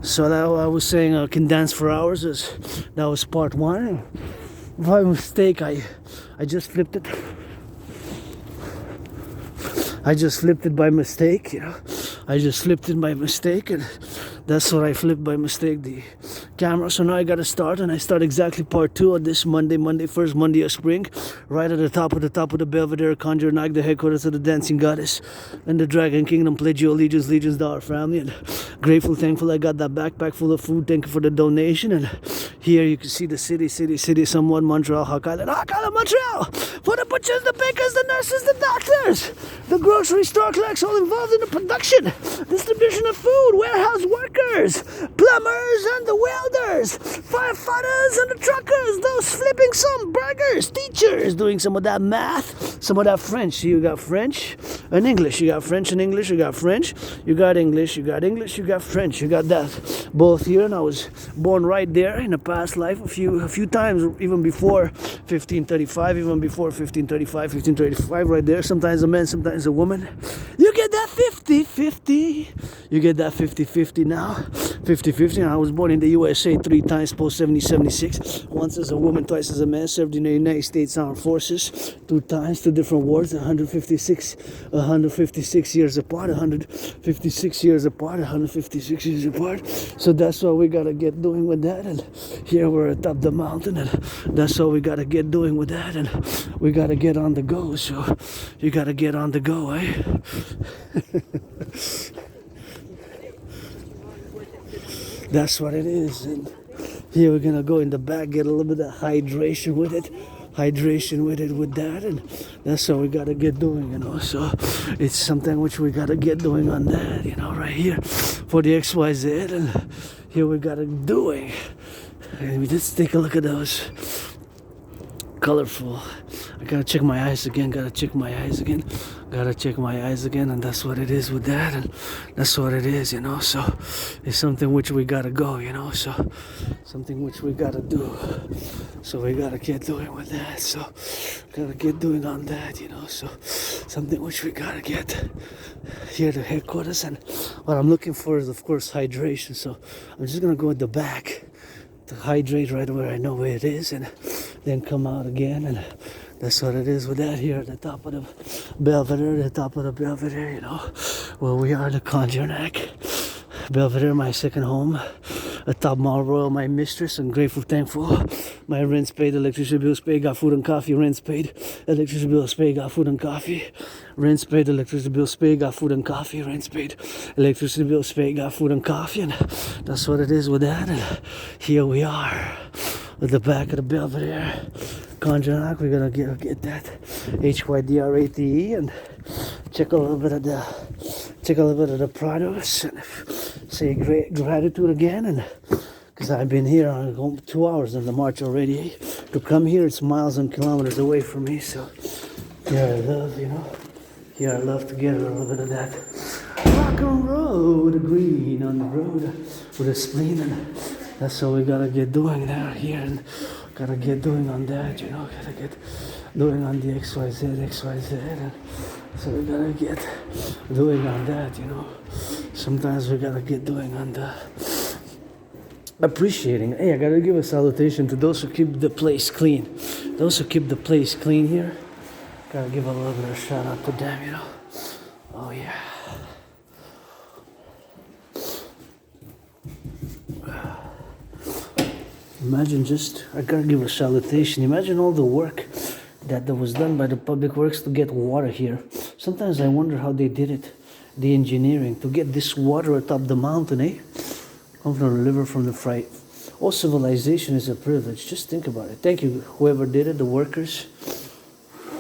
So that I was saying I can dance for hours. That was part one. By mistake, I just flipped it. I just flipped it by mistake, you know. I just flipped it by mistake, and that's what I flipped by mistake, the camera. So now I gotta start, and I start exactly part two on this Monday, first Monday of spring, right at the top of the Belvedere, conjure Acte, the headquarters of the dancing goddess and the dragon kingdom. Pledge your allegiance to our family, and grateful, thankful I got that backpack full of food. Thank you for the donation. And here you can see the city, somewhat Montreal, Hawk Island, Montreal, for the butchers, the bakers, the nurses, the doctors, the grocery store clerks, all involved in the production, distribution of food, warehouse workers, plumbers and the welders, firefighters and the truckers, those flipping some burgers, teachers doing some of that math, some of that French. You got French and English, you got French and English, you got French, you got English, you got English, you got French, you got that both here. And I was born right there in a past life a few times, even before 1535, right there. Sometimes a man, sometimes a woman. You get that 50-50. You get that 50-50 now. 50-50. I was born in the USA 3 times post 70-76. Once as a woman, twice as a man. Served in the United States Armed Forces 2 times, 2 different wars. 156 years apart. 156 years apart. 156 years apart. So that's what we gotta get doing with that. And here we're atop the mountain, and that's what we gotta get doing with that. And we gotta get on the go. So you gotta get on the go, eh? That's what it is. And here we're gonna go in the back, get a little bit of hydration with it with that, and that's what we gotta get doing, you know. So it's something which we gotta get doing on that, you know, right here for the XYZ. And here we gotta doing, and we just take a look at those colorful. I gotta check my eyes again, and that's what it is with that, and that's what it is, you know. So it's something which we gotta go, you know, so something which we gotta do, so we gotta get doing with that, so gotta get doing on that, you know. So something which we gotta get here to headquarters. And what I'm looking for is, of course, hydration. So I'm just gonna go at the back to hydrate right where I know where it is, and then come out again. And that's what it is with that here at the top of the Belvedere, you know, where we are, the Konjanak. Belvedere, my second home. Atop Mall Royal, my mistress, and grateful, thankful. My rent's paid, electricity bills paid, got food and coffee. Rent's paid, electricity bills paid, got food and coffee. Rent's paid, electricity bills paid, got food and coffee. Rent's paid, electricity bills paid, got food and coffee. And that's what it is with that. And here we are at the back of the Belvedere. Konjanak, we're gonna get that HYDRATE and check a little bit of the products, and say great gratitude again. And because I've been here on 2 hours on the march already to come here. It's miles and kilometers away from me. So here I love, you know, here I love to get a little bit of that rock and roll, the green on the road with a spleen. And that's what we gotta get doing there here, and gotta get doing on that, you know, gotta get doing on the XYZ, and so we gotta get doing on that, you know. Sometimes we gotta get doing on the appreciating. Hey, I gotta give a salutation to those who keep the place clean. Those who keep the place clean here, gotta give a little bit of shout out to them, you know. Oh yeah. Imagine I gotta give a salutation. Imagine all the work that was done by the Public Works to get water here. Sometimes I wonder how they did it, the engineering, to get this water atop the mountain, eh? Come from the river, from the freight. All civilization is a privilege. Just think about it. Thank you, whoever did it, the workers,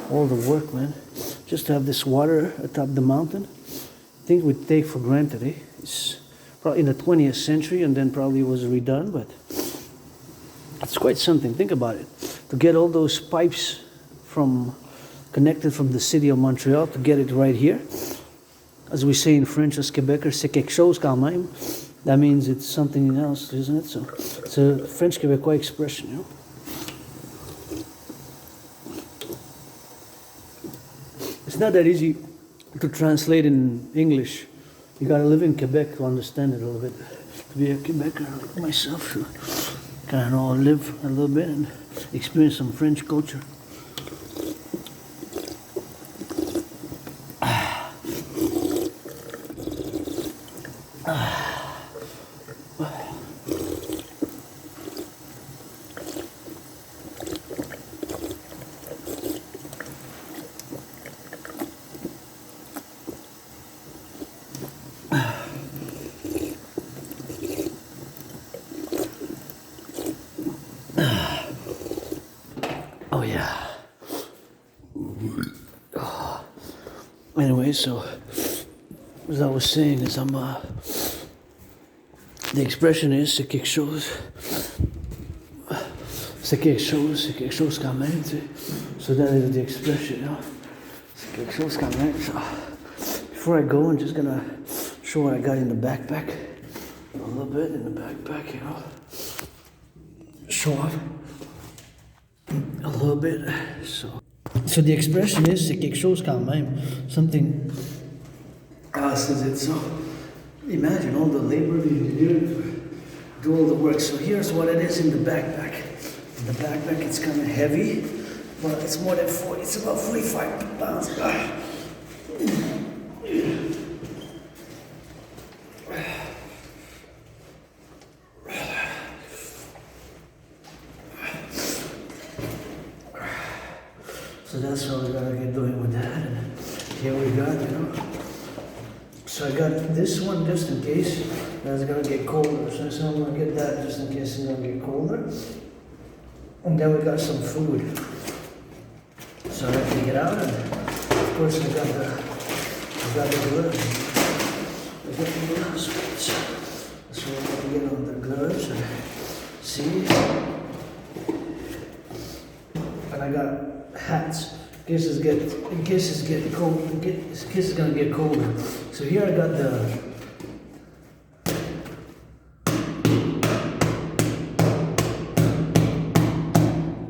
all the work, man. Just to have this water atop the mountain, I think we take for granted, eh? It's probably in the 20th century, and then probably was redone, but it's quite something. Think about it. To get all those pipes connected from the city of Montreal, to get it right here. As we say in French, as Québécois, c'est quelque chose quand même. That means it's something else, isn't it? So it's a French Québécois expression, you know. It's not that easy to translate in English You gotta live in Quebec to understand it a little bit. To be a Quebecer like myself, to kind of live a little bit and experience some French culture. Oh yeah. Anyway, so as I was saying, is the expression is c'est quelque chose quand même, tu sais. So that is the expression, you know. C'est quelque chose quand même. So before I go, I'm just gonna show what I got in the backpack. A little bit in the backpack, you know. Show off a little bit. So the expression is c'est quelque chose quand même. Something says it. So imagine all the labor you do to do all the work. So here's what it is in the backpack. In the backpack, it's kind of heavy, but it's more than 40. It's about 45 pounds. So that's what we gotta get doing with that. And here we got, you know. So I got this one just in case that's gonna get colder. So I'm gonna get that just in case it's gonna get colder. And then we got some food. So I can get out, and of course I got the gloves. I got the gloves. So we're gonna get on the gloves and see. And I got hats. In case it's getting cold. In case it's gonna get colder. So here I got the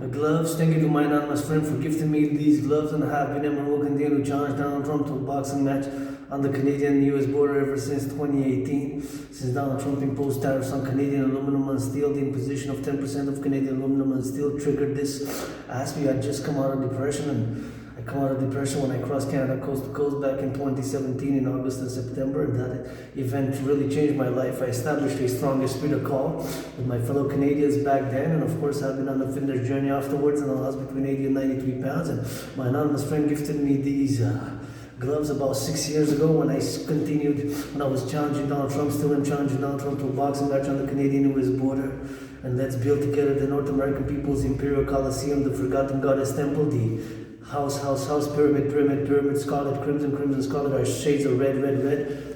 gloves. Thank you to my anonymous friend for gifting me these gloves, and I have been and will continue to challenge Donald Trump to a boxing match on the Canadian-US border ever since 2018. Since Donald Trump imposed tariffs on Canadian aluminum and steel, the imposition of 10% of Canadian aluminum and steel triggered this. Asked me, I just come out of depression, and I come out of depression when I crossed Canada coast to coast back in 2017 in August and September, and that event really changed my life. I established a strong esprit de corps with my fellow Canadians back then, and of course I've been on a fitness journey afterwards, and I lost between 80 and 93 pounds, and my anonymous friend gifted me these gloves about 6 years ago when I was challenging Donald Trump, still am challenging Donald Trump to a boxing match on the Canadian-US border. And let's build together the North American people's Imperial Coliseum, the Forgotten Goddess Temple, the house, pyramid, scarlet, crimson, scarlet are shades of red.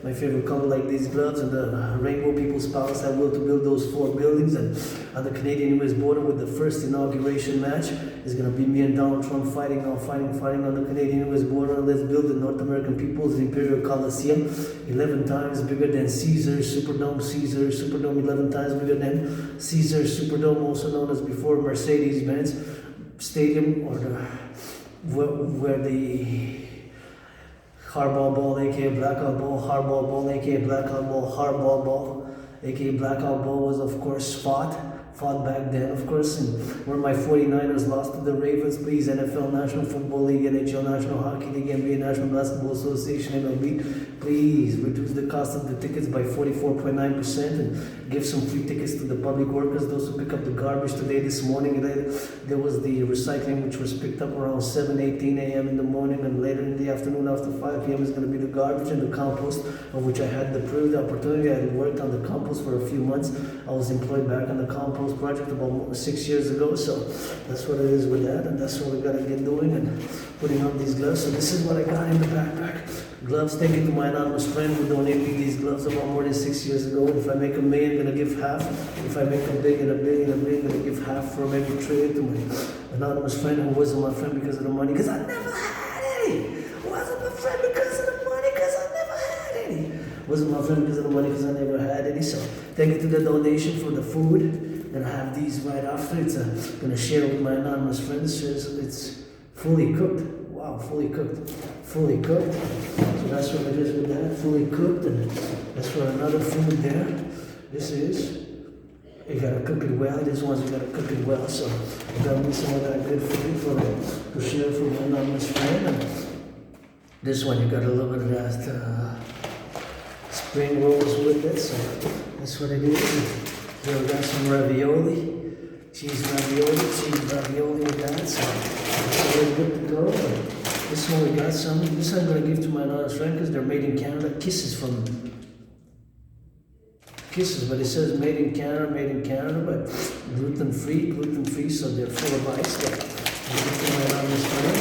My favorite color, like these gloves, and the Rainbow People's Palace. I will to build those 4 buildings, and on the Canadian-US border with the first inauguration match is gonna be me and Donald Trump fighting on the Canadian-US border. And let's build the North American people's Imperial Coliseum, 11 times bigger than Caesar's Superdome. 11 times bigger than Caesar's Superdome, also known as before Mercedes-Benz Stadium, or where the hardball ball, aka blackout ball, hardball ball, aka blackout ball, hardball ball, aka blackout ball was of course fought back then, of course, and where my 49ers lost to the Ravens. Please, NFL, National Football League, NHL, National Hockey League, NBA, National Basketball Association, MLB, please reduce the cost of the tickets by 44.9% and give some free tickets to the public workers, those who pick up the garbage today, this morning. There was the recycling, which was picked up around 7:18 a.m. in the morning, and later in the afternoon after 5 p.m. is going to be the garbage and the compost, of which I had the privilege, the opportunity. I had worked on the compost for a few months. I was employed back on the compost project about 6 years ago, so that's what it is with that, and that's what we gotta get doing, and putting on these gloves. So this is what I got in the backpack. Gloves. Thank you to my anonymous friend who donated me these gloves about more than 6 years ago. If I make $1 million, I'm gonna give half. If I make $1 billion, I'm gonna give half from every trade to my anonymous friend who wasn't my friend because of the money, because I never had any. Wasn't my friend because of the money, because I never had any. Wasn't my friend because of the money, because I never had any. So thank you to the donation for the food. Then I have these right after. It's gonna share with my anonymous friends. It's fully cooked. wow, fully cooked. Fully cooked. So that's what it is with that, fully cooked. And that's for another food there. This is, you gotta cook it well. This one's you gotta cook it well. So I got me some of that good food to share for my anonymous friend. And this one you got a little bit of that spring rolls with it. So that's what it is. Here we got some ravioli. Cheese ravioli with that. So we're good to go. This one we got some. This I'm gonna give to my anonymous friend because they're made in Canada. Kisses from Kisses, but it says made in Canada, but gluten free, so they're full of ice. So I'm gonna give my anonymous friend.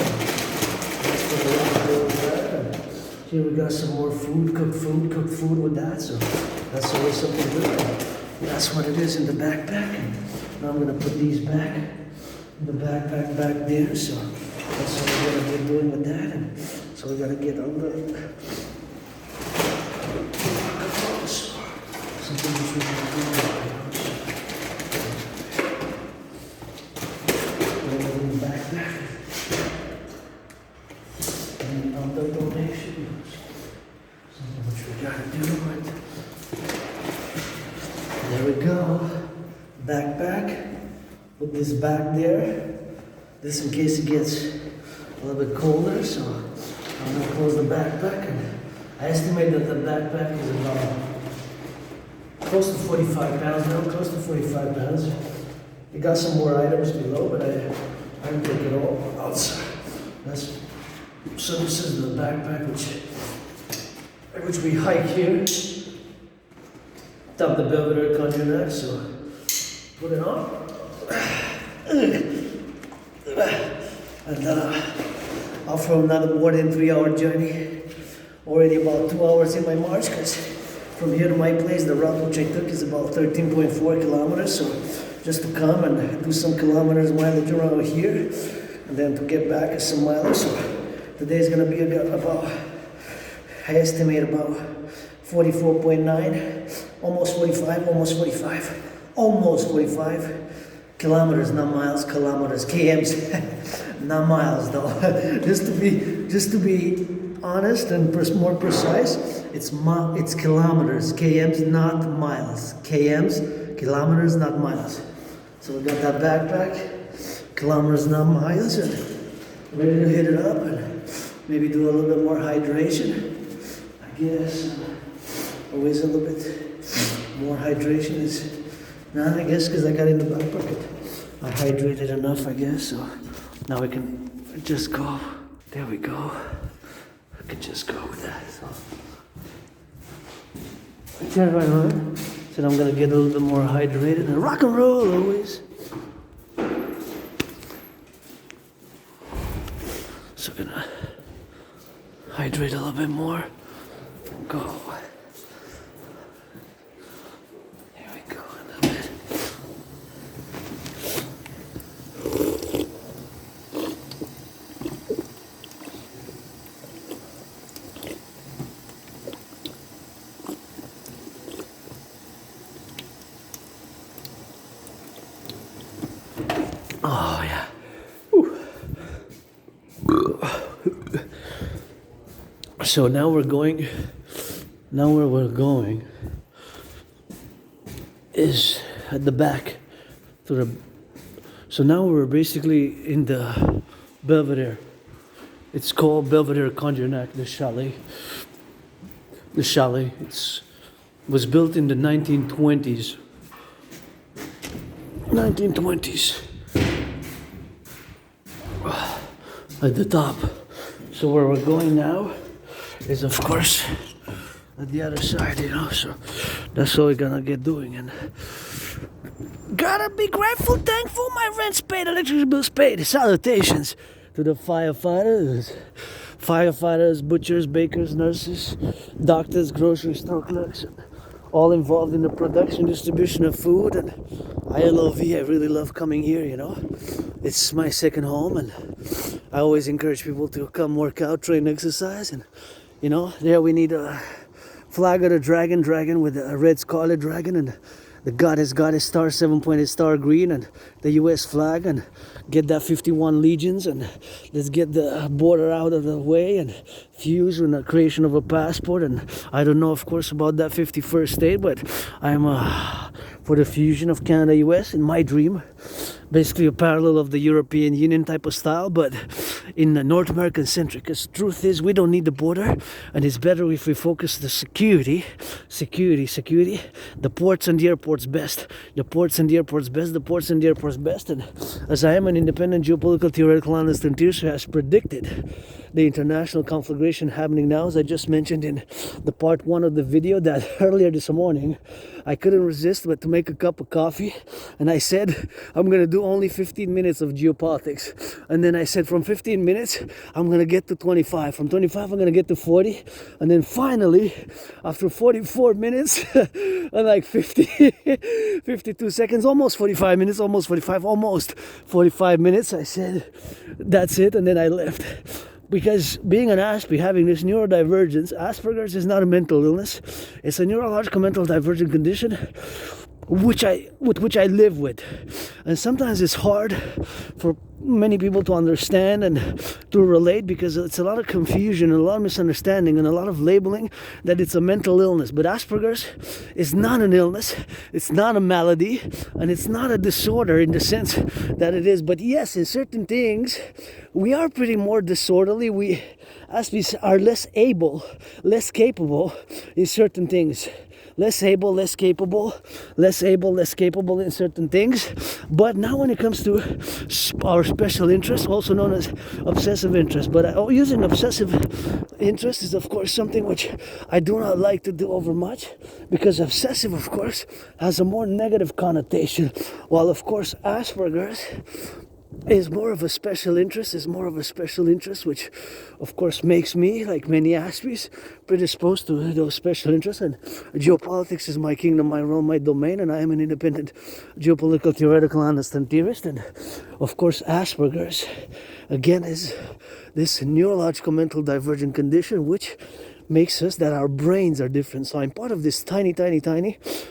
That's what we're gonna do with that. Here we got some more food, cooked food with that. So that's always something good. That's what it is in the backpack. And now I'm gonna put these back in the backpack back there. So that's what we're gonna be doing with that. And so we gotta get on the something which we can do. Put it in the backpack. And on the donation, something which we gotta do. There we go. Backpack. Put this back there. This in case it gets a little bit colder. So I'm gonna close the backpack. And I estimate that the backpack is about close to 45 pounds now. Close to 45 pounds. We got some more items below, but I didn't take it all outside. So this is the backpack which we hike here. Top the Belvedere Cognac, so put it on. And off from another more than 3 hour journey. Already about 2 hours in my march, because from here to my place, the route which I took is about 13.4 kilometers. So just to come and do some kilometers mileage around here, and then to get back is some mileage. So today is gonna be about, I estimate about 44.9, almost 45 kilometers, not miles, kilometers, kms, not miles though. just to be honest and more precise, it's kilometers, kms, not miles, kilometers, not miles. So we got that backpack, kilometers, not miles, and ready to hit it up and maybe do a little bit more hydration, I guess. Always a little bit more hydration is, I guess because I got in the back pocket. I hydrated enough, I guess, so now we can just go. There we go. I can just go with that. So okay, right. So I'm gonna get a little bit more hydrated and rock and roll always. So gonna hydrate a little bit more. Go. Oh yeah. So now where we're going is at the back so now we're basically in the Belvedere. It's called Belvedere Cognac, the chalet. The chalet, was built in the 1920s. 1920s. At the top. So where we're going now is of course at the other side, so that's what we're gonna get doing. And gotta be grateful, thankful, my rent's paid, electricity bill's paid. Salutations to the firefighters, butchers, bakers, nurses, doctors, grocery store clerks, and all involved in the production, distribution of food. And I really love coming here, It's my second home, and I always encourage people to come work out, train, exercise, and there we need flag of the dragon with a red scarlet dragon, and the goddess star, 7-pointed star green, and the US flag, and get that 51 legions, and let's get the border out of the way and fuse with the creation of a passport. And I don't know, of course, about that 51st state, but I'm for the fusion of Canada US in my dream. Basically a parallel of the European Union type of style, but in the North American centric. Because truth is, we don't need the border, and it's better if we focus the security. The ports and the airports best. The ports and the airports best. And as I am an independent geopolitical theoretical analyst and theorist who has predicted the international conflagration happening now, as I just mentioned in the part 1 of the video, that earlier this morning I couldn't resist but to make a cup of coffee, and I said I'm gonna do only 15 minutes of geopolitics, and then I said from 15 minutes I'm gonna get to 25, from 25 I'm gonna get to 40, and then finally after 44 minutes and like 52 seconds, almost 45 minutes, almost 45 minutes, I said that's it, and then I left. Because being an Aspie, having this neurodivergence, Asperger's is not a mental illness. It's a neurological mental divergent condition with which I live with. And sometimes it's hard for many people to understand and to relate, because it's a lot of confusion and a lot of misunderstanding and a lot of labeling that it's a mental illness. But Asperger's is not an illness, it's not a malady, and it's not a disorder in the sense that it is. But yes, in certain things we are pretty more disorderly. We Aspies are less able, less capable in certain things. Less able, less capable in certain things. But now when it comes to our special interest, also known as obsessive interest, but using obsessive interest is of course something which I do not like to do over much, because obsessive of course has a more negative connotation, while of course Asperger's is more of a special interest, which of course makes me, like many Aspies, predisposed to those special interests. And geopolitics is my kingdom, my realm, my domain, and I am an independent geopolitical theoretical analyst and theorist. And of course Asperger's again is this neurological mental divergent condition which makes us that our brains are different. So I'm part of this tiny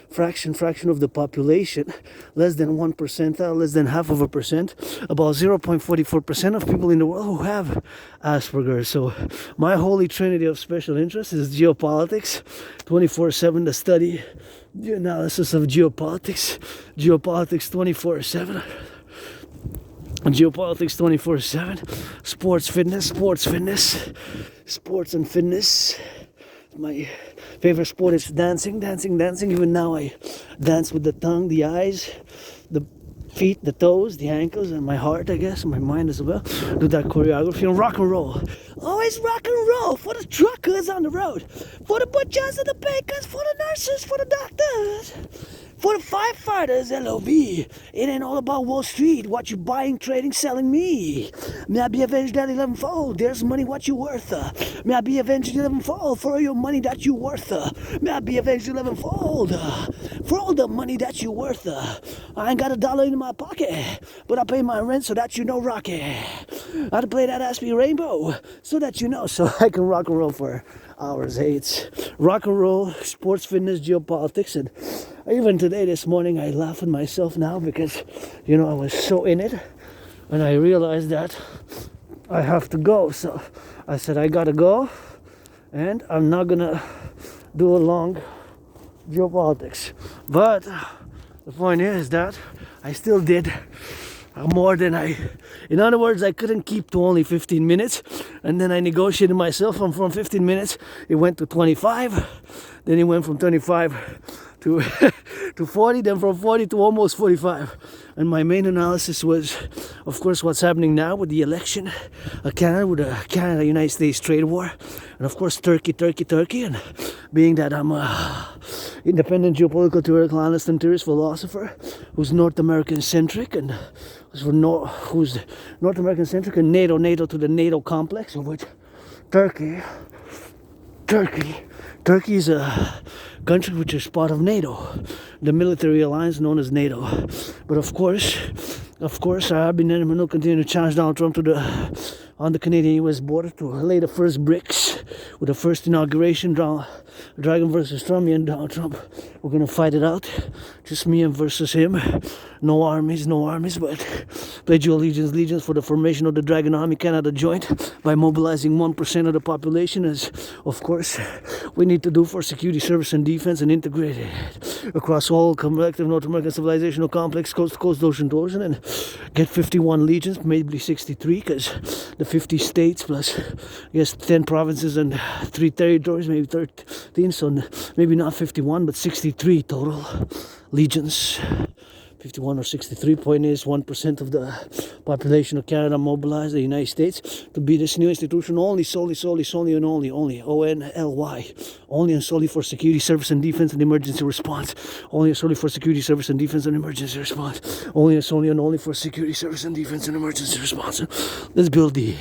fraction of the population, less than 1%, less than half of a percent, about 0.44% of people in the world who have Asperger's. So my holy trinity of special interest is geopolitics, 24/7, the study, the analysis of geopolitics 24/7. Geopolitics 24/7, sports and fitness. My favorite sport is dancing. Even now I dance with the tongue, the eyes, the feet, the toes, the ankles, and my heart, I guess, my mind as well. Do that choreography and rock and roll. Always rock and roll for the truckers on the road, for the butchers and the bakers, for the nurses, for the doctors, for the firefighters, LOV. It ain't all about Wall Street, what you buying, trading, selling me. May I be avenged at 11-fold, there's money what you worth. May I be avenged 11-fold for your money that you worth. May I be avenged 11-fold for all the money that you worth. I ain't got $1 in my pocket, but I pay my rent so that you know Rocky. I play that Aspie Rainbow so that you know, so I can rock and roll for hours. Hey, it's rock and roll, sports, fitness, geopolitics, and even today, this morning, I laugh at myself now because, I was so in it, and I realized that I have to go. So I said, I gotta go, and I'm not gonna do a long geopolitics. But the point is that I still did more than in other words, I couldn't keep to only 15 minutes, and then I negotiated myself, and from 15 minutes, it went to 25, then it went from 25 to 40, then from 40 to almost 45. And my main analysis was, of course, what's happening now with the election of Canada, with the Canada-United States trade war, and of course Turkey, and being that I'm a independent geopolitical theoretical analyst and theorist philosopher who's North American centric, and who's North American centric and NATO to the NATO complex, of which Turkey is a country which is part of NATO, the military alliance known as NATO. But of course, Of course, I've been will continue to challenge Donald Trump on the Canadian-U.S. border to lay the first bricks with the first inauguration. Dragon versus Trump, me and Donald Trump. We're gonna fight it out. Just me and versus him. No armies, but pledge your allegiance for the formation of the Dragon Army Canada Joint by mobilizing 1% of the population, as of course we need to do for security, service, and defense, and integrate it across all collective North American civilizational complex, coast to coast, ocean to ocean, and get 51 legions, maybe 63, because the 50 states plus I guess 10 provinces and 3 territories, maybe 13, so maybe not 51 but 63 total legions. 51 or 63. Point is 1% of the population of Canada mobilized the United States to be this new institution only, solely and only ONLY, only and solely for security, service and defense and emergency response, only and solely for security, service and defense and emergency response, only and solely and only for security, service and defense and emergency response. Let's build the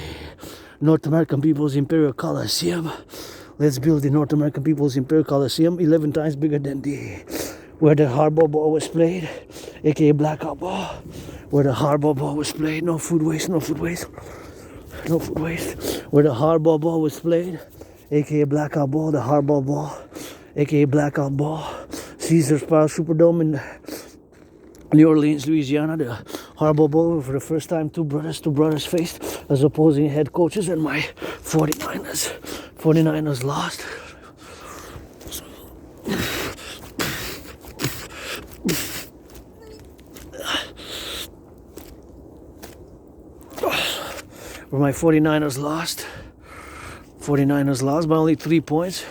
North American People's Imperial Coliseum. Let's build the North American People's Imperial Coliseum, 11 times bigger than where the hardball ball was played, aka blackout ball, where the hardball ball was played. No food waste. Where the hardball ball was played, aka blackout ball, the hardball ball, aka blackout ball. Caesar's Palace Superdome in New Orleans, Louisiana, the hardball ball for the first time. Two brothers faced as opposing head coaches, and my 49ers lost. Where my 49ers lost. 49ers lost by only 3 points.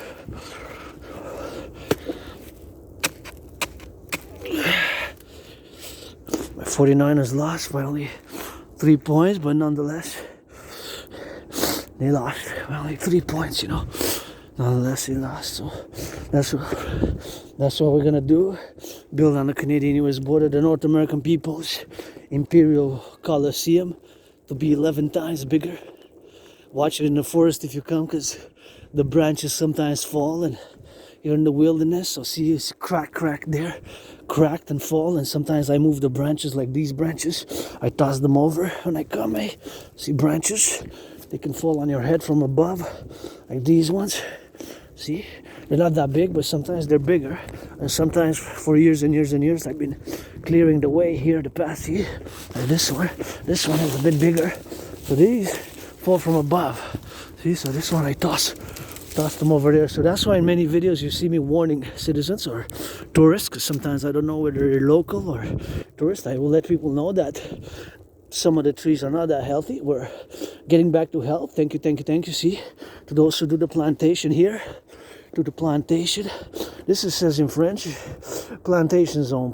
My 49ers lost by only 3 points, but nonetheless, they lost by only 3 points, Nonetheless, they lost. So that's what we're gonna do. Build on the Canadian-U.S. border, the North American People's Imperial Coliseum, to be 11 times bigger. Watch it in the forest if you come, because the branches sometimes fall and you're in the wilderness, so see it's crack there, cracked and fall, and sometimes I move the branches like these branches. I toss them over when I come, see branches, they can fall on your head from above, like these ones. See, they're not that big, but sometimes they're bigger, and sometimes for years and years and years I've been clearing the way here, the path here, like this one is a bit bigger, so these fall from above. See, so this one I toss them over there. So that's why in many videos you see me warning citizens or tourists, because sometimes I don't know whether they're local or tourists. I will let people know that some of the trees are not that healthy. We're getting back to health. Thank you. See, to those who do the plantation here, to the plantation. This says in French, plantation zone.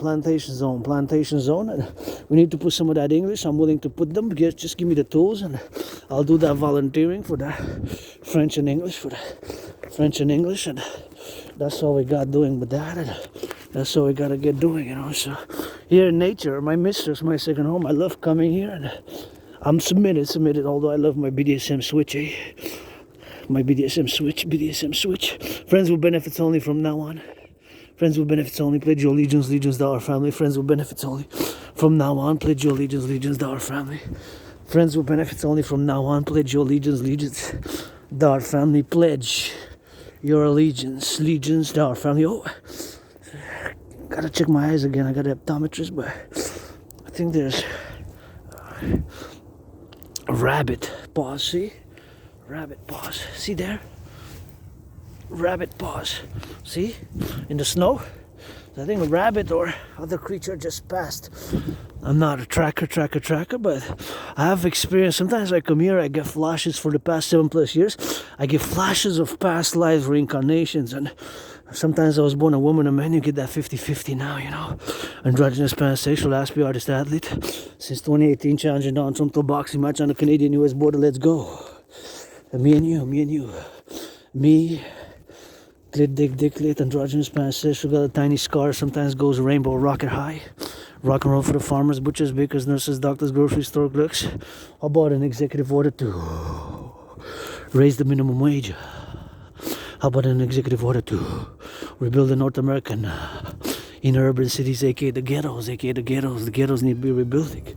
And we need to put some of that English. I'm willing to put them. Just give me the tools and I'll do that volunteering for the French and English, and that's all we got doing with that, and that's all we gotta get doing, So here in nature, my mistress, my second home, I love coming here, and I'm submitted, although I love my BDSM switch, my BDSM switch. Friends with benefits only from now on. Friends with benefits only. Pledge your allegiance to our family. Friends with benefits only from now on. Pledge your allegiance to our family. Friends with benefits only from now on. Pledge your allegiance to our family. Pledge your allegiance to our family. Oh, gotta check my eyes again. I got an optometrist, but I think there's a rabbit paws. See? Rabbit paws. See there? Rabbit paws. See? In the snow? I think a rabbit or other creature just passed. I'm not a tracker, but I have experience. Sometimes I come here, I get flashes for the past 7+ years. I get flashes of past life reincarnations, and sometimes I was born a woman, a man. You get that 50-50 now, Androgynous, pansexual, aspie, artist, athlete. Since 2018, challenging Donald Trump to a boxing match on the Canadian-U.S. border. Let's go. Me and you. Me. Dicklet, androgynous, pansexual, got a tiny scar, sometimes goes rainbow rocket high. Rock and roll for the farmers, butchers, bakers, nurses, doctors, grocery store clerks. How about an executive order to raise the minimum wage? How about an executive order to rebuild the North American in urban cities, aka the ghettos, the ghettos need to be rebuilding.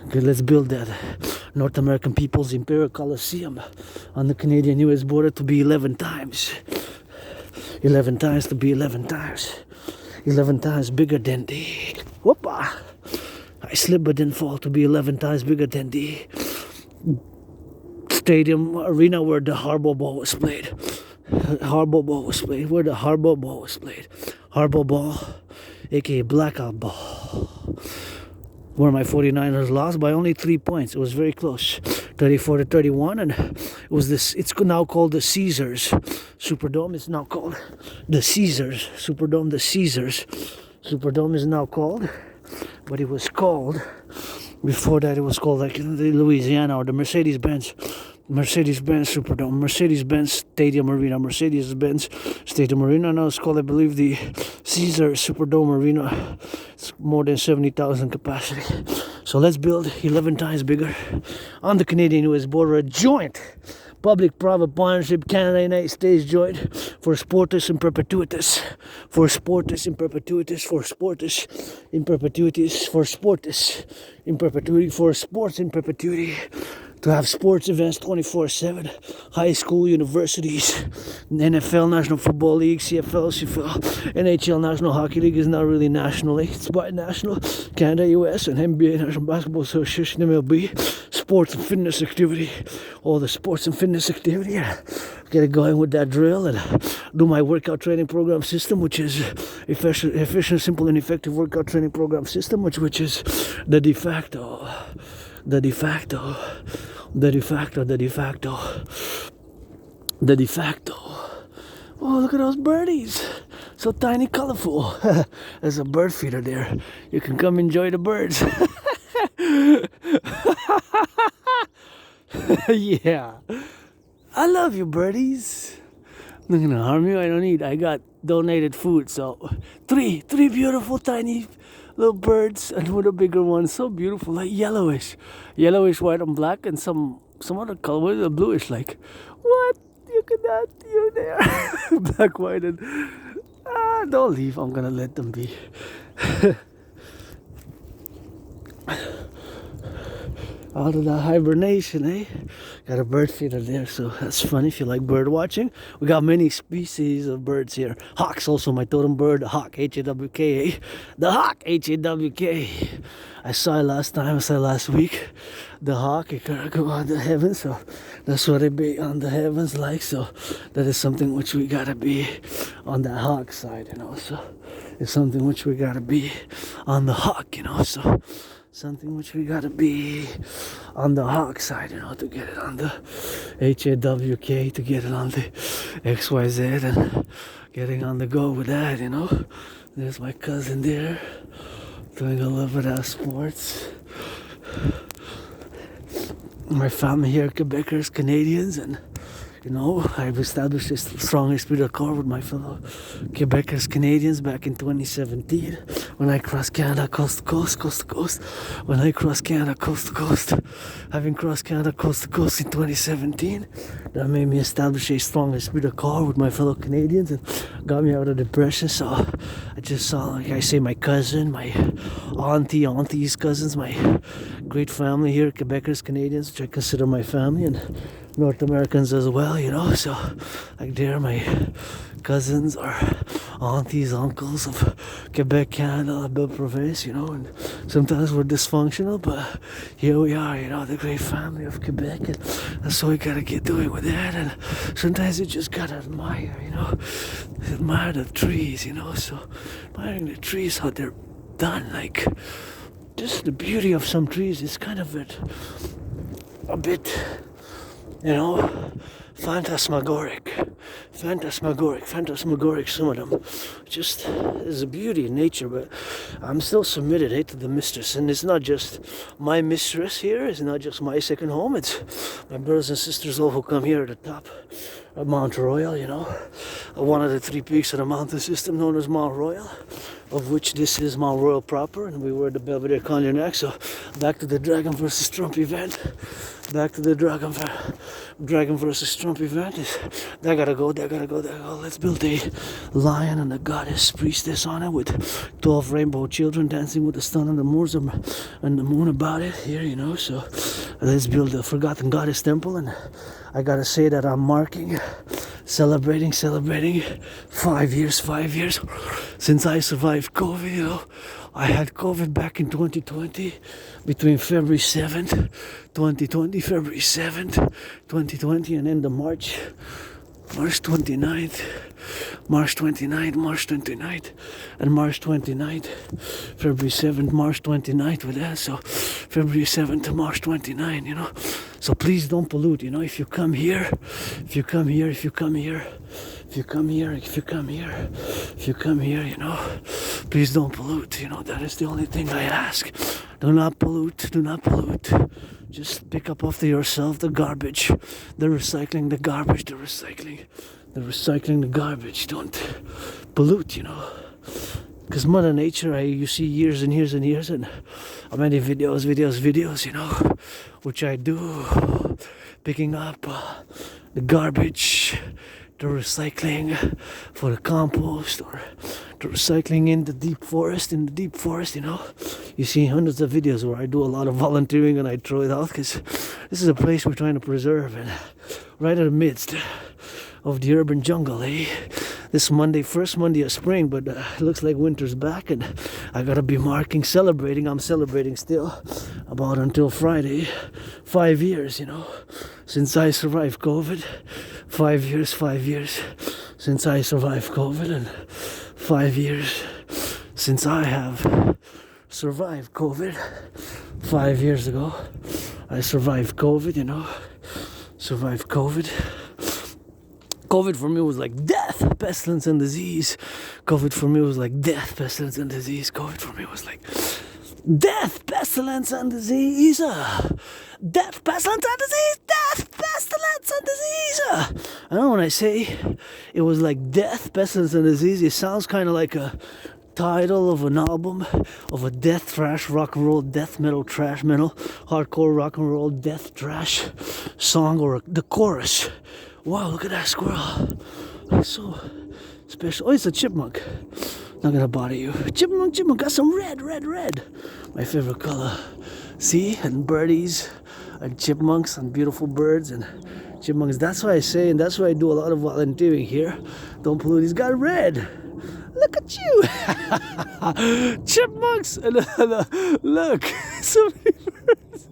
Okay, let's build that North American People's Imperial Coliseum on the Canadian-US border to be 11 times. 11 times to be 11 times. 11 times bigger than the... Whoopa! I slipped but didn't fall, to be 11 times bigger than the stadium arena where the Harbor Ball was played. Harbor Ball was played. Where the Harbor Ball was played. Harbor Ball, aka Blackout Ball. Where my 49ers lost by only 3 points. It was very close, 34-31, and it was this. It's now called the Caesars Superdome. It's now called the Caesars Superdome. The Caesars Superdome is now called, but it was called before that. It was called like the Louisiana or the Mercedes-Benz Superdome, Mercedes-Benz Stadium Arena, Mercedes-Benz Stadium Arena. Now it's called, I believe, the Caesar Superdome Arena. It's more than 70,000 capacity. So let's build 11 times bigger on the Canadian-US border, a joint public-private partnership, Canada-United States joint for sportus in perpetuitis, for sportus in perpetuitis, for sportus in perpetuitis, for sportus in perpetuity, for sports in perpetuity. To have sports events 24/7, high school, universities, NFL, National Football League, CFL, CFL, NHL, National Hockey League is not really national league. It's bi-national, Canada, US, and NBA, National Basketball Association, MLB, sports and fitness activity, all the sports and fitness activity. Get it going with that drill and do my workout training program system, which is efficient, simple, and effective workout training program system, which is the de facto. The de facto. Oh, look at those birdies. So tiny, colorful. There's a bird feeder there. You can come enjoy the birds. Yeah. I love you, birdies. I'm not gonna harm you. I don't eat. I got donated food. So three beautiful, tiny little birds, and one a bigger one, so beautiful, like yellowish, white and black, and some other color, with a bluish, like, what? You cannot, you're there. Black, white, and don't leave. I'm gonna let them be. Out of the hibernation, eh? Got a bird feeder there, so that's funny if you like bird watching. We got many species of birds here. Hawks also my totem bird, the hawk, H-A-W-K, eh? The hawk, H-A-W-K. I saw it last time, I saw it last week. The hawk, it could go on the heavens, so that's what it be on the heavens like, so that is something which we gotta be on the hawk side, you know, so it's something which we gotta be on the hawk, you know, so something which we gotta be on the hawk side, you know, to get it on the H-A-W-K, to get it on the XYZ, and getting on the go with that, you know. There's my cousin there, doing a little bit of sports. My family here, Quebecers, Canadians, and you know, I've established a strong esprit de corps with my fellow Quebecers, Canadians back in 2017 when I crossed Canada coast to coast. When I crossed Canada coast to coast, having crossed Canada coast to coast in 2017, that made me establish a strong esprit de corps with my fellow Canadians and got me out of depression. So I just saw, like I say, my cousin, my auntie's cousins, my great family here, Quebecers, Canadians, which I consider my family, and North Americans as well, you know, so like they're my cousins or aunties, uncles of Quebec, Canada, Belle Province, you know, and sometimes we're dysfunctional, but here we are, you know, the great family of Quebec, and that's what we gotta get doing with that, and sometimes you just gotta admire, you know, admire the trees, you know, so admiring the trees, how they're done, like, just the beauty of some trees is kind of a bit, you know, phantasmagoric, some of them. Just, there's a beauty in nature, but I'm still submitted to the mistress, and it's not just my mistress here, it's not just my second home, it's my brothers and sisters all who come here at the top of Mount Royal, you know, one of the 3 peaks of the mountain system known as Mount Royal, of which this is Mount Royal proper, and we were at the Belvedere Cognac. So back to the Dragon versus Trump event. Back to the Dragon versus Trump event. That gotta go. Let's build a lion and a goddess priestess on it with 12 rainbow children dancing with the sun and the moon about it here, you know. So let's build a forgotten goddess temple. And I gotta say that I'm marking, celebrating 5 years since I survived COVID, you know. I had COVID back in 2020, between February 7th, 2020, February 7th, 2020, and then the March 29th, and March 29th, February 7th, March 29th with that, so February 7th to March 29th, you know. So please don't pollute, you know. If you come here, you know, please don't pollute, you know. That is the only thing I ask. Do not pollute. Just pick up after yourself the garbage, the recycling, the garbage. Don't pollute, you know. Because Mother Nature, you see years and years, and how many videos, you know, which I do, picking up the garbage, the recycling for the compost, or the recycling in the deep forest, you know. You see hundreds of videos where I do a lot of volunteering and I throw it out, because this is a place we're trying to preserve, and right in the midst of the urban jungle, This Monday, first Monday of spring, but it looks like winter's back, and I gotta be celebrating. I'm celebrating still, about until Friday. 5 years, you know, since I survived COVID. 5 years since I survived COVID, and 5 years since I have survived COVID. 5 years ago, I survived COVID, you know. COVID for me was like death, pestilence, and disease. COVID for me was like death, pestilence, and disease. COVID for me was like death, pestilence, and disease. Death, pestilence, and disease. Death, pestilence, and disease. I know when I say it was like death, pestilence, and disease, it sounds kind of like a title of an album of a death thrash rock and roll, death metal, trash metal, hardcore rock and roll, death trash song, or the chorus. Wow, look at that squirrel. That's so special. Oh, it's a chipmunk. Not gonna bother you. Chipmunk, got some red. My favorite color. See, and birdies, and chipmunks, and beautiful birds, and chipmunks. That's why I say, and that's why I do a lot of volunteering here. Don't pollute. He's got red. Look at you. Chipmunks. And look, so many birds.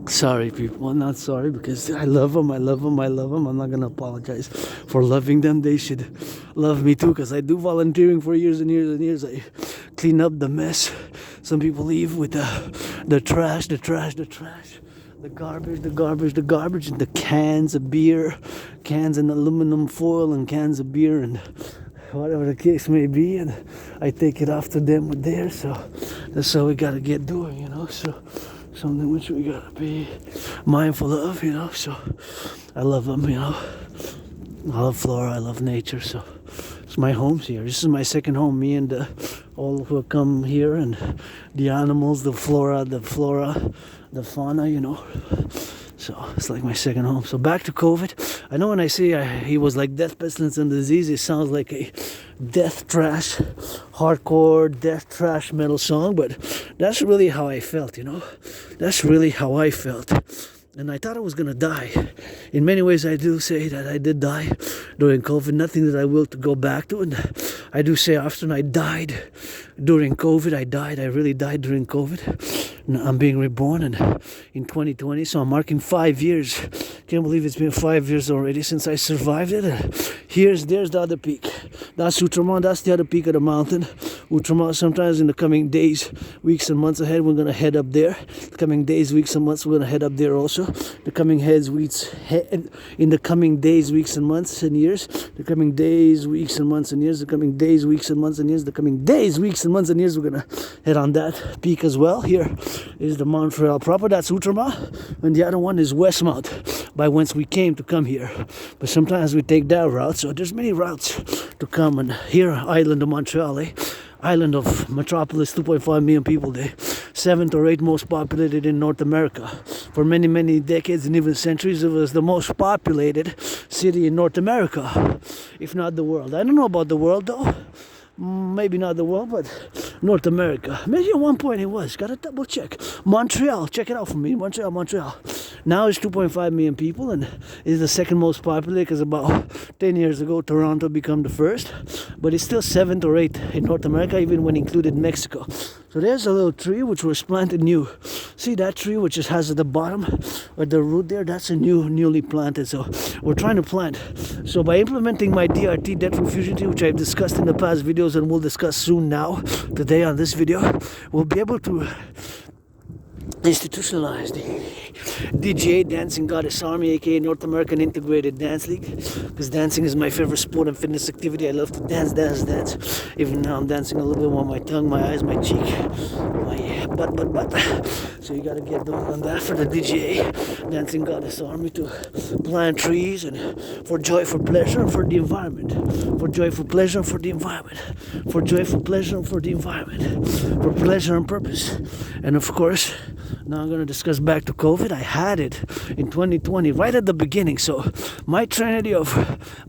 Sorry, people. I'm not sorry, because I love them. I'm not gonna apologize for loving them. They should love me too, because I do volunteering for years and years. I clean up the mess some people leave with the trash, the garbage, and the cans of beer, cans in aluminum foil, and cans of beer, and whatever the case may be, and I take it after them with theirs. So that's how we gotta get doing, you know. So something which we gotta be mindful of, you know. So I love them, you know. I love flora, I love nature. So it's my home here. This is my second home. Me and all who come here, and the animals, the flora, the fauna, you know. So it's like my second home. So back to COVID. I know when I say he was like death, pestilence, and disease, it sounds like a death trash, hardcore death trash metal song, but that's really how I felt, you know. That's really how I felt. And I thought I was gonna die. In many ways, I do say that I did die during COVID. Nothing that I will to go back to. And I do say often I died during COVID. I really died during COVID. And I'm being reborn in 2020. So I'm marking 5 years. Can't believe it's been 5 years already since I survived it. There's the other peak. That's Outremont. That's the other peak of the mountain. Outremont. Sometimes in the coming days, weeks, and months ahead, we're gonna head up there. The coming days, weeks, and months, we're gonna head up there also. The coming in the coming days, weeks, and months, and years. The coming days, weeks, and months, and years. The coming days, weeks, and months, and years. The coming days, weeks, and months, and years. We're gonna head on that peak as well. Here is the Montreal proper. That's Outremont, and the other one is Westmount. by whence we came to come here. But sometimes we take that route, so there's many routes to come. And here, island of Montreal, island of metropolis, 2.5 million people, the 7th or 8th most populated in North America. For many, many decades and even centuries, it was the most populated city in North America, if not the world. I don't know about the world though. Maybe not the world, but North America. Maybe at one point it was. Gotta double check. Montreal, check it out for me. Montreal. Now it's 2.5 million people and is the second most popular because about 10 years ago Toronto became the first. But it's still 7th or 8th in North America, even when included Mexico. So there's a little tree which was planted new. See that tree which just has at the bottom, at the root there, that's a newly planted. So we're trying to plant. So by implementing my DRT, debt refusion, which I've discussed in the past videos and we'll discuss soon now, today on this video, we'll be able to institutionalize the DGA, Dancing Goddess Army, aka North American Integrated Dance League, because dancing is my favorite sport and fitness activity. I love to dance. Even now I'm dancing a little bit on my tongue, my eyes, my cheek, my butt. So you gotta get doing on that for the DGA, Dancing Goddess Army, to plant trees and for joy, for pleasure, and for the environment. For joy, for pleasure, and for the environment. For joy, for pleasure, and for the environment. For pleasure and purpose. And of course, now I'm going to discuss back to COVID. I had it in 2020, right at the beginning. So my trinity of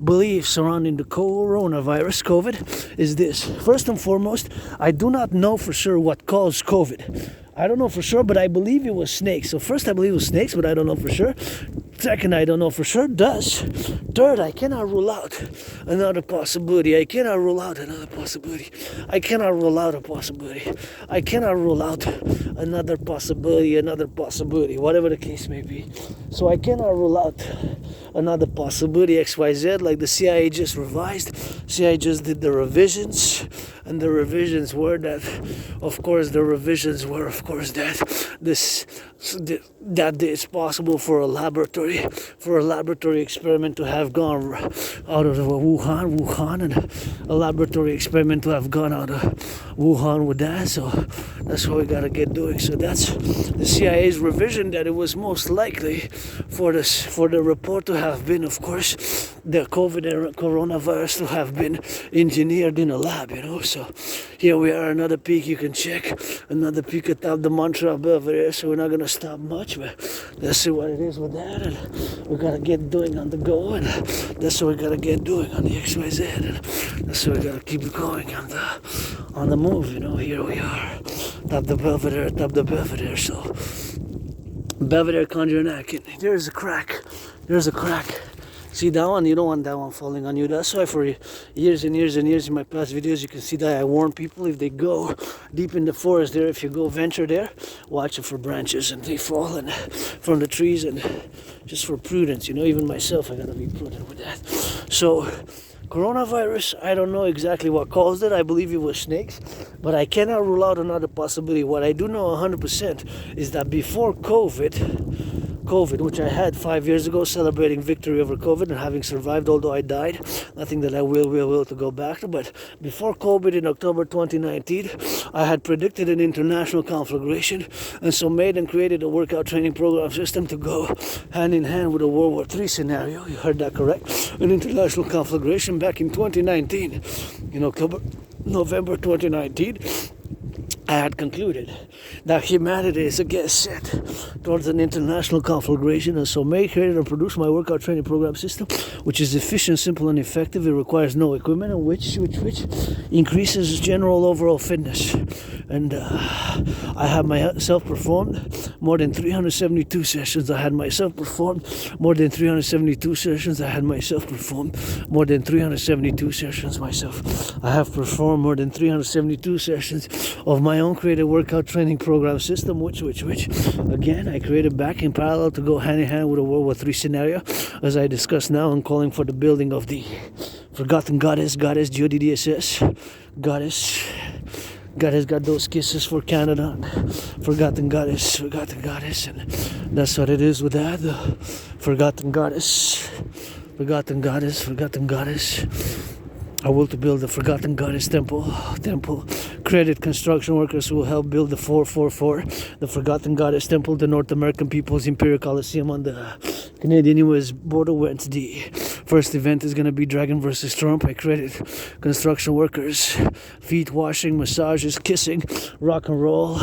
beliefs surrounding the coronavirus, COVID, is this. First and foremost, I do not know for sure what caused COVID. I don't know for sure, but I believe it was snakes. So first, I believe it was snakes, but I don't know for sure. Second, I don't know for sure. Thus, third, I cannot rule out another possibility. I cannot rule out another possibility. I cannot rule out a possibility. I cannot rule out another possibility, whatever the case may be. So I cannot rule out another possibility, XYZ, like the CIA just revised. CIA just did the revisions, and the revisions were that, that it's possible for a laboratory experiment to have gone out of Wuhan, and a laboratory experiment to have gone out of Wuhan with that. So that's what we gotta get doing. So that's the CIA's revision, that it was most likely for the report to have been, of course, the coronavirus to have been engineered in a lab, So here we are, another peak you can check, another peak atop the Montreal Belvedere. So we're not gonna stop much, but let's see what it is with that, and we gotta get doing on the go, and that's what we gotta get doing on the XYZ, and that's what we gotta keep going on the move. Here we are, top the Belvedere. So Belvedere conjuring act. There's a crack. See that one? You don't want that one falling on you. That's why for years and years in my past videos, you can see that I warn people, if they go deep in the forest there, if you go venture there, watch it for branches and they fall and from the trees, and just for prudence, even myself, I gotta be prudent with that. So coronavirus, I don't know exactly what caused it. I believe it was snakes, but I cannot rule out another possibility. What I do know 100% is that before COVID, which I had 5 years ago, celebrating victory over COVID and having survived, although I died, nothing that I will to go back to. But before COVID in October 2019, I had predicted an international conflagration, and so made and created a workout training program system to go hand in hand with a World War III scenario. You heard that correct? An international conflagration back in 2019, in November 2019. I had concluded that humanity is against set towards an international conflagration, and so made, created, and produced my workout training program system, which is efficient, simple, and effective. It requires no equipment, and which increases general overall fitness. And I have myself performed more than 372 sessions. I have performed more than 372 sessions myself. I have performed more than 372 sessions of my own created workout training program system, which again I created back in parallel to go hand in hand with a World War III scenario, as I discuss now. I'm calling for the building of the forgotten goddess, GODDSS, goddess got those kisses for Canada, forgotten goddess, and that's what it is with that. The forgotten goddess. I will to build the Forgotten Goddess Temple. Credit construction workers who will help build the 444, the Forgotten Goddess Temple, the North American People's Imperial Coliseum on the Canadian-US border, whence the first event is going to be Dragon versus Trump. I credit construction workers, feet washing, massages, kissing, rock and roll,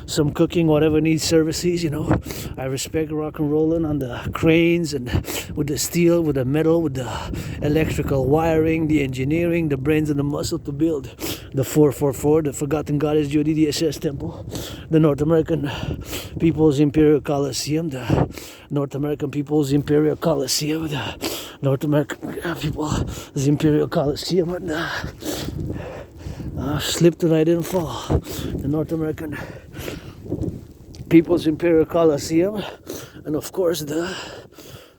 some cooking, whatever needs services, you know. I respect rock and rolling on the cranes and with the steel, with the metal, with the electrical wiring, the engineering, the brains and the muscle to build the 444, the Forgotten Goddess GODDSS Temple, the North American People's Imperial Coliseum, the North American People's Imperial Coliseum, the North American People's Imperial Coliseum, and slipped and I didn't fall. The North American People's Imperial Coliseum, and of course the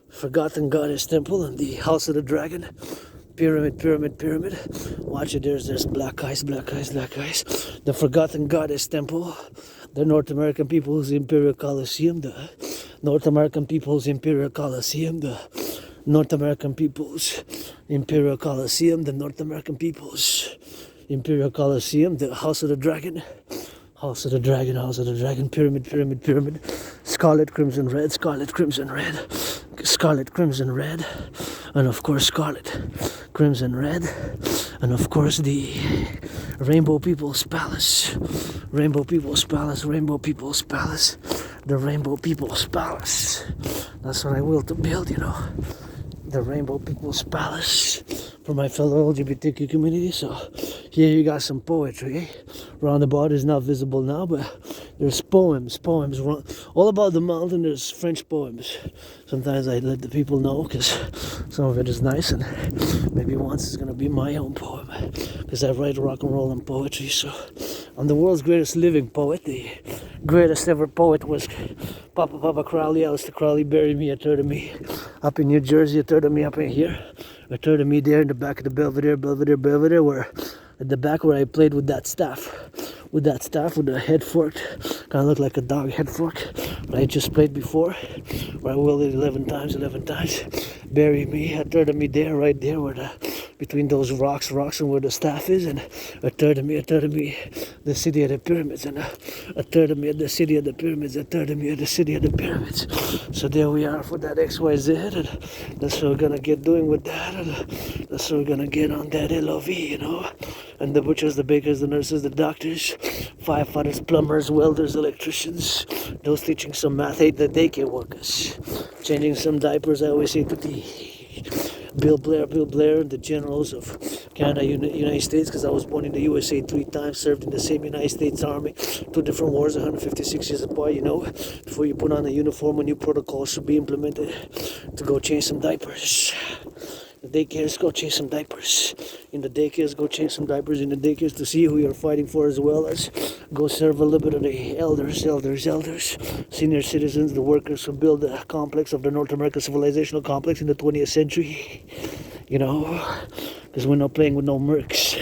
Forgotten Goddess Temple and the House of the Dragon. Pyramid. Watch it, there's black eyes. The Forgotten Goddess Temple, the North American People's Imperial Coliseum, the North American People's Imperial Coliseum, the North American People's Imperial Coliseum, the North American People's Imperial Coliseum, the House of the Dragon. Pyramid. Scarlet, crimson, red, and of course scarlet, crimson, red, and of course the Rainbow People's Palace, the Rainbow People's Palace. That's what I will to build, you know. The Rainbow People's Palace for my fellow LGBTQ community. So here you got some poetry. Roundabout is not visible now, but there's poems all about the mountain. There's French poems. Sometimes I let the people know because some of it is nice, and maybe once it's gonna be my own poem because I write rock and roll and poetry. So I'm the world's greatest living poet. The greatest ever poet was Papa Crowley. Alistair Crowley buried me, a third of me up in New Jersey, a third of me up in here, a third of me there in the back of the Belvedere, where at the back where I played with that staff, with the head fork, kind of looked like a dog head fork, but I just played before, where I wielded 11 times, bury me, a third of me there, right there, where between those rocks and where the staff is, and a third of me, the city of the pyramids, and a third of me at the city of the pyramids, a third of me at the city of the pyramids. So there we are for that XYZ, and that's what we're gonna get doing with that, and that's what we're gonna get on that LOV, you know. And the butchers, the bakers, the nurses, the doctors, firefighters, plumbers, welders, electricians, those teaching some math, the daycare workers, changing some diapers, I always say to the Bill Blair, the generals of Canada, United States, because I was born in the USA 3 times, served in the same United States Army, 2 different wars, 156 years apart, you know. Before you put on a uniform, a new protocol should be implemented to go change some diapers. The daycares, go change some diapers. In the daycares, go change some diapers in the daycares to see who you're fighting for, as well as go serve a little bit of the elders, senior citizens, the workers who build the complex of the North American civilizational complex in the 20th century. You know, because we're not playing with no mercs.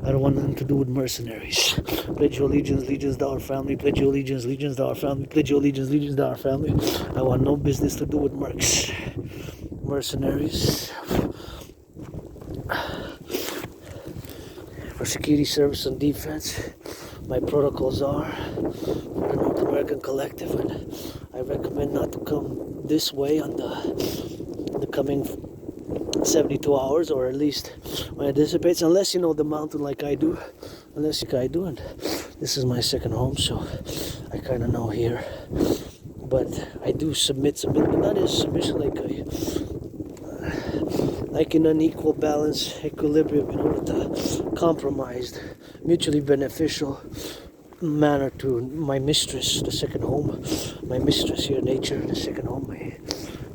I don't want nothing to do with mercenaries. Pledge your allegiance to our family. Pledge your allegiance to our family. Pledge your allegiance to our family. I want no business to do with mercs. Mercenaries. For security, service, and defense, my protocols are for the North American Collective, and I recommend not to come this way on the coming 72 hours, or at least when it dissipates, unless you know the mountain like I do, and this is my second home, so I kind of know here. But I do submit, but not as submission like an unequal balance, equilibrium, you know, with a compromised, mutually beneficial manner to my mistress, the second home, my mistress here, nature, the second home, my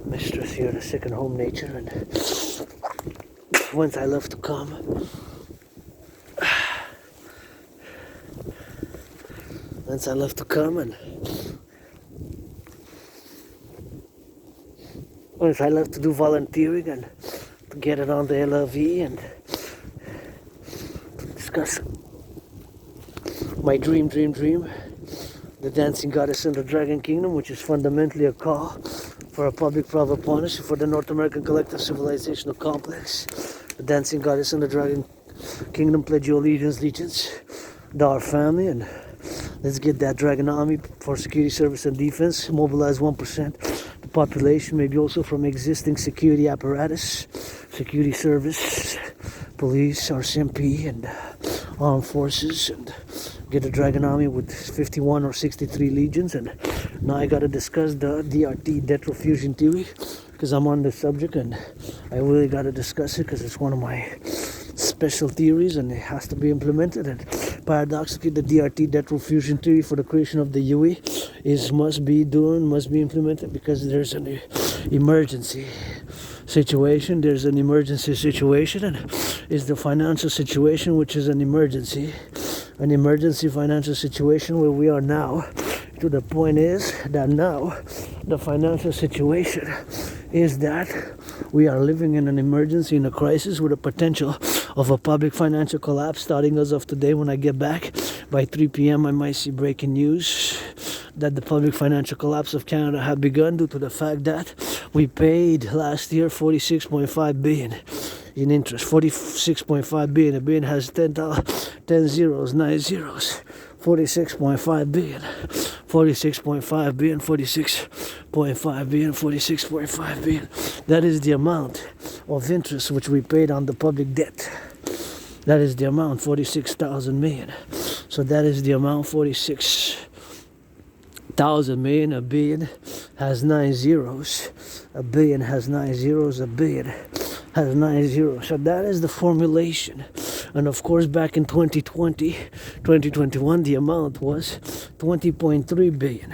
mistress here, the second home, nature, and whence I love to come. Whence I love to come, and whence I love to do volunteering and to get it on the LLV and to discuss my dream, the dancing goddess in the dragon kingdom, which is fundamentally a call for a public private partnership for the North American collective civilizational complex. The dancing goddess in the dragon Kingdom, pledge your allegiance, to our family, and let's get that dragon army for security, service, and defense. Mobilize 1% the population, maybe also from existing security apparatus, security service, police, RCMP, and armed forces, and get a dragon army with 51 or 63 legions. And now I gotta discuss the DRT, debt refusion theory, because I'm on the subject and I really gotta discuss it because it's one of my special theories and it has to be implemented. And paradoxically, the DRT, debt refusion theory, for the creation of the UE must be implemented because there's an emergency situation. There's an emergency situation, and it's the financial situation which is an emergency financial situation where we are now. To the point is that now the financial situation is that we are living in an emergency, in a crisis, with a potential of a public financial collapse starting as of today. When I get back by 3 p.m. I might see breaking news that the public financial collapse of Canada had begun due to the fact that we paid last year 46.5 billion in interest. 46.5 billion. A billion has 10 zeros, 9 zeros. 46.5 billion. 46.5 billion. 46.5 billion. 46.5 billion. That is the amount of interest which we paid on the public debt. That is the amount, 46,000 million. So that is the amount, 46,000 million. A billion has 9 zeros. A billion has 9 zeros. A billion has 9 zeros. So that is the formulation. And of course, back in 2021, the amount was 20.3 billion.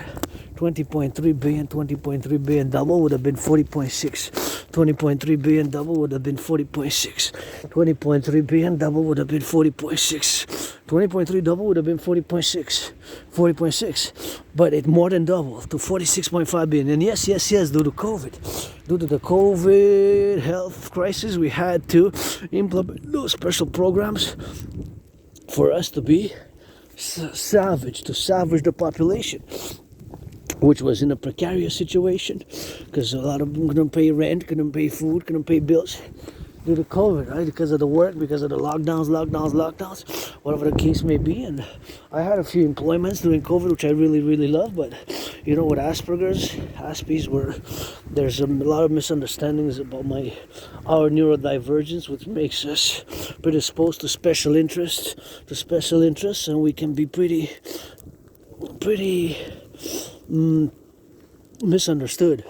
20.3 billion, 20.3 billion double would have been 40.6. 20.3 billion double would have been 40.6. 20.3 billion double would have been 40.6. 20.3 double would have been 40.6. 40.6. But it more than doubled to 46.5 billion. And yes, due to COVID. Due to the COVID health crisis, we had to implement those special programs for us to be savage the population, which was in a precarious situation because a lot of them couldn't pay rent, couldn't pay food, couldn't pay bills due to COVID, right? Because of the work, because of the lockdowns, whatever the case may be. And I had a few employments during COVID, which I really love, but you know, with Aspies, there's a lot of misunderstandings about our neurodivergence, which makes us predisposed to special interests, and we can be pretty misunderstood.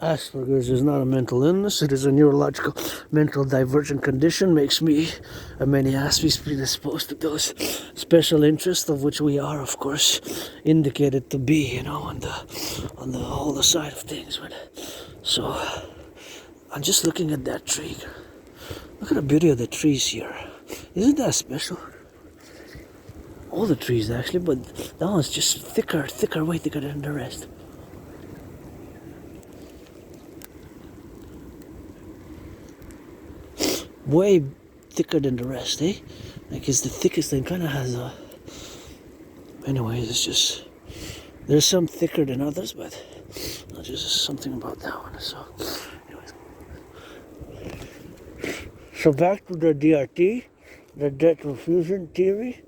Asperger's is not a mental illness, it is a neurological mental divergent condition. Makes me and many Aspies predisposed to those special interests, of which we are, of course, indicated to be, you know, on the other side of things. But so I'm just looking at that tree. Look at the beauty of the trees here. Isn't that special? All the trees actually, but that one's just thicker, way thicker than the rest. Way thicker than the rest, eh? Like it's the thickest and kind of has a... Anyways, it's just... There's some thicker than others, but just something about that one. So, anyways. So back to the DRT, the debt refusion theory.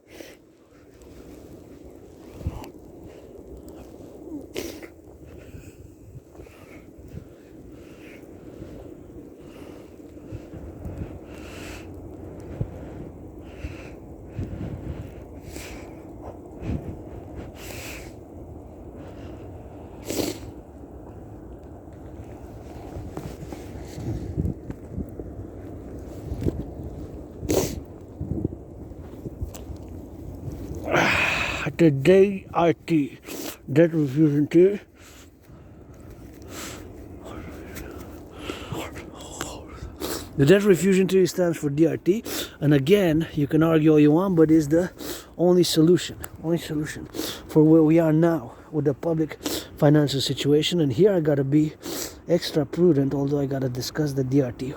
The DRT, debt refusion theory. The debt refusion theory stands for DRT, and again, you can argue all you want, but is the only solution for where we are now with the public financial situation. And here I gotta be extra prudent, although I gotta discuss the DRT.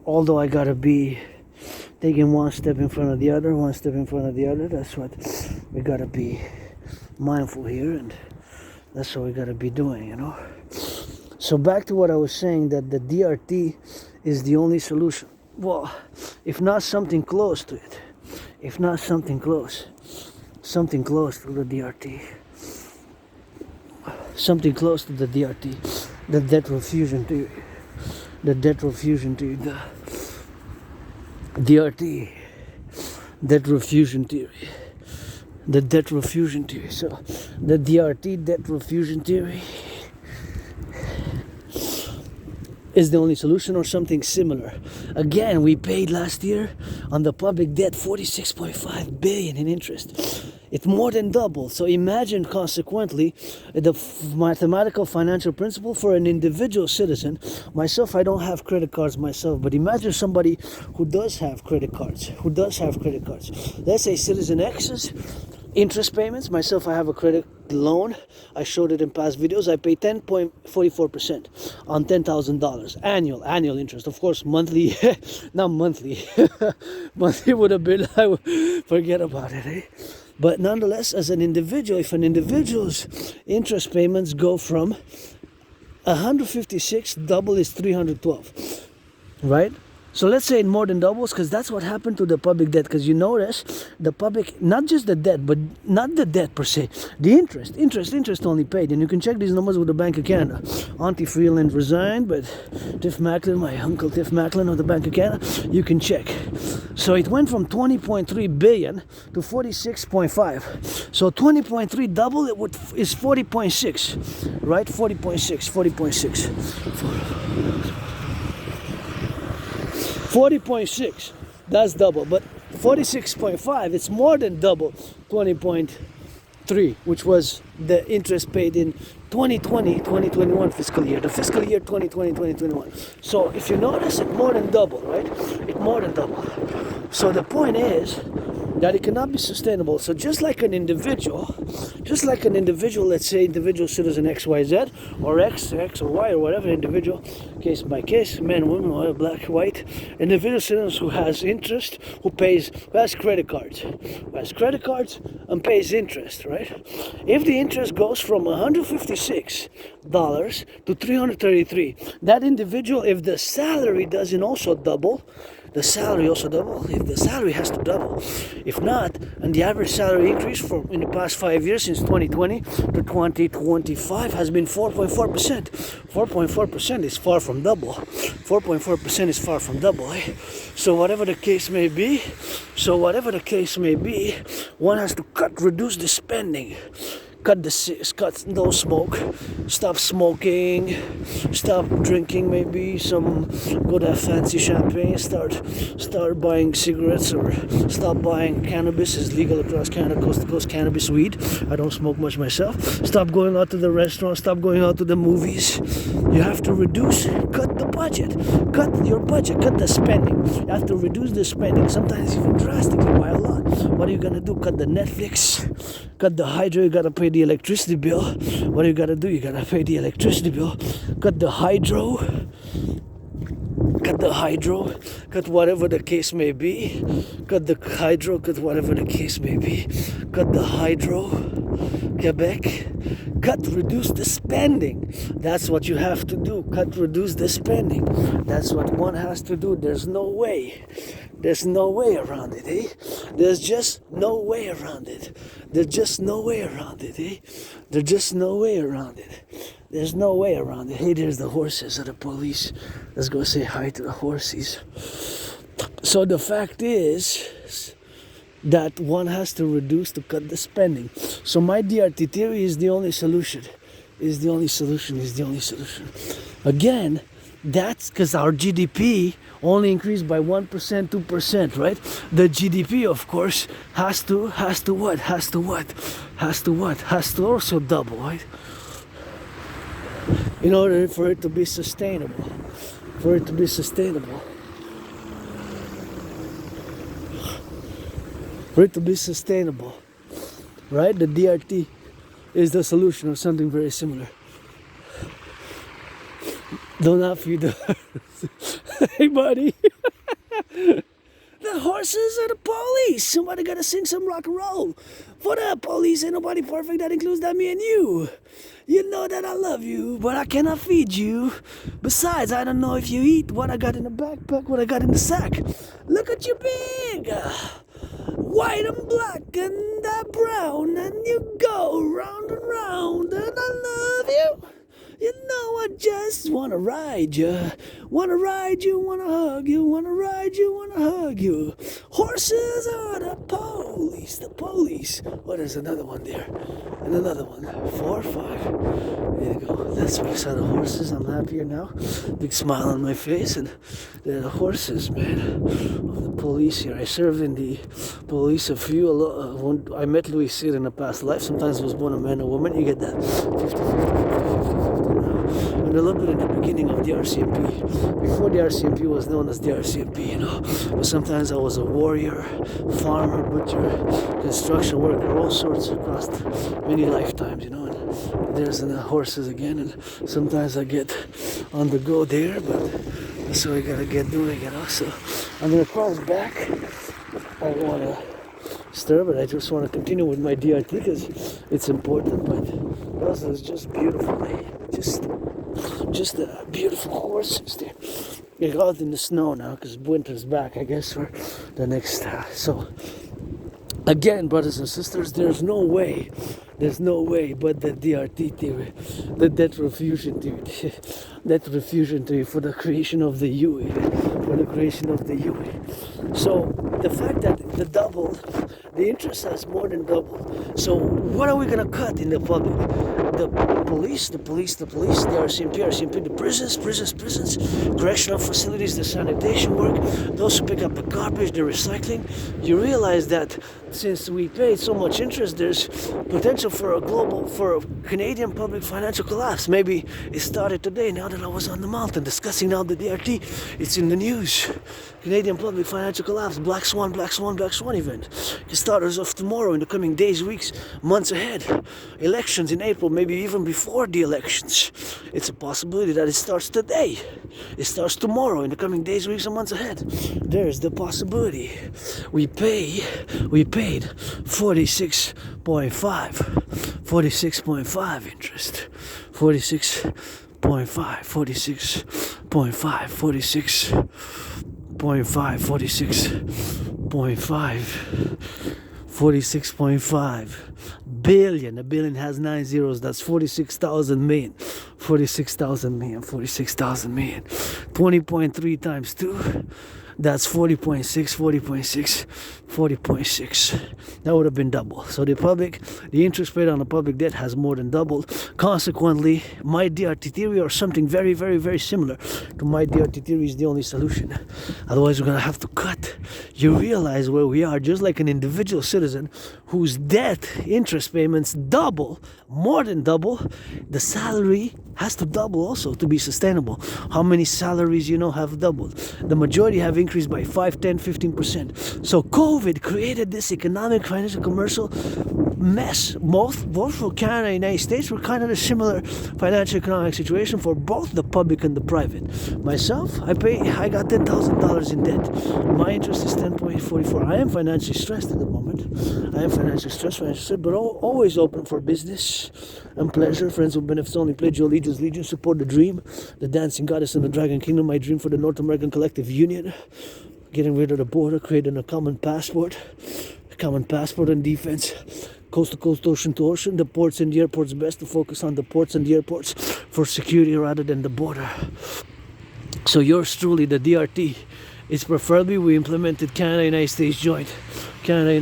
Although I gotta be taking one step in front of the other, one step in front of the other. That's what we gotta be mindful here, and that's what we gotta be doing, you know. So back to what I was saying, that the DRT is the only solution. Well, if not something close to it, if not something close to the DRT, something close to the DRT, the debt refusion theory, the DRT, debt refusion theory, the debt refusion theory. So the DRT, debt refusion theory, is the only solution, or something similar. Again, we paid last year on the public debt 46.5 billion in interest. It's more than double. So imagine, consequently, the mathematical financial principle for an individual citizen. Myself, I don't have credit cards myself, but imagine somebody who does have credit cards. Let's say Citizen X's interest payments. Myself, I have a credit loan. I showed it in past videos. I pay 10.44% on $10,000 annual interest. Of course, monthly, not monthly. Monthly would have been, I would forget about it, eh? But nonetheless, as an individual, if an individual's interest payments go from 156, double is 312, right? So let's say it more than doubles, because that's what happened to the public debt. Because you notice the public, not just the debt, but not the debt per se, the interest only paid. And you can check these numbers with the Bank of Canada. Auntie Freeland resigned, but Tiff Macklin, my uncle Tiff Macklin of the Bank of Canada, you can check. So it went from 20.3 billion to 46.5. So 20.3 double is 40.6, right? 40.6, that's double, but 46.5, it's more than double 20.3, which was the interest paid in 2021 fiscal year, the fiscal year 2021. So if you notice, it more than double, right? It more than double. So the point is that it cannot be sustainable. So just like an individual, let's say individual citizen XYZ, or X or Y, or whatever individual, case by case, man, woman, or black, white, individual citizens who has interest, who has credit cards and pays interest, right? If the interest goes from $156 to $333, that individual, if the salary doesn't also double, if the salary has to double. If not, and the average salary increase in the past 5 years, since 2020 to 2025, has been 4.4%. 4.4% is far from double. 4.4% is far from double. Eh? So whatever the case may be, one has to reduce the spending. Cut no smoke, stop smoking, stop drinking, maybe go to fancy champagne, start buying cigarettes, or stop buying cannabis. Is legal across Canada, coast to coast, cannabis, weed. I don't smoke much myself. Stop going out to the restaurant, stop going out to the movies. You have to cut the budget, cut the spending. You have to reduce the spending, sometimes even drastically by a lot. What are you gonna do? Cut the Netflix, cut the hydro, you gotta pay the electricity bill. What do you gotta do? You gotta pay the electricity bill. Cut the hydro, cut whatever the case may be. Cut the hydro, Quebec. Reduce the spending. That's what you have to do. Reduce the spending. That's what one has to do. There's no way around it, eh? There's just no way around it. There's no way around it. Hey, there's the horses of the police. Let's go say hi to the horses. So the fact is that one has to cut the spending. So my DRT theory is the only solution. Again, that's because our GDP only increased by 1%, 2%, right? The GDP, of course, has to also double, right? In order for it to be sustainable. Right? The DRT is the solution, or something very similar. Do not feed the horse. Hey, buddy. the horses or the police? Somebody gotta sing some rock and roll. For the police, ain't nobody perfect, that includes that me and you. You know that I love you, but I cannot feed you. Besides, I don't know if you eat what I got in the backpack, what I got in the sack. Look at you big, white and black and brown, and you go round and round, and I love you. You know I just wanna ride you, wanna hug you, wanna ride you, wanna hug you. Horses are the police. Oh, there's another one there, and another one. 4, 5. There you go. That's where I saw the horses. I'm happier now. Big smile on my face, and they're the horses, man, of the police here. I served in the police a few. When I met Louis Cyr in a past life. Sometimes it was born a man or woman. You get that 50-50. And a little bit in the beginning of the RCMP, before the RCMP was known as the RCMP, you know. But sometimes I was a warrior, farmer, butcher, construction worker, all sorts across many lifetimes, you know. And there's the horses again, and sometimes I get on the go there, but that's what I gotta get doing, you know. So I'm gonna cross back. I don't wanna stir, but I just want to continue with my DRT because it's important. But also it's just beautiful, eh? Just a beautiful horses there. They're out in the snow now because winter's back, I guess, for the next. So again, brothers and sisters, there's no way but the DRT theory, the debt refusion theory for the creation of the UE, So the fact that the interest has more than doubled. So what are we gonna cut in the public? The police, the RCMP, the prisons, correctional facilities, the sanitation work, those who pick up the garbage, the recycling. You realize that since we paid so much interest, there's potential for a Canadian public financial collapse. Maybe it started today, now that I was on the mountain discussing now the DRT. It's in the news. Canadian public financial collapse, Black Swan event. It starts as of tomorrow, in the coming days, weeks, months ahead. Elections in April, maybe even before the elections. It's a possibility that it starts today. It starts tomorrow, in the coming days, weeks, and months ahead. There's the possibility. We paid 46.5 interest. 46.5, 46.5 billion. A billion has 9 zeros. That's 46,000 million. 20.3 times 2. That's 40.6. That would have been double. So the interest rate on the public debt has more than doubled. Consequently, my DRT theory, or something very, very, very similar to my DRT theory, is the only solution. Otherwise, we're going to have to cut. You realize where we are, just like an individual citizen whose debt interest payments double, more than double, the salary has to double also to be sustainable. How many salaries have doubled? The majority have increased by 5, 10, 15%. So COVID created this economic, financial, commercial mess. Both for Canada and the United States were kind of a similar financial economic situation for both the public and the private. Myself, I got $10,000 in debt. My interest is 10.44. I am financially stressed at the moment. But always open for business and pleasure. Friends with benefits only. Pledge your allegiance, legion, support the dream, the dancing goddess and the dragon kingdom. My dream for the North American Collective Union. Getting rid of the border, creating a common passport and defense. Coast to coast, ocean to ocean, the ports and the airports. Best to focus on the ports and the airports for security rather than the border. So yours truly, the DRT, is preferably we implemented Canada-United States joint. The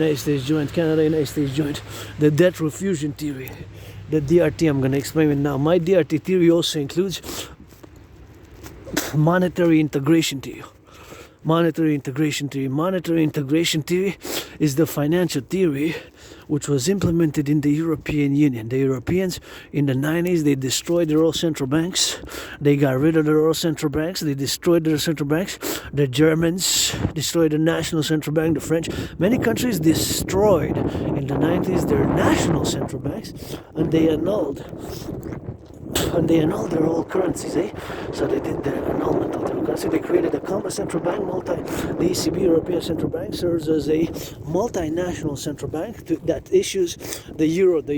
debt refusion theory. The DRT, I'm going to explain it now. My DRT theory also includes monetary integration theory. Monetary integration theory is the financial theory which was implemented in the European Union. The Europeans in the 90s, they destroyed their own central banks. They got rid of their own central banks. They destroyed their central banks. The Germans destroyed the national central bank. The French, many countries destroyed in the 90s their national central banks, and they annulled and they annulled their old currencies, eh? So they did the annulment of their currency. They created a common central bank, the ECB, European Central Bank, serves as a multinational central bank that issues the euro, the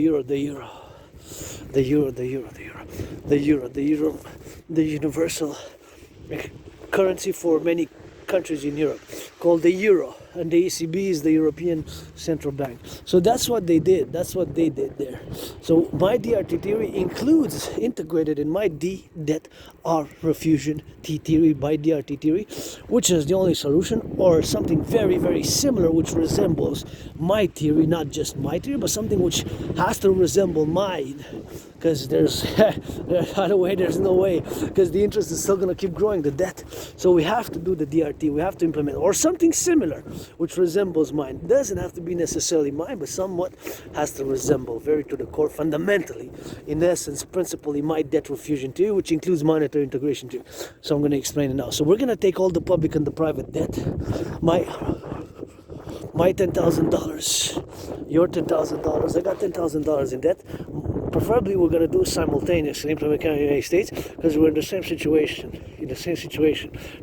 universal currency for many countries in Europe, called the euro, and the ECB is the European Central Bank. So that's what they did. That's what they did there. So my DRT theory includes, integrated in my D, det, R, refusion, T theory, by DRT theory, which is the only solution, or something very, very similar, which resembles my theory, not just my theory, but something which has to resemble mine. Because there's no way, because the interest is still going to keep growing, the debt. So we have to do the DRT, we have to implement, or something similar, which resembles mine. It doesn't have to be necessarily mine, but somewhat has to resemble, very to the core, fundamentally, in essence, principally, my debt refusion theory, which includes monetary integration theory. So I'm going to explain it now. So we're going to take all the public and the private debt, my $10,000, your $10,000, I got $10,000 in debt. Preferably we're going to do it simultaneously in the United States, because we're in the same situation,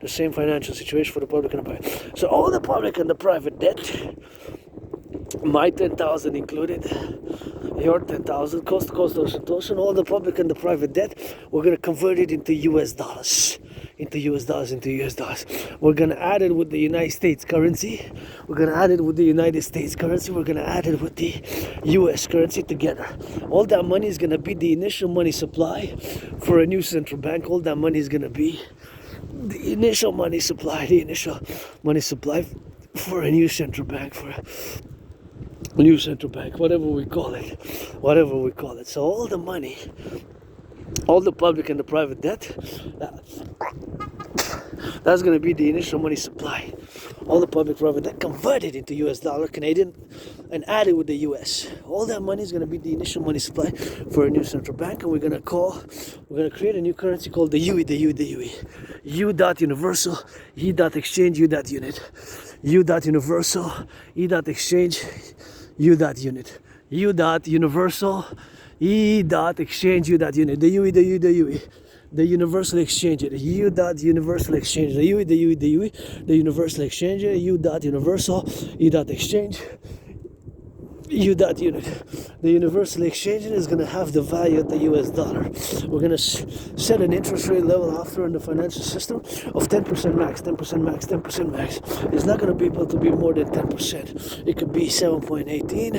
the same financial situation for the public and the private. So all the public and the private debt, my 10,000 included, your 10,000, coast to coast, ocean to ocean, all the public and the private debt, we're going to convert it into US dollars. We're going to add it with the United States currency. We're going to add it with the United States currency. We're going to add it with the US currency together. All that money is going to be the initial money supply for a new central bank. All that money is going to be the initial money supply for a new central bank, whatever we call it. So all the money, all the public and the private debt, that's going to be the initial money supply. All the public private debt converted into US dollar, Canadian, and added with the US. All that money is going to be the initial money supply for a new central bank, and we're going to create a new currency called the UE. U dot universal, E dot exchange, U dot unit. U dot universal, E dot exchange, U dot unit. U dot universal, E dot exchange, U dot unit. The UE. The universal exchange, the U dot universal exchange, the UE, the universal exchange, U dot universal, E dot exchange, U dot unit. The universal exchange is going to have the value of the US dollar. We're going to set an interest rate level after in the financial system of 10% max. It's not going to be able to be more than 10%. It could be 7.18,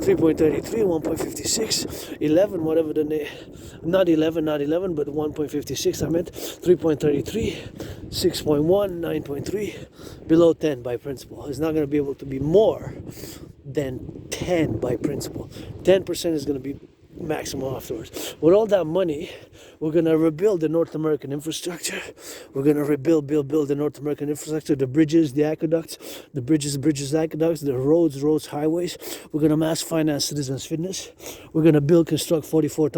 3.33, 1.56, 11, whatever the name. Not 11, but 1.56. I meant 3.33, 6.1, 9.3, below 10 by principle. It's not going to be able to be more than 10 by principle. 10% is going to be maximum afterwards. With all that money, we're going to rebuild the North American infrastructure. We're going to build the North American infrastructure, the bridges, the aqueducts, aqueducts, the roads, highways. We're going to mass finance citizens' fitness. We're going to build 44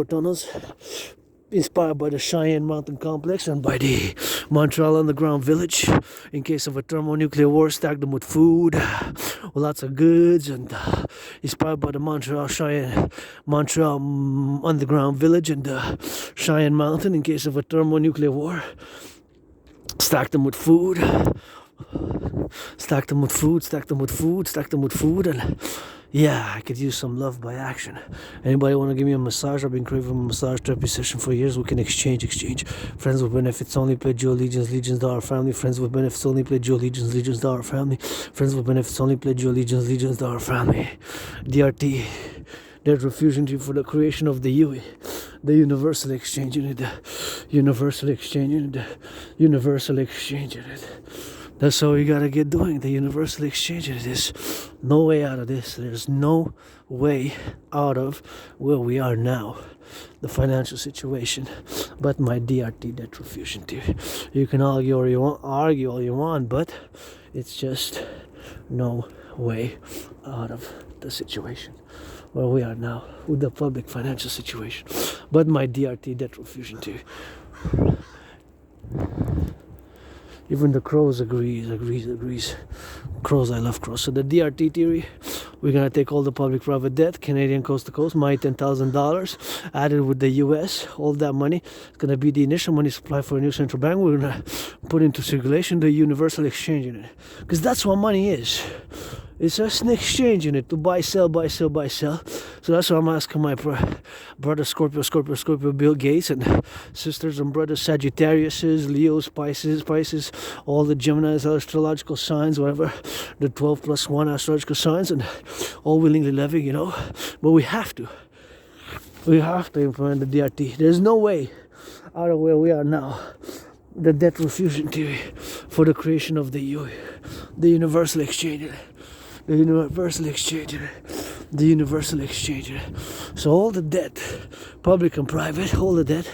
tunnels, inspired by the Cheyenne Mountain Complex and by the Montreal Underground Village. In case of a thermonuclear war, stack them with food, with lots of goods, and inspired by the Montreal Underground Village and the Cheyenne Mountain. In case of a thermonuclear war, stack them with food, and yeah, I could use some love by action. Anybody want to give me a massage? I've been craving a massage therapy session for years. We can exchange. Friends with benefits only, pledge your allegiance to our family. Friends with benefits only, pledge your allegiance to our family. Friends with benefits only, pledge your allegiance to our family. DRT, there's refusion for the creation of the UE. The universal exchange unit, That's how we gotta get doing, the universal exchange. There's no way out of this. There's no way out of where we are now, the financial situation, but my DRT, debt refusion theory. You can argue all you want, but it's just no way out of the situation where we are now with the public financial situation, but my DRT, debt refusion theory. Even the crows agrees. Crows, I love crows. So the DRT theory, We're gonna take all the public-private debt, Canadian coast to coast, my $10,000, added with the US, all that money. It's gonna be the initial money supply for a new central bank. We're gonna put into circulation the universal exchange unit, because that's what money is. It's just an exchange unit to buy, sell, buy, sell, buy, sell. So that's why I'm asking my brother Scorpio, Bill Gates, and sisters and brothers Sagittariuses, Leos, Pisces, all the Geminis, astrological signs, whatever, the 12 plus 1 astrological signs, and all willingly living, you know. But we have to implement the DRT. There's no way out of where we are now. The debt refusion theory for the creation of the UE, the universal exchange unit. The universal exchange unit. The universal exchange unit. So all the debt, public and private, all the debt,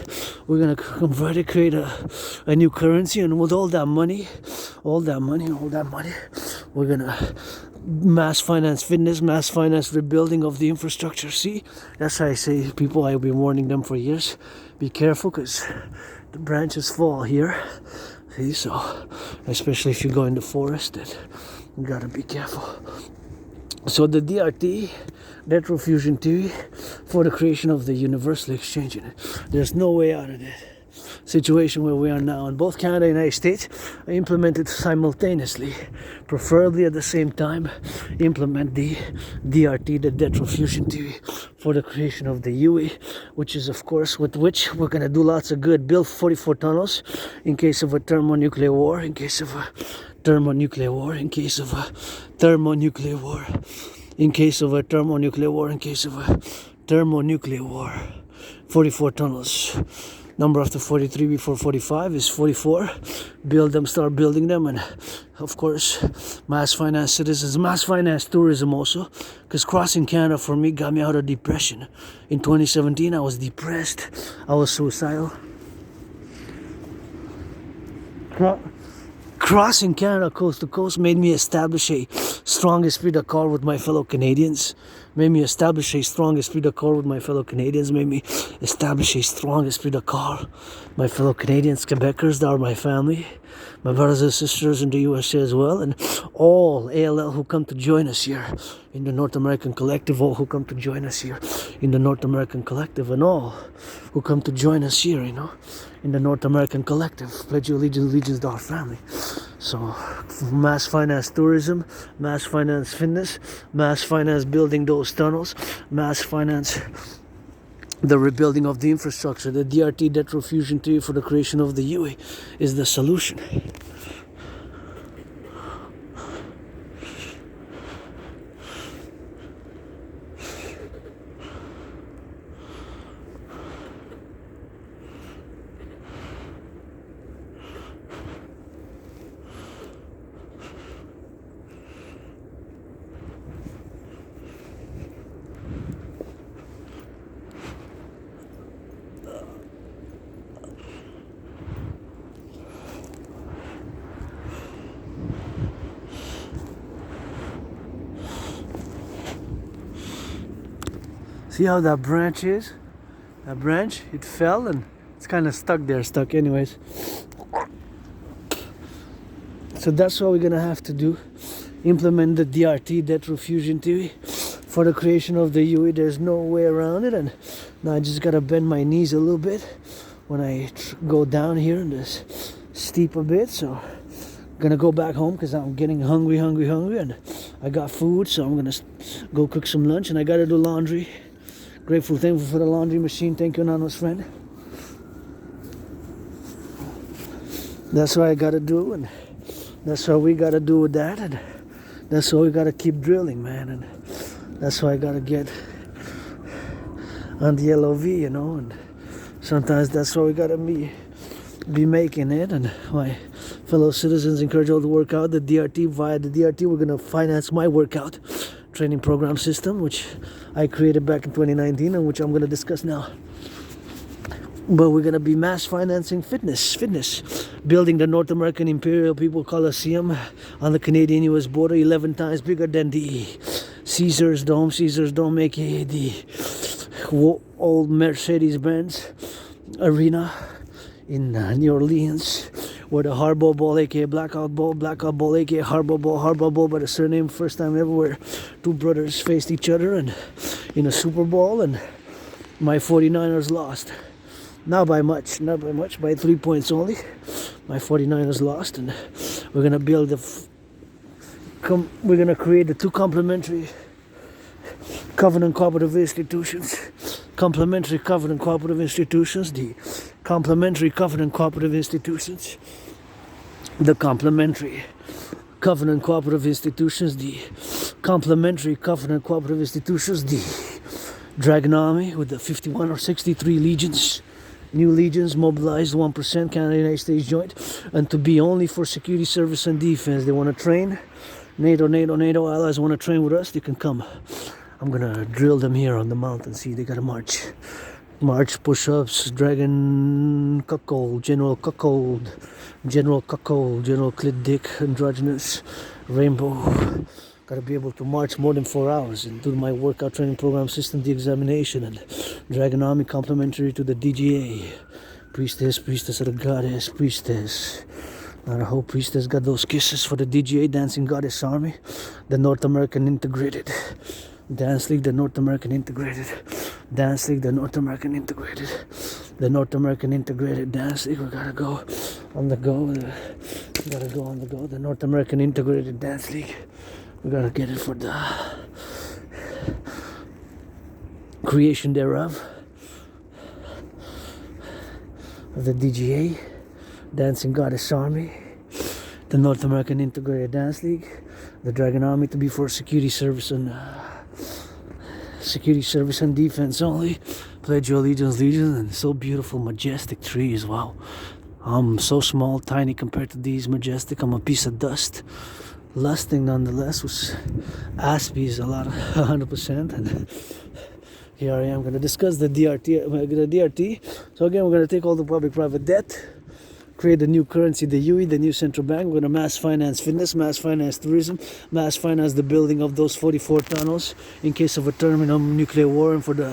we're gonna convert it, create a new currency, and with all that money, we're gonna mass finance fitness, mass finance rebuilding of the infrastructure. See, that's why I say people, I've been warning them for years, be careful, because the branches fall here. See, so especially if you go in the forest, that you gotta be careful. So the DRT, debt refusion theory, for the creation of the universal exchange unit. There's no way out of that situation where we are now. And both Canada and the United States are implemented simultaneously, preferably at the same time. Implement the DRT, the debt refusion theory, for the creation of the UE, which is, of course, with which we're gonna do lots of good. Build 44 tunnels in case of a thermonuclear war, in case of a thermonuclear war, in case of a thermonuclear war, in case of a thermonuclear war, in case of a thermonuclear war. 44 tunnels. Number after 43 before 45 is 44. Build them, start building them, and of course, mass finance citizens, mass finance tourism also, because crossing Canada for me got me out of depression. In 2017, I was depressed, I was suicidal. Crossing Canada coast to coast made me establish a strong esprit de corps with my fellow Canadians. Made me establish a strong esprit de corps with my fellow Canadians. Made me establish a strong esprit de corps. My fellow Canadians, Quebecers, they are my family. My brothers and sisters in the USA as well. And all ALL who come to join us here in the North American Collective. All who come to join us here in the North American Collective. And all who come to join us here, you know, in the North American Collective. Pledge your allegiance to our family. So, mass finance tourism, mass finance fitness, mass finance building those tunnels, mass finance the rebuilding of the infrastructure. The DRT, debt refusion theory for the creation of the UE, is the solution. See how that branch is? That branch, it fell and it's kind of stuck anyways. So that's what we're gonna have to do. Implement the DRT, debt refusion theory, for the creation of the UE. There's no way around it, and now I just gotta bend my knees a little bit when I go down here in this steep a bit. So I'm gonna go back home because I'm getting hungry, and I got food, so I'm gonna go cook some lunch, and I gotta do laundry. Grateful, thankful for the laundry machine. Thank you, anonymous friend. That's what I gotta do, and that's what we gotta do with that, and that's why we gotta keep drilling, man, and that's why I gotta get on the LOV, you know, and sometimes that's why we gotta be making it. And my fellow citizens encourage all to work out the DRT. Via the DRT, we're gonna finance my workout training program system, which I created back in 2019 and which I'm going to discuss now. But we're going to be mass financing fitness, building the North American Imperial People Coliseum on the Canadian-US border, 11 times bigger than the Caesars Dome, aka the old Mercedes-Benz arena in New Orleans. Where the hardball ball, aka blackout ball, aka hardball ball by the surname, first time ever where two brothers faced each other and in a Super Bowl, and my 49ers lost. Not by much, by 3 points only. My 49ers lost, and we're gonna build we're gonna create the two complementary covenant cooperative institutions. Complementary covenant cooperative institutions, the complementary covenant cooperative institutions, the complementary covenant cooperative institutions, the complementary covenant cooperative institutions, the Dragon Army with the 51 or 63 legions, new legions mobilized, 1% Canada United States joint, and to be only for security service and defense. They want to train. NATO allies want to train with us. They can come. I'm gonna drill them here on the mountain. See, they gotta march, push-ups, dragon cuckold, general clit dick, androgynous, rainbow. Gotta be able to march more than 4 hours and do my workout training program system, the examination, and Dragon Army complementary to the DGA. Priestess of the goddess, priestess. Not a whole priestess got those kisses for the DGA, Dancing Goddess Army, the North American Integrated Dance League, the North American Integrated Dance League, the North American Integrated, the North American Integrated Dance League. We gotta go on the go. The North American Integrated Dance League. We gotta get it for the creation thereof. The DGA, Dancing Goddess Army, the North American Integrated Dance League, the Dragon Army to be for security service and defense only. Pledge your allegiance, and so beautiful, majestic trees. Wow, I'm so small, tiny compared to these majestic. I'm a piece of dust. Lusting nonetheless was Aspie's a lot, 100%. And here I am going to discuss the DRT. So again, we're going to take all the public-private debt, create a new currency, the UE, the new central bank. We're going to mass finance fitness, mass finance tourism, mass finance the building of those 44 tunnels in case of a terminal nuclear war, and for the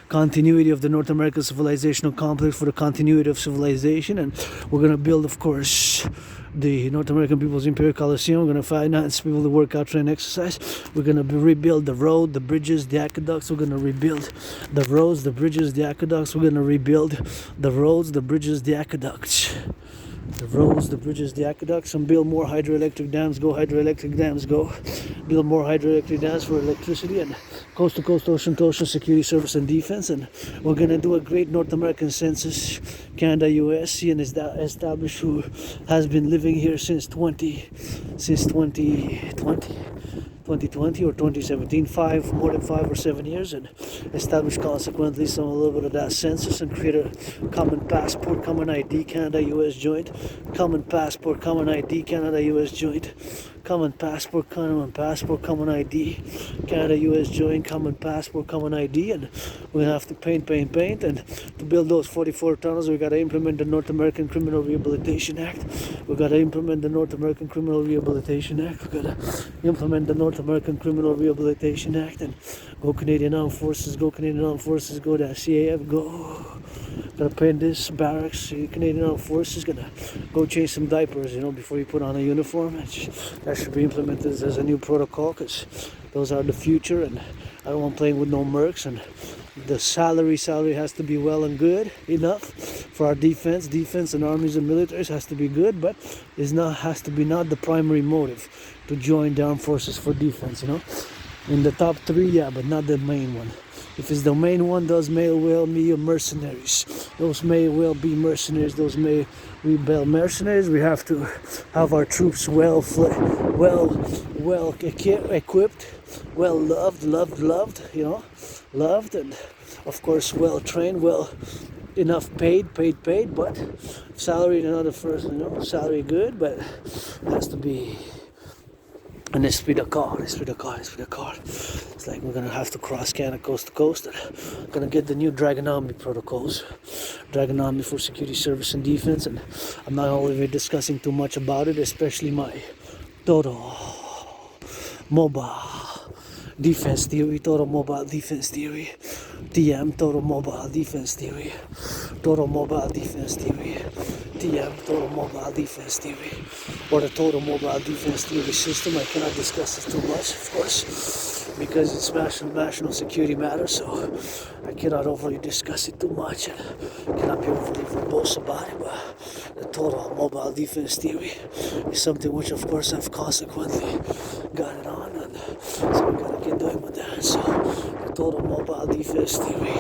continuity of the North American civilizational complex, for the continuity of civilization. And we're going to build, of course, the North American People's Imperial Coliseum. We're going to finance people to work out, train, exercise. We're going to rebuild the road, the bridges, the aqueducts. We're going to rebuild the roads, the bridges, the aqueducts. We're going to rebuild the roads, the bridges, the aqueducts. The roads, the bridges, the aqueducts, and build more hydroelectric dams. Go hydroelectric dams, go. Build more hydroelectric dams for electricity, and coast to coast, ocean to ocean, security service and defense. And we're going to do a great North American census, Canada, US, see and establish who has been living here since 2020 or 2017, more than 5 or 7 years, and establish consequently a little bit of that census, and create a common passport, common ID, Canada, US joint, common passport, common ID, Canada, US joint, common passport, common ID, Canada, US joint, common passport, common ID. And we're gonna have to paint, and to build those 44 tunnels, we gotta implement the North American Criminal Rehabilitation Act. We gotta implement the North American Criminal Rehabilitation Act. We gotta implement the North American Criminal Rehabilitation Act. And go Canadian Armed Forces, go Canadian Armed Forces, go to CAF, go. Gotta paint this barracks, Canadian Armed Forces, gonna go change some diapers, before you put on a uniform. That should be implemented as a new protocol, because those are the future, and I don't want playing with no mercs. And the salary has to be well and good enough for our defense and armies and militaries, has to be good, but has to be not the primary motive to join the armed forces for defense. In the top 3, yeah, but not the main one. If it's the main one, those may well be mercenaries. Those may well be mercenaries. Those may rebel mercenaries. We have to have our troops well equipped, well loved, loved, and of course well trained, well enough paid, but salary another first, salary good, but it has to be an esprit de corps. It's like we're gonna have to cross Canada coast to coast, and gonna get the new Dragon Army protocols, Dragon Army for security service and defense. And I'm not only discussing too much about it, especially my total mobile defense theory, total mobile defense theory, TM, total mobile defense theory, TM, Total Mobile Defense Theory, or the Total Mobile Defense Theory system. I cannot discuss this too much, of course, because it's national security matter, so I cannot overly discuss it too much and cannot be overly verbose about it. But the Total Mobile Defense Theory is something which, of course, I've consequently got it on, and so we gotta get doing with that. So the Total Mobile Defense Theory.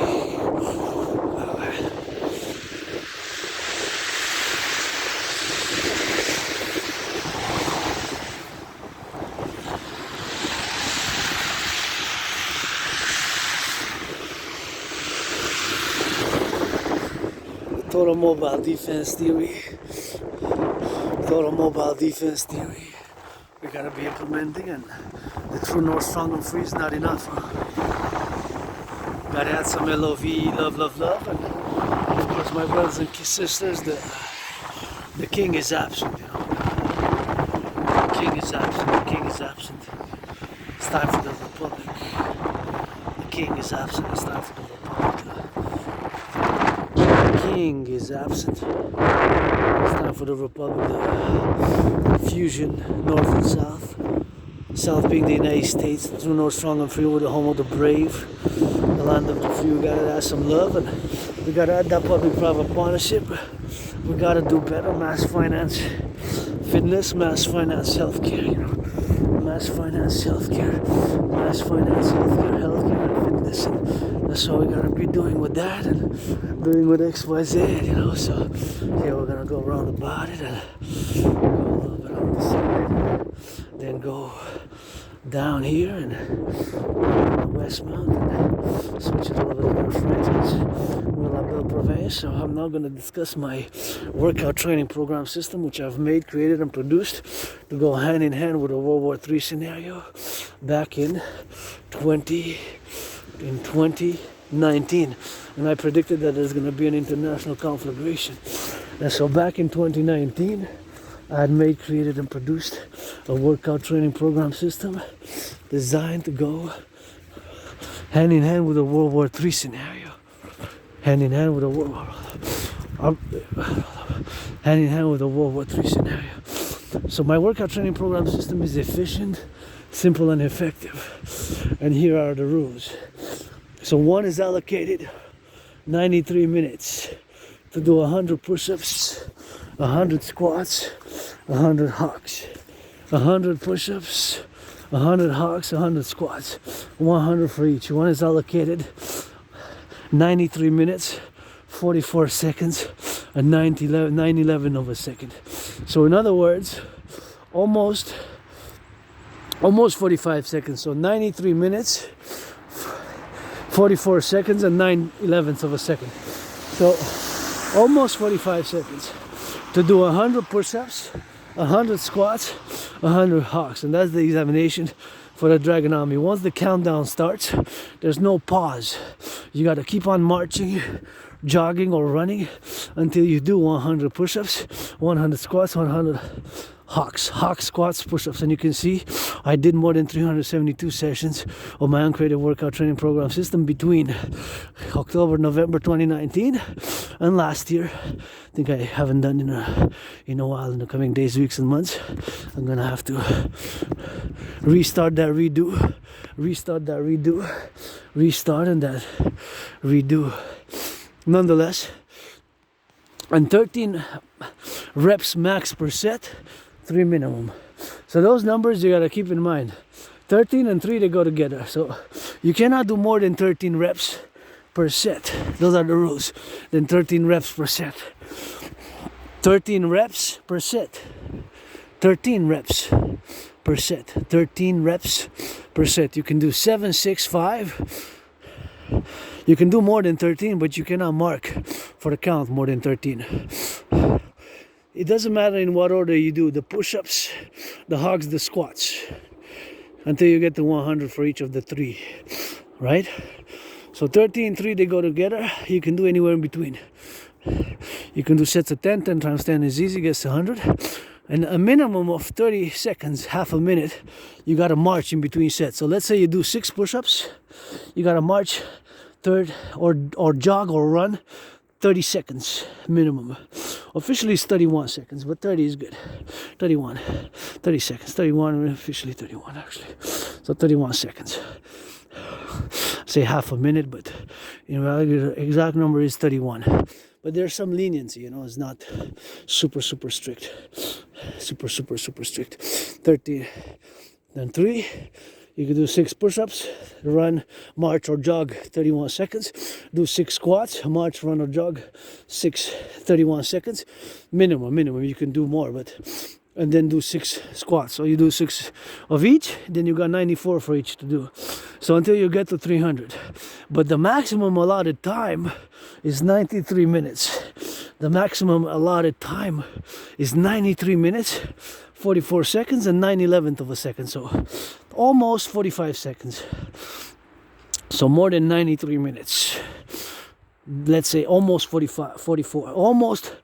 Total Mobile Defense Theory. Total Mobile Defense Theory. We gotta be implementing, and the true north, strong and free is not enough. Gotta add some LOV, love, love, love, and of course, my brothers and sisters, the king is absent. You know, the king is absent. The king is absent. It's time for the republic. The king is absent. It's time for the republic. King is absent. It's time for the republic. The fusion, north and south. South being the United States, the true north, strong and free, with the home of the brave, the land of the free. We gotta add some love, and we gotta add that public-private partnership. We gotta do better. Mass finance, fitness, mass finance, healthcare. You know, mass finance, healthcare, mass finance, healthcare, and fitness. And that's what we gotta be doing with that, and doing with XYZ, you know. So here we're gonna go around about it and go a little bit on the side, then go down here and the West Mountain, switch it a little bit of French, liable, Privee. So I'm now gonna discuss my workout training program system, which I've made, created, and produced to go hand in hand with a World War III scenario back in 2019, and I predicted that there's going to be an international conflagration. And so back in 2019, I had made, created, and produced a workout training program system designed to go hand in hand with a World War III scenario, hand in hand with a World War III scenario. So my workout training program system is efficient, simple, and effective. And here are the rules. So one is allocated 93 minutes to do 100 push-ups, 100 squats, 100 hawks, 100 push-ups, 100 hawks, 100 squats, 100 for each. One is allocated 93 minutes, 44 seconds, and 9/11 of a second. So in other words, almost 45 seconds. So 93 minutes, 44 seconds, and 9/11 of a second. So almost 45 seconds to do 100 push-ups, 100 squats, 100 hawks. And that's the examination for the Dragon Army. Once the countdown starts, there's no pause. You got to keep on marching, jogging, or running until you do 100 push-ups, 100 squats, 100 hawks, squats, push-ups. And you can see I did more than 372 sessions of my uncreated workout training program system between October, November 2019 and last year. I think I haven't done in a while, in the coming days, weeks, and months. I'm gonna have to restart and that redo. Nonetheless, and 13 reps max per set, 3 minimum. So those numbers you gotta keep in mind. 13 and 3, they go together. So you cannot do more than 13 reps per set. Those are the rules. Then 13 reps per set. 13 reps per set. 13 reps per set. 13 reps per set. You can do 7, 6, 5. You can do more than 13, but you cannot mark for the count more than 13. It doesn't matter in what order you do the push-ups, the hogs, the squats, until you get to 100 for each of the 3, right? So 13, 3, they go together. You can do anywhere in between. You can do sets of 10. 10 times 10 is easy, gets 100. And a minimum of 30 seconds, half a minute, you got to march in between sets. So let's say you do 6 push-ups. You got to march or jog or run 30 seconds minimum. Officially it's 31 seconds, but 30 is good. 31, 30 seconds, 31, officially 31 actually. So 31 seconds. Say half a minute, but in reality the exact number is 31. But there's some leniency, you know, it's not super strict. Super strict. 30, then 3. You can do 6 push-ups, run, march or jog 31 seconds. Do 6 squats, march, run or jog 31 seconds. Minimum. You can do more, but and then do 6 squats. So you do 6 of each, then you got 94 for each to do. So until you get to 300. But the maximum allotted time is 93 minutes. The maximum allotted time is 93 minutes, 44 seconds, and 9/11 of a second. So almost 45 seconds. So more than 93 minutes. Let's say almost 44, almost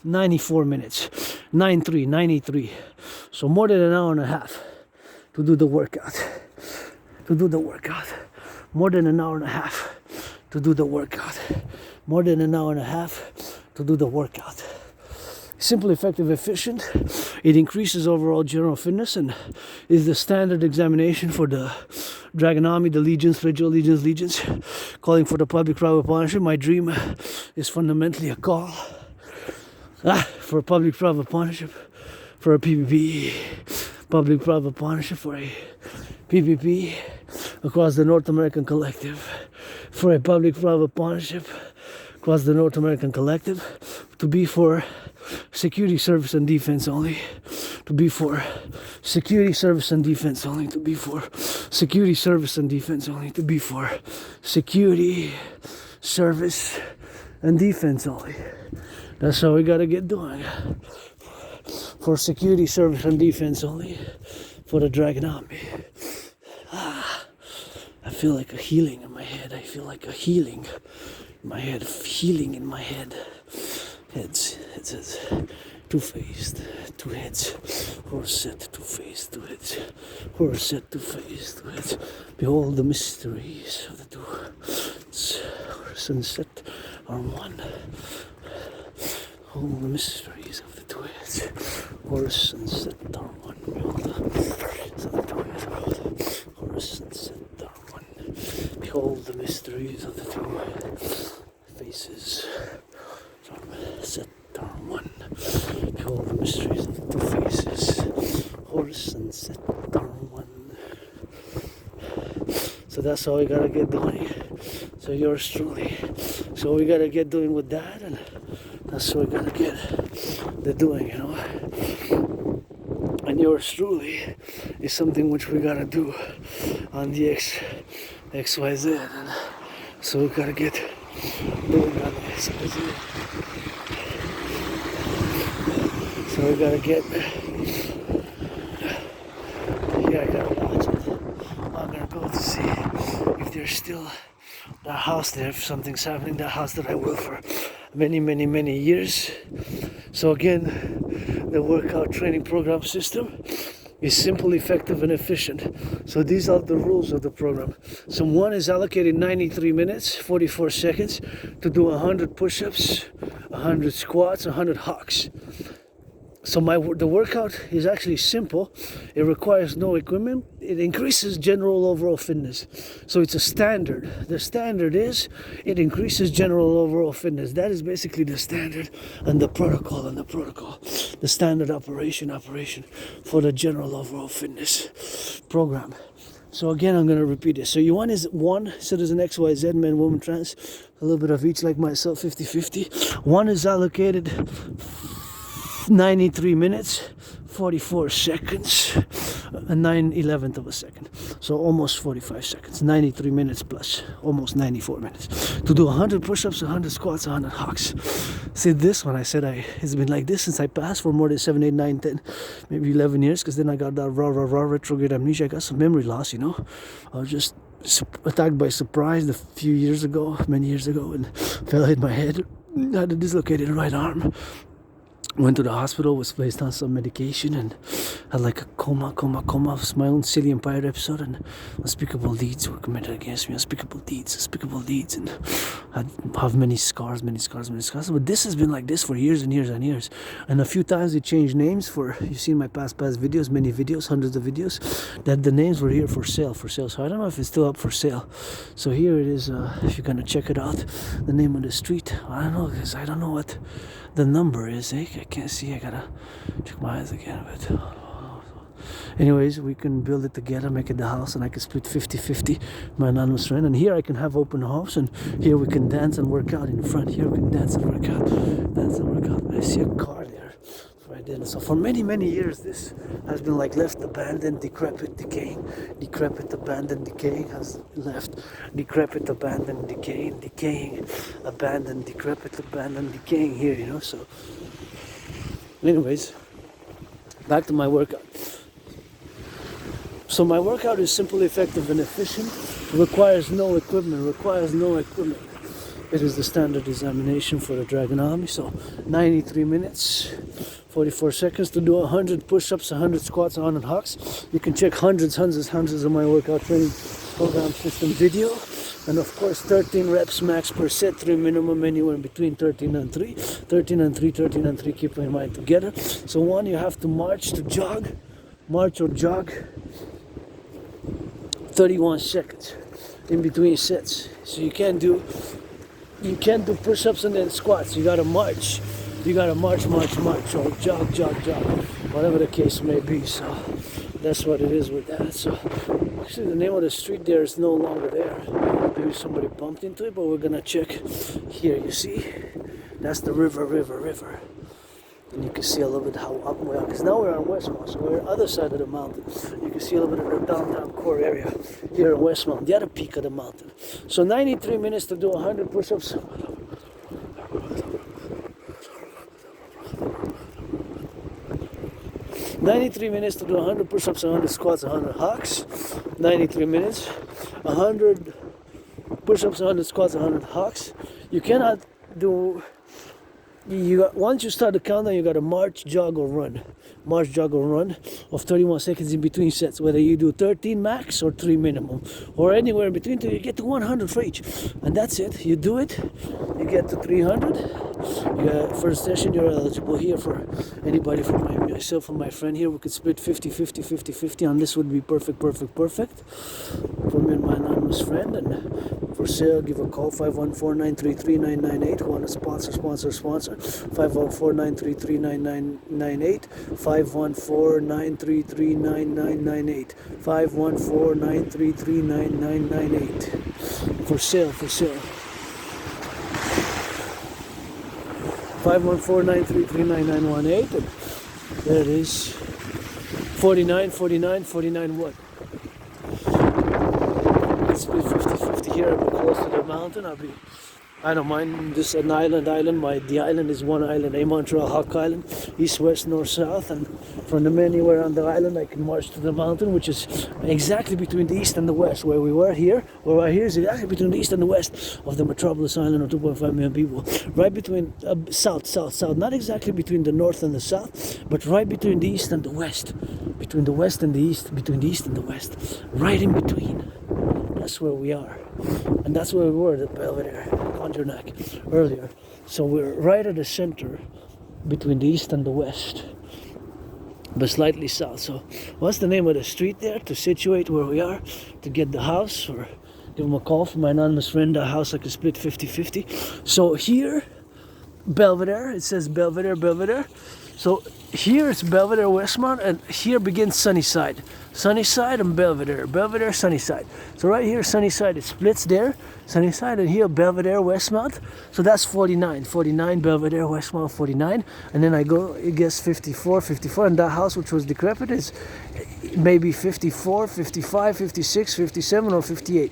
94 minutes. 93. So more than an hour and a half to do the workout. More than an hour and a half to do the workout. More than an hour and a half to do the workout. Simple, effective, efficient. It increases overall general fitness and is the standard examination for the Dragon Army, the legions, legions, calling for the public-private partnership. My dream is fundamentally a call for a public-private partnership, for a PPP, public-private partnership, for a PPP across the North American Collective, for a public-private partnership across the North American Collective, to be for security, service, and defense only, to be for security, service, and defense only, to be for security, service, and defense only, to be for security, service, and defense only. That's how we gotta get doing. For security, service, and defense only, for the Dragon Army. I feel like a healing in my head. I feel like a healing in my head. Healing in my head. Heads. Two-faced, 2 heads. Horse set, 2 face, 2 heads. Horse set, 2 face, 2 heads. Behold the mysteries of the 2 heads. Horse and set are one. Behold the mysteries of the 2 heads. Horse and set are one. Behold the mysteries of the 2 heads. Horse and set are one. Behold the mysteries of the 2 faces. Set are one. Behold the mysteries of the 2 faces. Horse and set are one. So that's how we gotta get doing. So yours truly. So we gotta get doing with that, and that's what we gotta get the doing, you know. And yours truly is something which we gotta do on the XYZ, and so we gotta get doing on the XYZ. So we gotta get, I gotta watch it. I'm gonna go to see if there's still that house there, if something's happening, that house that I worked for many years. So again, the workout training program system is simple, effective, and efficient. So these are the rules of the program. So 1 is allocated 93 minutes, 44 seconds to do 100 push-ups, 100 squats, 100 hawks. So the workout is actually simple. It requires no equipment. It increases general overall fitness. So it's a standard. The standard is it increases general overall fitness. That is basically the standard and the protocol. The standard operation for the general overall fitness program. So again, I'm going to repeat it. So one is 1, so there's an XYZ, men, women, trans, a little bit of each like myself, 50-50. 1 is allocated 93 minutes, 44 seconds, and 9/11 of a second. So almost 45 seconds, 93 minutes plus, almost 94 minutes. To do 100 push-ups, 100 squats, 100 hawks. See, this one, I said it's been like this since I passed for more than 7, 8, 9, 10, maybe 11 years, because then I got that retrograde amnesia. I got some memory loss, you know. I was just attacked by surprise many years ago, and fell, hit my head, had a dislocated right arm. Went to the hospital, was placed on some medication, and had like a coma. It was my own silly empire episode, and unspeakable deeds were committed against me. Unspeakable deeds, and I have many scars. But this has been like this for years and years and years. And a few times they changed names for, you've seen my past videos, many videos, hundreds of videos, that the names were here for sale. So I don't know if it's still up for sale. So here it is, if you're gonna check it out, the name of the street. I don't know, because I don't know what the number is, I can't see, I gotta check my eyes again, but anyways, we can build it together, make it the house, and I can split 50-50 my anonymous friend, and here I can have open house, and here we can dance and work out in front. Here we can dance and work out. I see a car there right there. So for many years this has been like left abandoned, decrepit, decaying, abandoned, decaying, has left decrepit, abandoned, decaying, abandoned, decrepit, abandoned, decaying here, you know. So anyways, back to my workout. So my workout is simple, effective, and efficient. Requires no equipment. It is the standard examination for the Dragon Army. So 93 minutes, 44 seconds to do 100 push-ups, 100 squats, 100 hucks. You can check hundreds of my workout training program system video. And of course 13 reps max per set, 3 minimum, anywhere in between 13 and 3. 13 and 3, keep in mind together. So one, you have to march or jog 31 seconds in between sets. So you can't do push-ups and then squats. You gotta march, or jog, whatever the case may be. So that's what it is with that. So actually the name of the street there is no longer there. Maybe somebody bumped into it, but we're gonna check here. You see, that's the river. And you can see a little bit how up we are, because now we're on Westmount, so we're on the other side of the mountain. You can see a little bit of the downtown core area here in Westmount, the other peak of the mountain. So 93 minutes to do 100 push-ups. 93 minutes to do 100 push-ups, 100 squats, 100 hucks. 93 minutes, 100 push-ups, 100 squats, 100 hucks. You cannot do... once you start the countdown, you got to march, jog, or run of 31 seconds in between sets, whether you do 13 max or 3 minimum, or anywhere in between till you get to 100 for each. And that's it. You do it, you get to 300. First session, you're eligible here for anybody, for myself and my friend here. We could split 50, and this would be perfect for me and my anonymous friend. And for sale, give a call, 514-933-998. Want to sponsor 514-933-9998, 514-933-9998, 514-933-9998. For sale. 514-933-9918, and there it is. 49 what? Let's be 50-50 here. I'll be close to the mountain. I don't mind this an island. The island is one island, a Montreal Hawk Island, east, west, north, south, and from the anywhere on the island I can march to the mountain, which is exactly between the east and the west. Where we were here, or right here, is exactly between the east and the west of the metropolis island of 2.5 million people. Right between south, not exactly between the north and the south, but right between the east and the west, between the west and the east, between the east and the west, right in between. That's where we are, and that's where we were at Belvedere, Conjurnac, earlier. So we're right at the center between the east and the west, but slightly south. So what's the name of the street there to situate where we are, to get the house, or give them a call for my anonymous friend, the house I can split 50-50. So here, Belvedere, it says Belvedere. So here it's Belvedere, Westmount, and here begins Sunnyside and Belvedere, Sunnyside. So right here, Sunnyside, it splits there, Sunnyside, and here Belvedere, Westmount. So that's 49, Belvedere, Westmount, 49. And then I go, it gets 54, and that house, which was decrepit, is maybe 54, 55, 56, 57, or 58.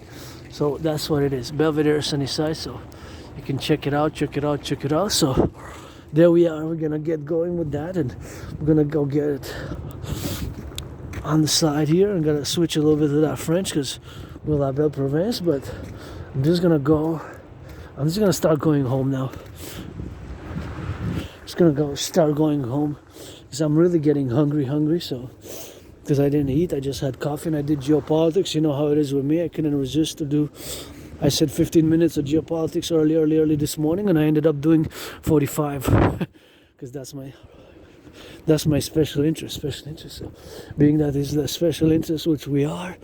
So that's what it is, Belvedere, Sunnyside. So you can check it out. So there we are. We're gonna get going with that, and we're gonna go get it on the side here. I'm gonna switch a little bit to that French because we're la belle province, but I'm just gonna start going home now. Just gonna start going home because I'm really getting hungry. So because I didn't eat, I just had coffee and I did geopolitics. You know how it is with me. I couldn't resist to do. I said 15 minutes of geopolitics early this morning, and I ended up doing 45 because that's my special interest. So, being that is the special interest which we are,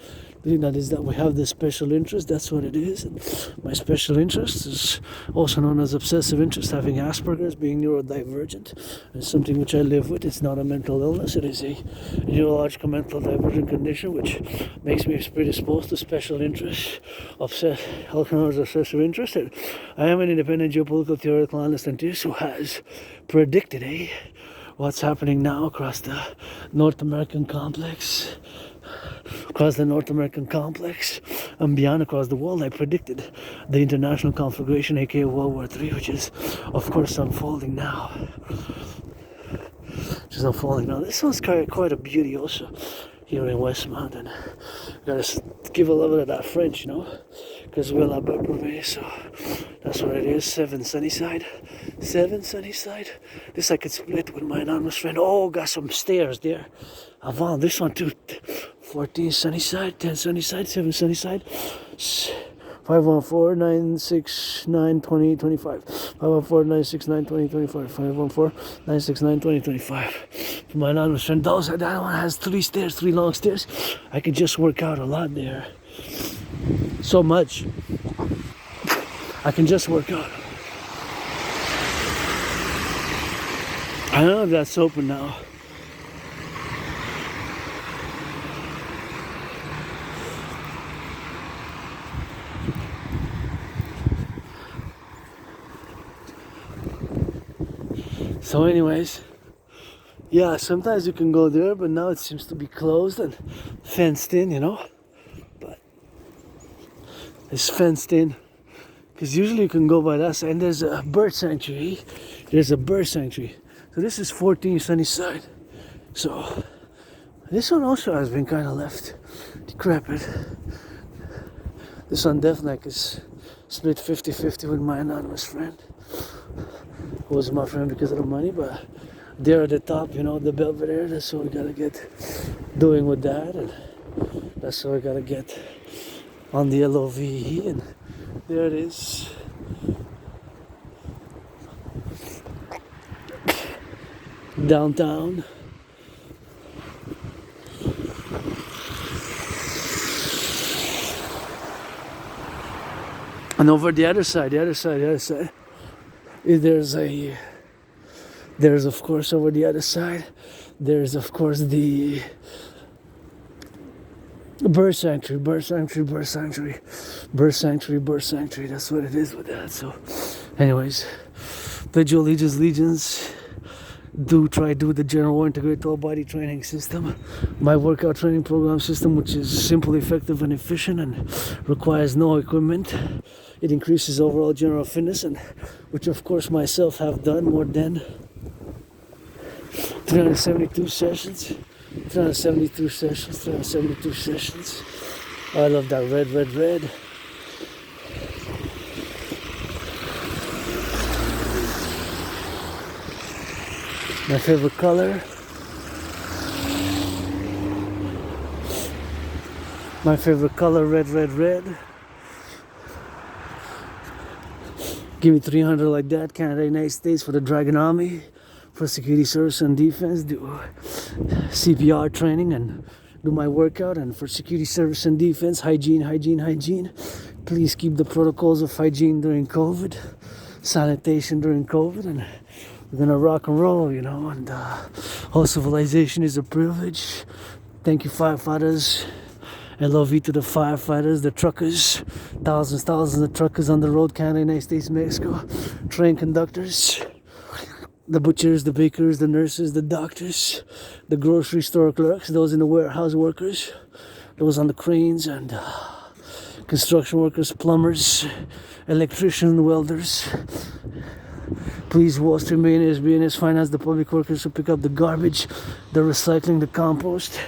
being that is that we have this special interest, that's what it is. And my special interest is also known as obsessive interest, having Asperger's, being neurodivergent. It's something which I live with. It's not a mental illness. It is a neurological mental divergent condition which makes me predisposed to special interest, also known as obsessive interest. And I am an independent geopolitical theoretical analyst and theorist who has predicted what's happening now across the North American complex. And beyond, across the world. I predicted the international conflagration, aka World War III, which is of course unfolding now. This one's quite a beauty also here in Westmount, and gotta give a little bit of that French, because we're la Privee, so that's what it is. 7 Sunnyside. This I could split with my anonymous friend. Oh, got some stairs there. Avant, this one too. 14 Sunnyside, 10 Sunnyside, 7 Sunnyside, 514-969-2025, 514-969-2025, 514-969-2025. For my anonymous friend, that one has 3 long stairs. I could just work out a lot there. So much. I can just work out. I don't know if that's open now. So anyways, yeah, sometimes you can go there, but now it seems to be closed and fenced in, But it's fenced in because usually you can go by that side, and there's a bird sanctuary. So this is 14 Sunnyside. So this one also has been kind of left decrepit. This one definitely is split 50-50 with my anonymous friend, who was my friend because of the money, but there at the top, the Belvedere, that's what we gotta get doing with that, and that's what we gotta get on the LOVE, and there it is. Downtown. And over the other side, there's of course over the other side, there's of course the bird sanctuary. That's what it is with that. So anyways, pledge your allegiance. Do the general integrated whole body training system, my workout training program system, which is simple, effective, and efficient, and requires no equipment. It increases overall general fitness, and which of course myself have done more than 372 sessions. I love that red. My favorite color. Red. Give me 300 like that. Canada, United States for the Dragon Army, for security service and defense. Do CPR training and do my workout. And for security service and defense, hygiene. Please keep the protocols of hygiene during COVID, sanitation during COVID, and we're gonna rock and roll, and whole civilization is a privilege. Thank you, firefighters. LOV to the firefighters, the truckers, thousands of truckers on the road, Canada, United States, Mexico, train conductors, the butchers, the bakers, the nurses, the doctors, the grocery store clerks, those in the warehouse workers, those on the cranes, and construction workers, plumbers, electricians, welders. Please, Wall Street millionaires, billionaires, finance the public workers who pick up the garbage, the recycling, the compost.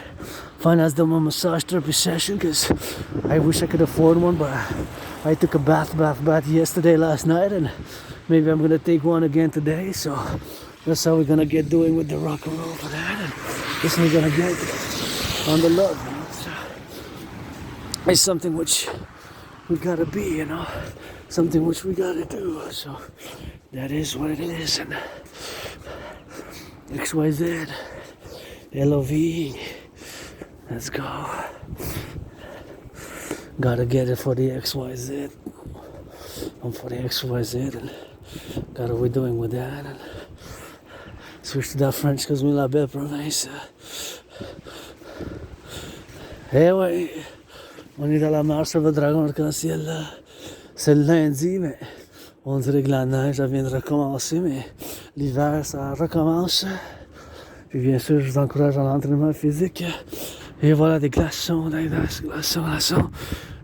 Finance them a massage therapy session, because I wish I could afford one, but I took a bath last night, and maybe I'm gonna take one again today. So That's how we're gonna get doing with the rock and roll for that. And this we're gonna get on the love, you know. So it's something which we gotta be, you know. Something which we gotta do. So that is what it is. And XYZ, LOV, let's go. Gotta get it for the XYZ. I'm for the XYZ and gotta we're doing with that. And switch to that French because we're la belle province. Eh ouais, on est dans la marche sur le dragon arc-en-ciel là. C'est le lundi, mais on dirait que la neige elle vient de recommencer, mais l'hiver ça recommence. Puis bien sûr, je vous encourage à l'entraînement physique. Et voilà des glaçons, glaçons.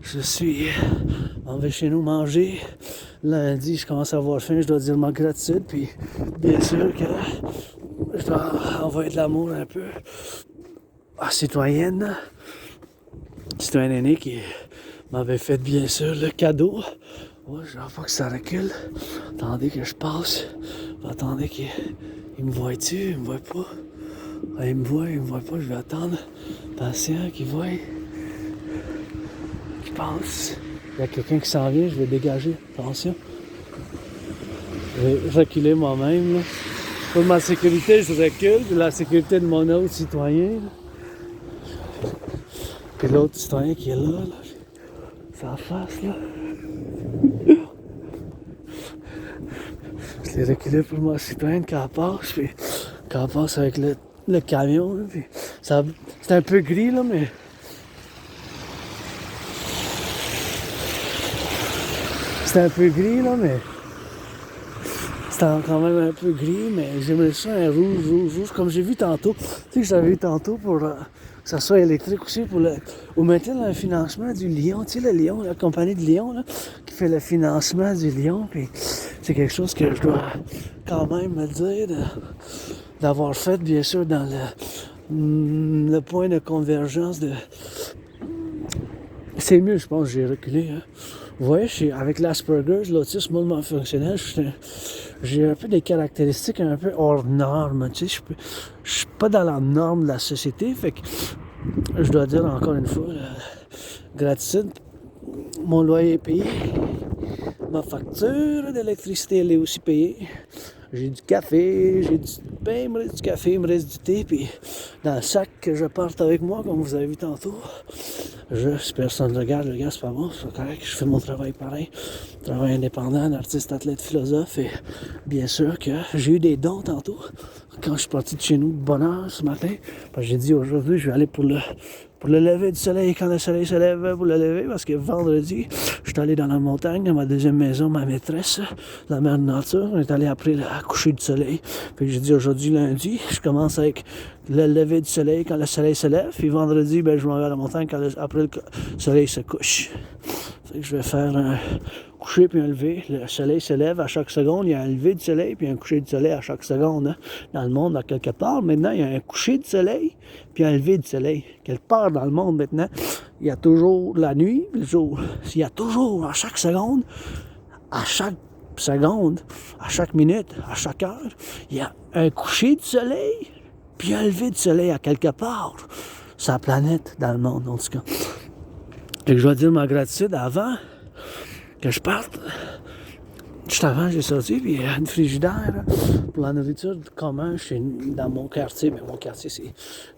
Je suis en vais chez nous manger. Lundi, je commence à avoir faim, je dois dire ma gratitude. Puis bien sûr que je dois envoyer de l'amour un peu à Citoyenne année qui m'avait fait bien sûr le cadeau. Ouais, je veux pas que ça recule. Attendez que je passe. Attendez qu'il me voit-tu, il me voit pas. Ah, il me voit pas, je vais attendre. Patient, qu'il voit. Qu'il passe. Il y a quelqu'un qui s'en vient, je vais dégager. Attention. Je vais reculer moi-même. Là. Pour ma sécurité, je recule. Pour la sécurité de mon autre citoyen. Là. Puis l'autre citoyen qui est là. Sa face, là. Je l'ai reculé pour ma citoyenne quand elle passe. Puis quand elle passe avec le camion, là, puis ça, c'est un peu gris là, mais c'est quand même un peu gris, mais j'aimerais ça un rouge, comme j'ai vu tantôt. Tu sais que j'avais vu tantôt pour que ça soit électrique aussi, ou maintenant le financement du Lion, tu sais le Lion, la compagnie de Lion là, qui fait le financement du Lion, puis c'est quelque chose que je dois quand même me dire d'avoir fait, bien sûr, dans le point de convergence de... C'est mieux, je pense, j'ai reculé. Hein. Vous voyez, avec l'Asperger, l'autisme monofonctionnel, j'ai un peu des caractéristiques un peu hors normes. Tu sais, je suis pas dans la norme de la société, fait que je dois dire encore une fois, gratitude, mon loyer est payé, ma facture d'électricité elle est aussi payée. J'ai du café, j'ai du pain, il me reste du café, il me reste du thé, puis dans le sac que je porte avec moi, comme vous avez vu tantôt, si personne regarde, c'est pas bon, c'est correct, je fais mon travail pareil, travail indépendant, un artiste, athlète, philosophe, et bien sûr que j'ai eu des dons tantôt, quand je suis parti de chez nous de bonne heure ce matin, parce que j'ai dit aujourd'hui, je vais aller pour le lever du soleil, quand le soleil se lève, pour le lever, parce que vendredi, je suis allé dans la montagne, dans ma deuxième maison, ma maîtresse, la mère de nature, on est allé après le coucher du soleil. Puis j'ai dit aujourd'hui, lundi, je commence avec le lever du soleil, quand le soleil se lève, puis vendredi, ben, je m'en vais à la montagne après le soleil se couche. Fait que je vais faire un coucher puis un lever. Le soleil se lève à chaque seconde. Il y a un lever du soleil puis un coucher du soleil à chaque seconde. Hein. Dans le monde, à quelque part, maintenant, il y a un coucher du soleil puis un lever du soleil. Quelque part dans le monde, maintenant, il y a toujours la nuit le jour. Il y a toujours, à chaque seconde, à chaque minute, à chaque heure, il y a un coucher du soleil puis un lever du soleil à quelque part. Sur la planète, dans le monde, en tout cas. Fait que je dois dire ma gratitude avant que je parte. Juste avant, j'ai sorti, puis une frigidaire pour la nourriture commune dans mon quartier. Mais mon quartier, c'est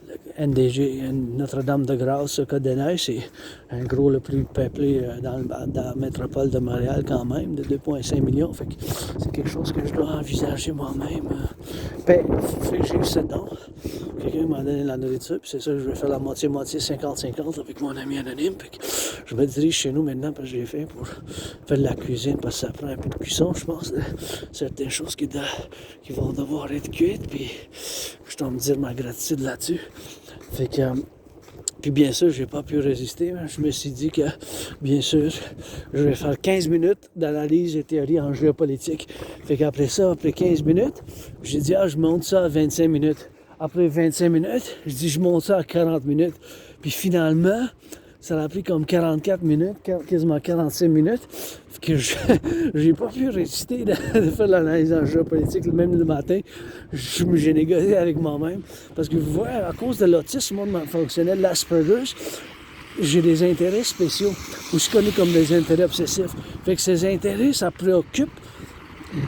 le NDG, Notre-Dame-de-Grâce, Côte-des-Neiges. C'est un gros le plus peuplé dans la métropole de Montréal quand même, de 2,5 millions. Fait que c'est quelque chose que je dois envisager moi-même. Fait que j'ai eu ce don. Quelqu'un m'a donné la nourriture, puis c'est ça que je vais faire la moitié-moitié, 50-50 avec mon ami anonyme. Puis je me dirige chez nous maintenant parce que j'ai faim pour faire de la cuisine, parce que ça prend un peu de cuisson, je pense, de certaines choses qui vont devoir être cuites, puis je dois me dire ma gratitude là-dessus. Fait que, puis bien sûr, j'ai pas pu résister, hein. Je me suis dit que, bien sûr, je vais faire 15 minutes d'analyse et théorie en géopolitique. Fait qu'après ça, après 15 minutes, j'ai dit, je monte ça à 25 minutes. Après 25 minutes, je dis, je monte ça à 40 minutes. Puis finalement, Ça a pris comme 44 minutes, quasiment 45 minutes, que j'ai pas pu résister de faire l'analyse en géopolitique. Même le matin, j'ai négocié avec moi-même. Parce que vous voyez, à cause de l'autisme fonctionnel, l'Asperger's, j'ai des intérêts spéciaux, aussi connus comme des intérêts obsessifs. Fait que ces intérêts, ça préoccupe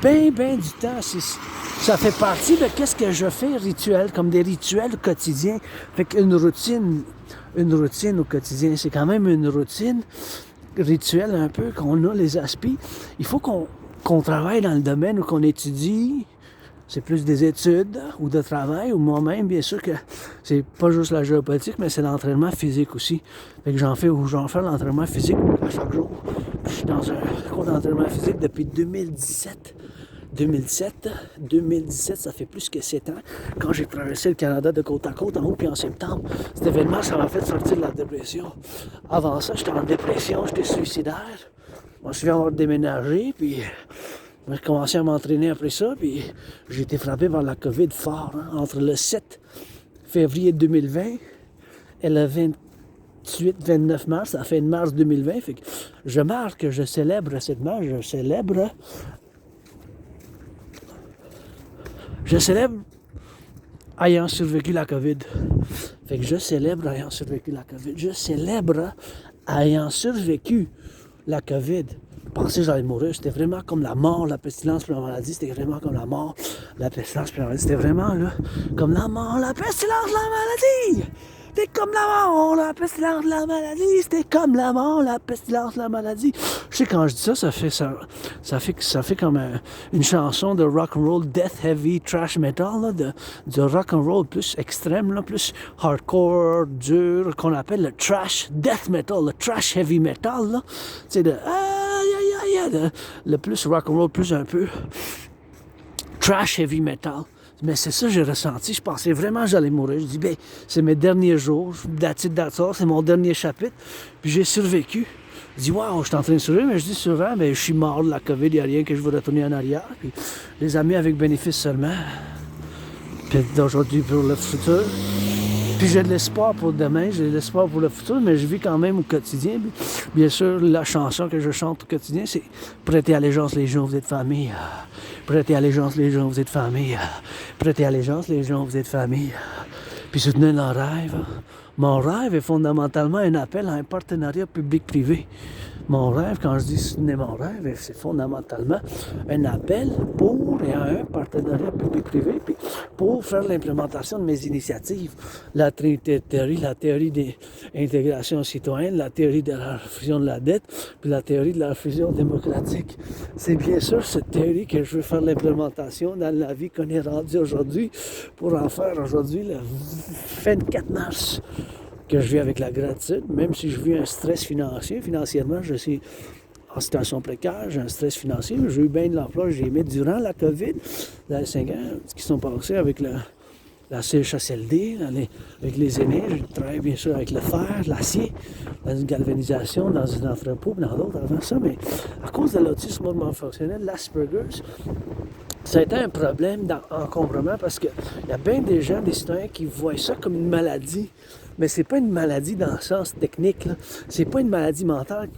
bien du temps. Ça fait partie de qu'est-ce que je fais rituel, comme des rituels quotidiens. Fait qu'une routine au quotidien, c'est quand même une routine rituelle un peu qu'on a les aspects. Il faut qu'on travaille dans le domaine où qu'on étudie. C'est plus des études ou de travail, ou moi-même, bien sûr que c'est pas juste la géopolitique, mais c'est l'entraînement physique aussi. Fait que j'en fais l'entraînement physique à chaque jour. Je suis dans un cours d'entraînement physique depuis 2017. 2017, ça fait plus que 7 ans, quand j'ai traversé le Canada de côte à côte, en août puis en septembre. Cet événement, ça m'a fait sortir de la dépression. Avant ça, j'étais en dépression, j'étais suicidaire. Je me suis fait avoir déménagé, puis j'ai commencé à m'entraîner après ça, puis j'ai été frappé par la COVID fort, entre le 7 février 2020 et le 28-29 mars, ça fait mars 2020, fait que je célèbre cette marche, je célèbre ayant survécu la COVID. Fait que je célèbre ayant survécu la COVID. Je célèbre ayant survécu la COVID. Je pensais que j'allais mourir. C'était vraiment comme la mort, la pestilence puis la maladie. C'était vraiment comme la mort, la pestilence puis la maladie. C'était vraiment là, comme la mort, la pestilence, la maladie. C'était comme la mort, la pestilence, la maladie. C'était comme la mort, la pestilence, la maladie. Je sais, quand je dis ça, ça fait comme une chanson de rock'n'roll, death heavy, trash metal, là, de rock'n'roll plus extrême, là, plus hardcore, dur, qu'on appelle le trash death metal, le trash heavy metal, là. C'est le plus rock'n'roll, plus un peu trash heavy metal. Mais c'est ça que j'ai ressenti. Je pensais vraiment que j'allais mourir. Je dis, c'est mes derniers jours. C'est mon dernier chapitre. Puis j'ai survécu. Je dis, waouh, je suis en train de survivre. Mais je dis souvent, je suis mort de la COVID. Il n'y a rien que je veux retourner en arrière. Puis les amis avec bénéfice seulement. Puis d'aujourd'hui pour le futur. Puis j'ai de l'espoir pour demain, j'ai de l'espoir pour le futur, mais je vis quand même au quotidien. Bien sûr, la chanson que je chante au quotidien, c'est « Prêtez allégeance les gens, vous êtes famille. Prêtez allégeance les gens, vous êtes famille. Prêtez allégeance les gens, vous êtes famille. » Puis soutenez leur rêve. Mon rêve est fondamentalement un appel à un partenariat public-privé. Mon rêve, quand je dis soutenez mon rêve, c'est fondamentalement un appel pour et à un partenariat public-privé, puis pour faire l'implémentation de mes initiatives. La théorie, la théorie des intégrations citoyennes, la théorie de la fusion de la dette, puis la théorie de la fusion démocratique. C'est bien sûr cette théorie que je veux faire l'implémentation dans la vie qu'on est rendu aujourd'hui, pour en faire aujourd'hui le 24 mars. Que je vis avec la gratitude, même si je vis un stress financier. Financièrement, je suis en situation précaire, j'ai un stress financier, mais j'ai eu bien de l'emploi, j'ai aimé durant la COVID, dans les 5 ans qui sont passés avec la CHSLD, avec les aînés. Je travaille bien sûr avec le fer, l'acier, dans une galvanisation, dans un entrepôt, dans d'autres avant ça, mais à cause de l'autisme fonctionnel, l'Asperger's, ça a été un problème d'encombrement parce qu'il y a bien des gens, des citoyens qui voient ça comme une maladie. Mais c'est pas une maladie dans le sens technique, là. C'est pas une maladie mentale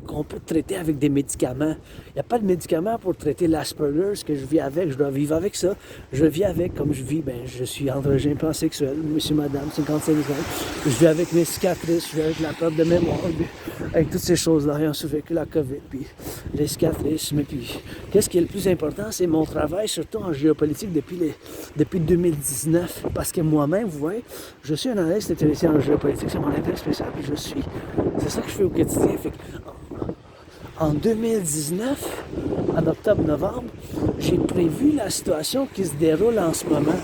qu'on peut traiter avec des médicaments. Il n'y a pas de médicaments pour traiter l'Asperger's que je vis avec. Je dois vivre avec ça. Je vis avec, comme je vis, je suis androgène pansexuel, monsieur, madame, 55 ans. Je vis avec mes cicatrices, je vis avec la perte de mémoire, avec toutes ces choses-là, ayant survécu la COVID, puis les cicatrices. Mais puis, qu'est-ce qui est le plus important, c'est mon travail, surtout en géopolitique depuis 2019. Parce que moi-même, vous voyez, je suis un analyste et théoricien en géopolitique, c'est mon intérêt spécial, puis c'est ça que je fais au quotidien. Fait que, en 2019, en octobre-novembre, j'ai prévu la situation qui se déroule en ce moment.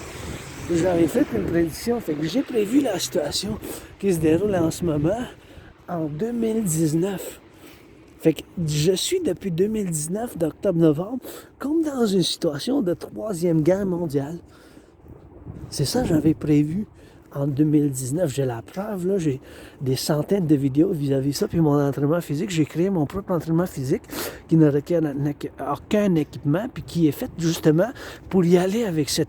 J'avais fait une prédiction, fait que j'ai prévu la situation qui se déroule en ce moment en 2019. Fait que je suis depuis 2019, d'octobre-novembre, comme dans une situation de 3e guerre mondiale. C'est ça que j'avais prévu. En 2019, j'ai la preuve, là, j'ai des centaines de vidéos vis-à-vis de ça, puis mon entraînement physique, j'ai créé mon propre entraînement physique qui ne requiert aucun équipement, puis qui est fait justement pour y aller avec cette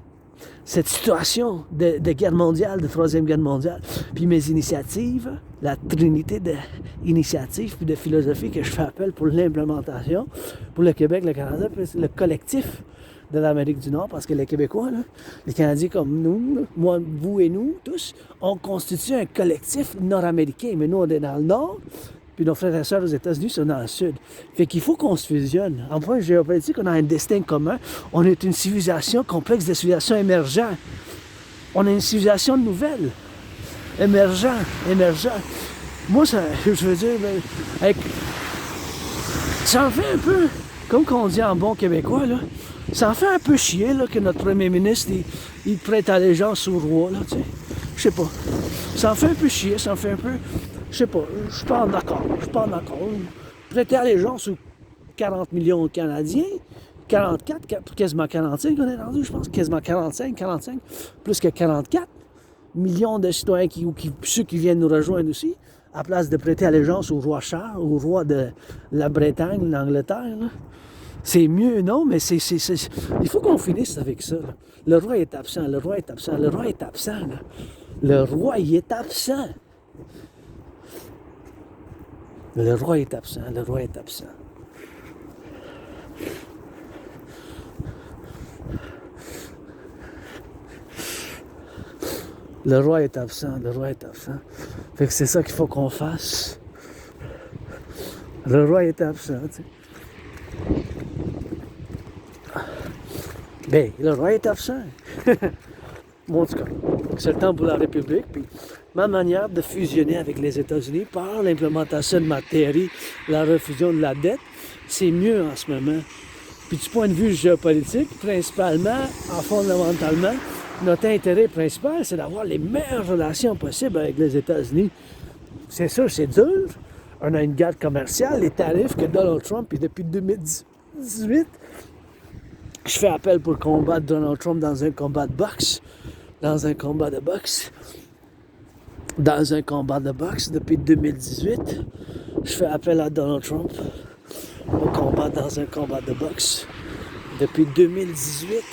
cette situation de guerre mondiale, de troisième guerre mondiale, puis mes initiatives, la trinité d'initiatives puis de philosophie que je fais appel pour l'implémentation, pour le Québec, le Canada, puis le collectif de l'Amérique du Nord, parce que les Québécois, là, les Canadiens comme nous, là, moi, vous et nous, tous, on constitue un collectif nord-américain, mais nous, on est dans le nord, puis nos frères et sœurs aux États-Unis sont dans le sud. Fait qu'il faut qu'on se fusionne. En point géopolitique, on a un destin commun. On est une civilisation complexe de civilisation émergente. On est une civilisation nouvelle. Émergent. Moi, ça, je veux dire, avec... ça en fait un peu, comme qu'on dit en bon québécois, là, ça en fait un peu chier là, que notre premier ministre, il prête allégeance au roi, là, tu sais. Je sais pas. Ça en fait un peu chier, ça en fait un peu... Je sais pas, je suis pas en accord. Prêter allégeance aux 40 millions de Canadiens, 44, quasiment 45, on est rendu, je pense, quasiment 45, plus que 44 millions de citoyens ceux qui viennent nous rejoindre aussi, à place de prêter allégeance au roi Charles, au roi de la Bretagne, l'Angleterre, là. C'est mieux, non? Mais il faut qu'on finisse avec ça, là. Le roi est absent. Là. Le roi, il est absent. Le roi est absent. Le roi est absent. Fait que c'est ça qu'il faut qu'on fasse. Le roi est absent, tu sais. Ben, le roi est absent. Bon, en tout cas, c'est le temps pour la République. Puis ma manière de fusionner avec les États-Unis par l'implémentation de ma théorie, la refusion de la dette, c'est mieux en ce moment. Puis du point de vue géopolitique, principalement, fondamentalement, notre intérêt principal, c'est d'avoir les meilleures relations possibles avec les États-Unis. C'est sûr, c'est dur. On a une guerre commerciale, les tarifs que Donald Trump, puis depuis 2018, je fais appel pour combattre Donald Trump dans un combat de boxe. Depuis 2018, je fais appel à Donald Trump pour combattre dans un combat de boxe. Depuis 2018,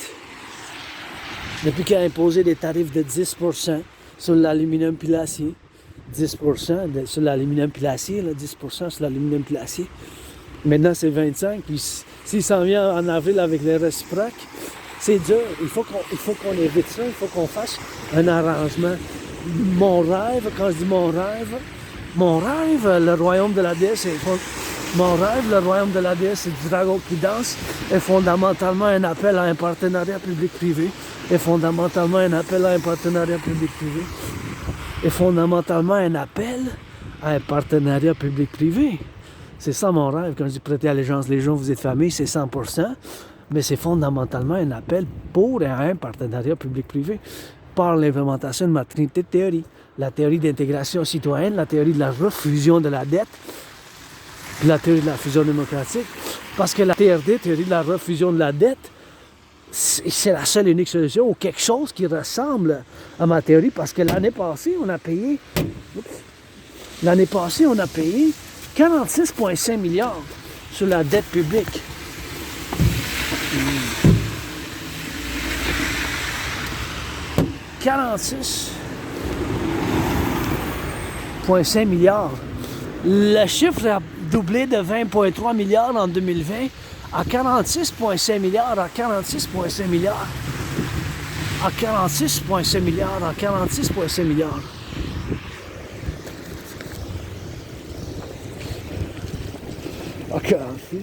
depuis qu'il a imposé des tarifs de 10% sur l'aluminium puis l'acier, 10% sur l'aluminium puis l'acier, 10% sur l'aluminium puis l'acier. Maintenant, c'est 25%, puis s'il s'en vient en avril avec les réciproques, c'est dur. Il faut qu'on évite ça, il faut qu'on fasse un arrangement. Mon rêve, quand je dis mon rêve, le royaume de la déesse, c'est du dragon qui danse, est fondamentalement un appel à un partenariat public-privé, est fondamentalement un appel à un partenariat public-privé. C'est ça mon rêve. Quand je dis prêter allégeance, les gens, vous êtes famille, c'est 100%, mais c'est fondamentalement un appel pour un partenariat public-privé par l'implémentation de ma trinité de théorie. La théorie d'intégration citoyenne, la théorie de la refusion de la dette, puis la théorie de la fusion démocratique. Parce que la TRD, théorie de la refusion de la dette, c'est la seule et unique solution ou quelque chose qui ressemble à ma théorie. Parce que l'année passée, on a payé 46,5 milliards sur la dette publique. 46,5 milliards. Le chiffre a doublé de 20,3 milliards en 2020 à 46,5 milliards, à 46,5 milliards. À 46,5 milliards, à 46,5 milliards. À 46.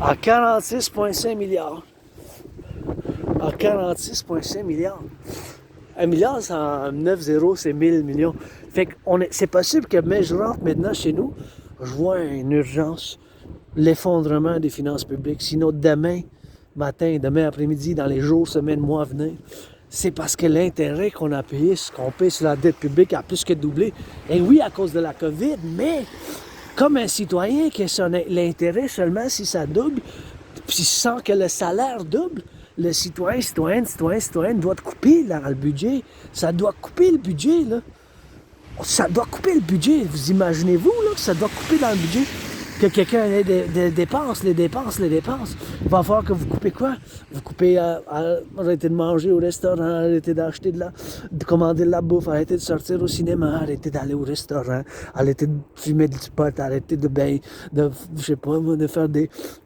À 46,5 milliards. À 46,5 milliards. 1 milliard, c'est en 9 zéros, c'est 1000 millions. Fait que c'est possible que je rentre maintenant chez nous, je vois une urgence, l'effondrement des finances publiques. Sinon, demain matin, demain après-midi, dans les jours, semaines, mois à venir, c'est parce que l'intérêt qu'on a payé, ce qu'on paye sur la dette publique a plus que doublé. Et oui, à cause de la COVID, mais comme un citoyen qui a l'intérêt seulement si ça double, puis sans que le salaire double, le citoyenne doit couper là, le budget. Ça doit couper le budget, là. Ça doit couper le budget. Vous imaginez-vous, là, que ça doit couper dans le budget? Que quelqu'un ait des dépenses, les dépenses. Il va falloir que vous coupez quoi? Vous coupez arrêtez de manger au restaurant, arrêtez d'acheter de commander de la bouffe, arrêtez de sortir au cinéma, arrêtez d'aller au restaurant, arrêtez de fumer du pot, arrêtez je sais pas, de faire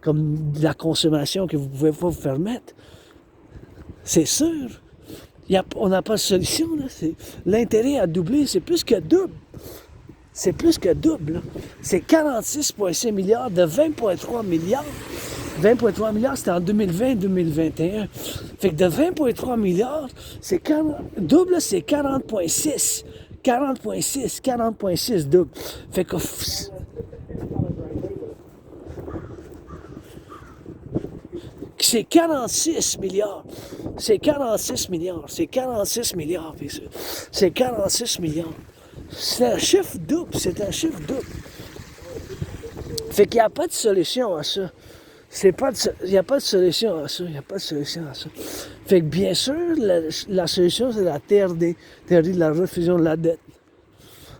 comme de la consommation que vous pouvez pas vous permettre. C'est sûr. On n'a pas de solution, là. L'intérêt a doublé, c'est plus que double. C'est plus que double, là. C'est 46,5 milliards de 20,3 milliards. 20,3 milliards, c'était en 2020-2021. Fait que de 20,3 milliards, double, c'est 40,6. 40,6 double. Fait que... C'est 46 milliards. C'est 46 milliards. C'est 46 milliards. C'est 46 milliards. C'est un chiffre double. C'est un chiffre double. Fait qu'il n'y a pas de solution à ça. Il n'y a pas de solution à ça. Il n'y a pas de solution à ça. Fait que bien sûr, la solution, c'est la TRD. Théorie de la refusion de la dette.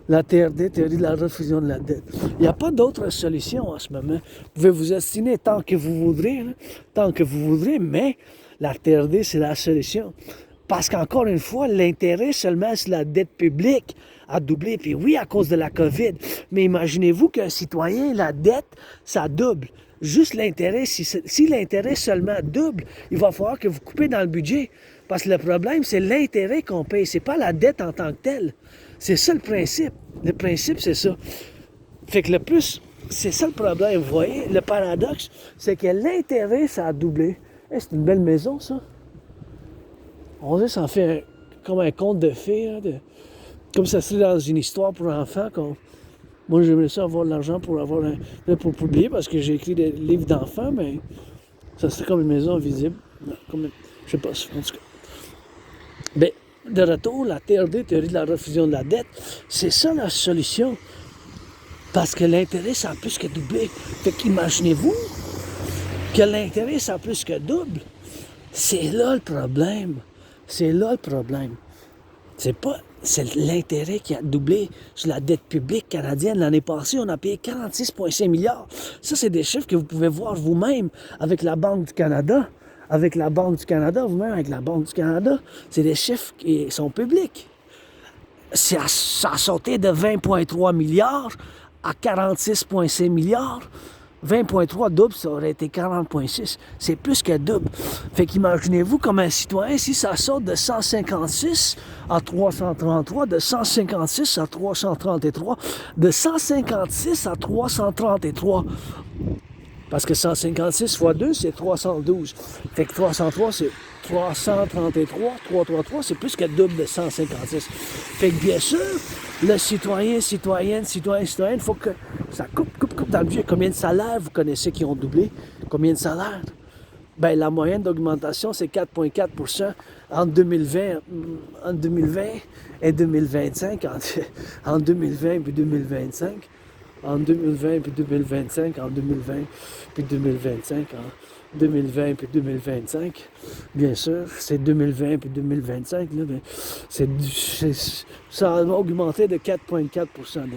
La TRD, théorie de la refusion de la dette. Il n'y a pas d'autre solution en ce moment. Vous pouvez vous estimer tant que vous voudrez, mais la TRD, c'est la solution. Parce qu'encore une fois, l'intérêt seulement sur la dette publique a doublé. Puis oui, à cause de la COVID. Mais imaginez-vous qu'un citoyen, la dette, ça double. Juste l'intérêt, si l'intérêt seulement double, il va falloir que vous coupez dans le budget. Parce que le problème, c'est l'intérêt qu'on paye. C'est pas la dette en tant que telle. C'est ça le principe. Le principe, c'est ça. Fait que le plus, c'est ça le problème, vous voyez. Le paradoxe, c'est que l'intérêt, ça a doublé. Hey, c'est une belle maison, ça. On dirait que ça en fait comme un conte de fées, hein, comme ça serait dans une histoire pour enfants. Moi, j'aimerais ça avoir de l'argent pour pour publier, parce que j'ai écrit des livres d'enfants, mais ça serait comme une maison invisible. Je sais pas, en tout cas. Ben, de retour, la TRD, théorie de la refusion de la dette, c'est ça la solution. Parce que l'intérêt, ça a plus que doublé. Fait qu'imaginez-vous que l'intérêt, ça a plus que double. C'est là le problème. C'est c'est l'intérêt qui a doublé sur la dette publique canadienne. L'année passée, on a payé 46,5 milliards. Ça, c'est des chiffres que vous pouvez voir vous-même avec la Banque du Canada. Avec la Banque du Canada, vous-même avec la Banque du Canada, c'est des chiffres qui sont publics. Ça a sauté de 20,3 milliards à 46,5 milliards. 20,3 double, ça aurait été 40,6. C'est plus que double. Fait qu'imaginez-vous comme un citoyen, si ça saute de 156 à 333, de 156 à 333, de 156 à 333. Parce que 156 fois 2, c'est 312. Fait que 303, c'est 333. 333, c'est plus que le double de 156. Fait que bien sûr, le citoyenne, il faut que ça coupe dans le budget. Combien de salaires vous connaissez qui ont doublé? Combien de salaires? Ben, la moyenne d'augmentation, c'est 4,4% entre 2020 et 2025. En 2020 puis 2025. En 2020 puis 2025, en 2020 puis 2025, en 2020 puis 2025. Bien sûr, c'est 2020 puis 2025. Là, mais ça a augmenté de 4,4%.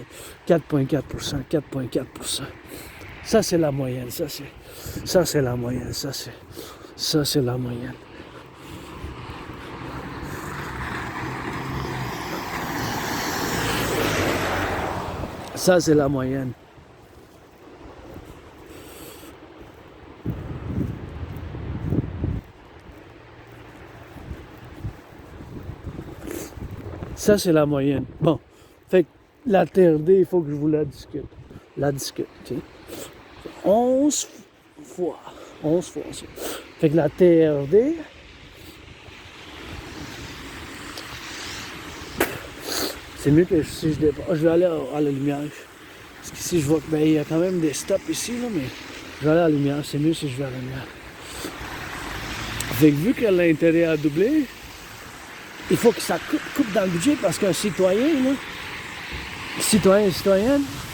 4,4%. Ça, c'est la moyenne. Ça, c'est la moyenne. Ça, c'est la moyenne. Ça, c'est la moyenne. Ça, c'est la moyenne. Bon. Fait que la TRD, il faut que je vous la discute. Okay? 11 fois. Ça. Fait que la TRD... C'est mieux que si je dépasse. Je vais aller à la lumière. Parce qu'ici, je vois qu'il y a quand même des stops ici, là, mais je vais aller à la lumière. C'est mieux si je vais à la lumière. Fait que vu que l'intérêt a doublé, il faut que ça coupe dans le budget parce qu'un citoyen, là, citoyenne,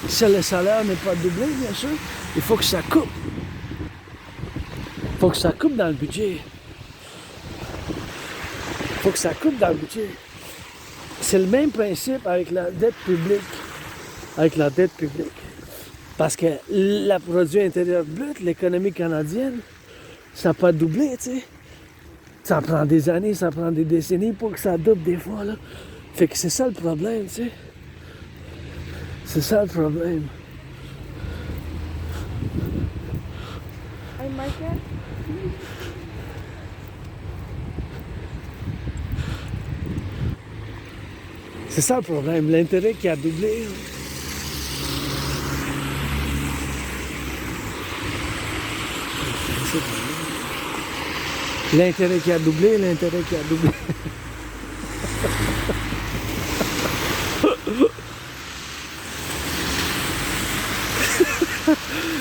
si le salaire n'est pas doublé, bien sûr, il faut que ça coupe. Il faut que ça coupe dans le budget. faut que ça coupe dans le budget. C'est le même principe avec la dette publique. Avec la dette publique. Parce que le produit intérieur brut, l'économie canadienne, ça n'a pas doublé, tu sais. Ça prend des années, ça prend des décennies pour que ça double des fois, là. Fait que c'est ça le problème, tu sais. C'est ça le problème. Hey, Americain. C'est ça le problème, l'intérêt qui a doublé. L'intérêt qui a doublé, l'intérêt qui a doublé.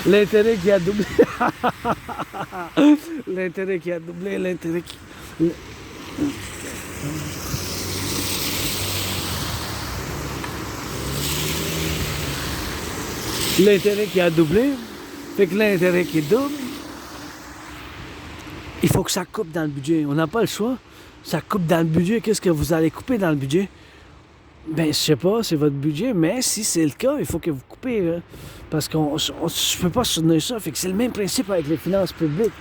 L'intérêt qui a doublé. L'intérêt qui a doublé, l'intérêt qui... L'intérêt qui a doublé, fait que l'intérêt qui double, il faut que ça coupe dans le budget. On n'a pas le choix. Ça coupe dans le budget. Qu'est-ce que vous allez couper dans le budget? Ben, je sais pas, c'est votre budget, mais si c'est le cas, il faut que vous coupez. Hein, parce je ne peux pas soutenir ça. Fait que c'est le même principe avec les finances publiques.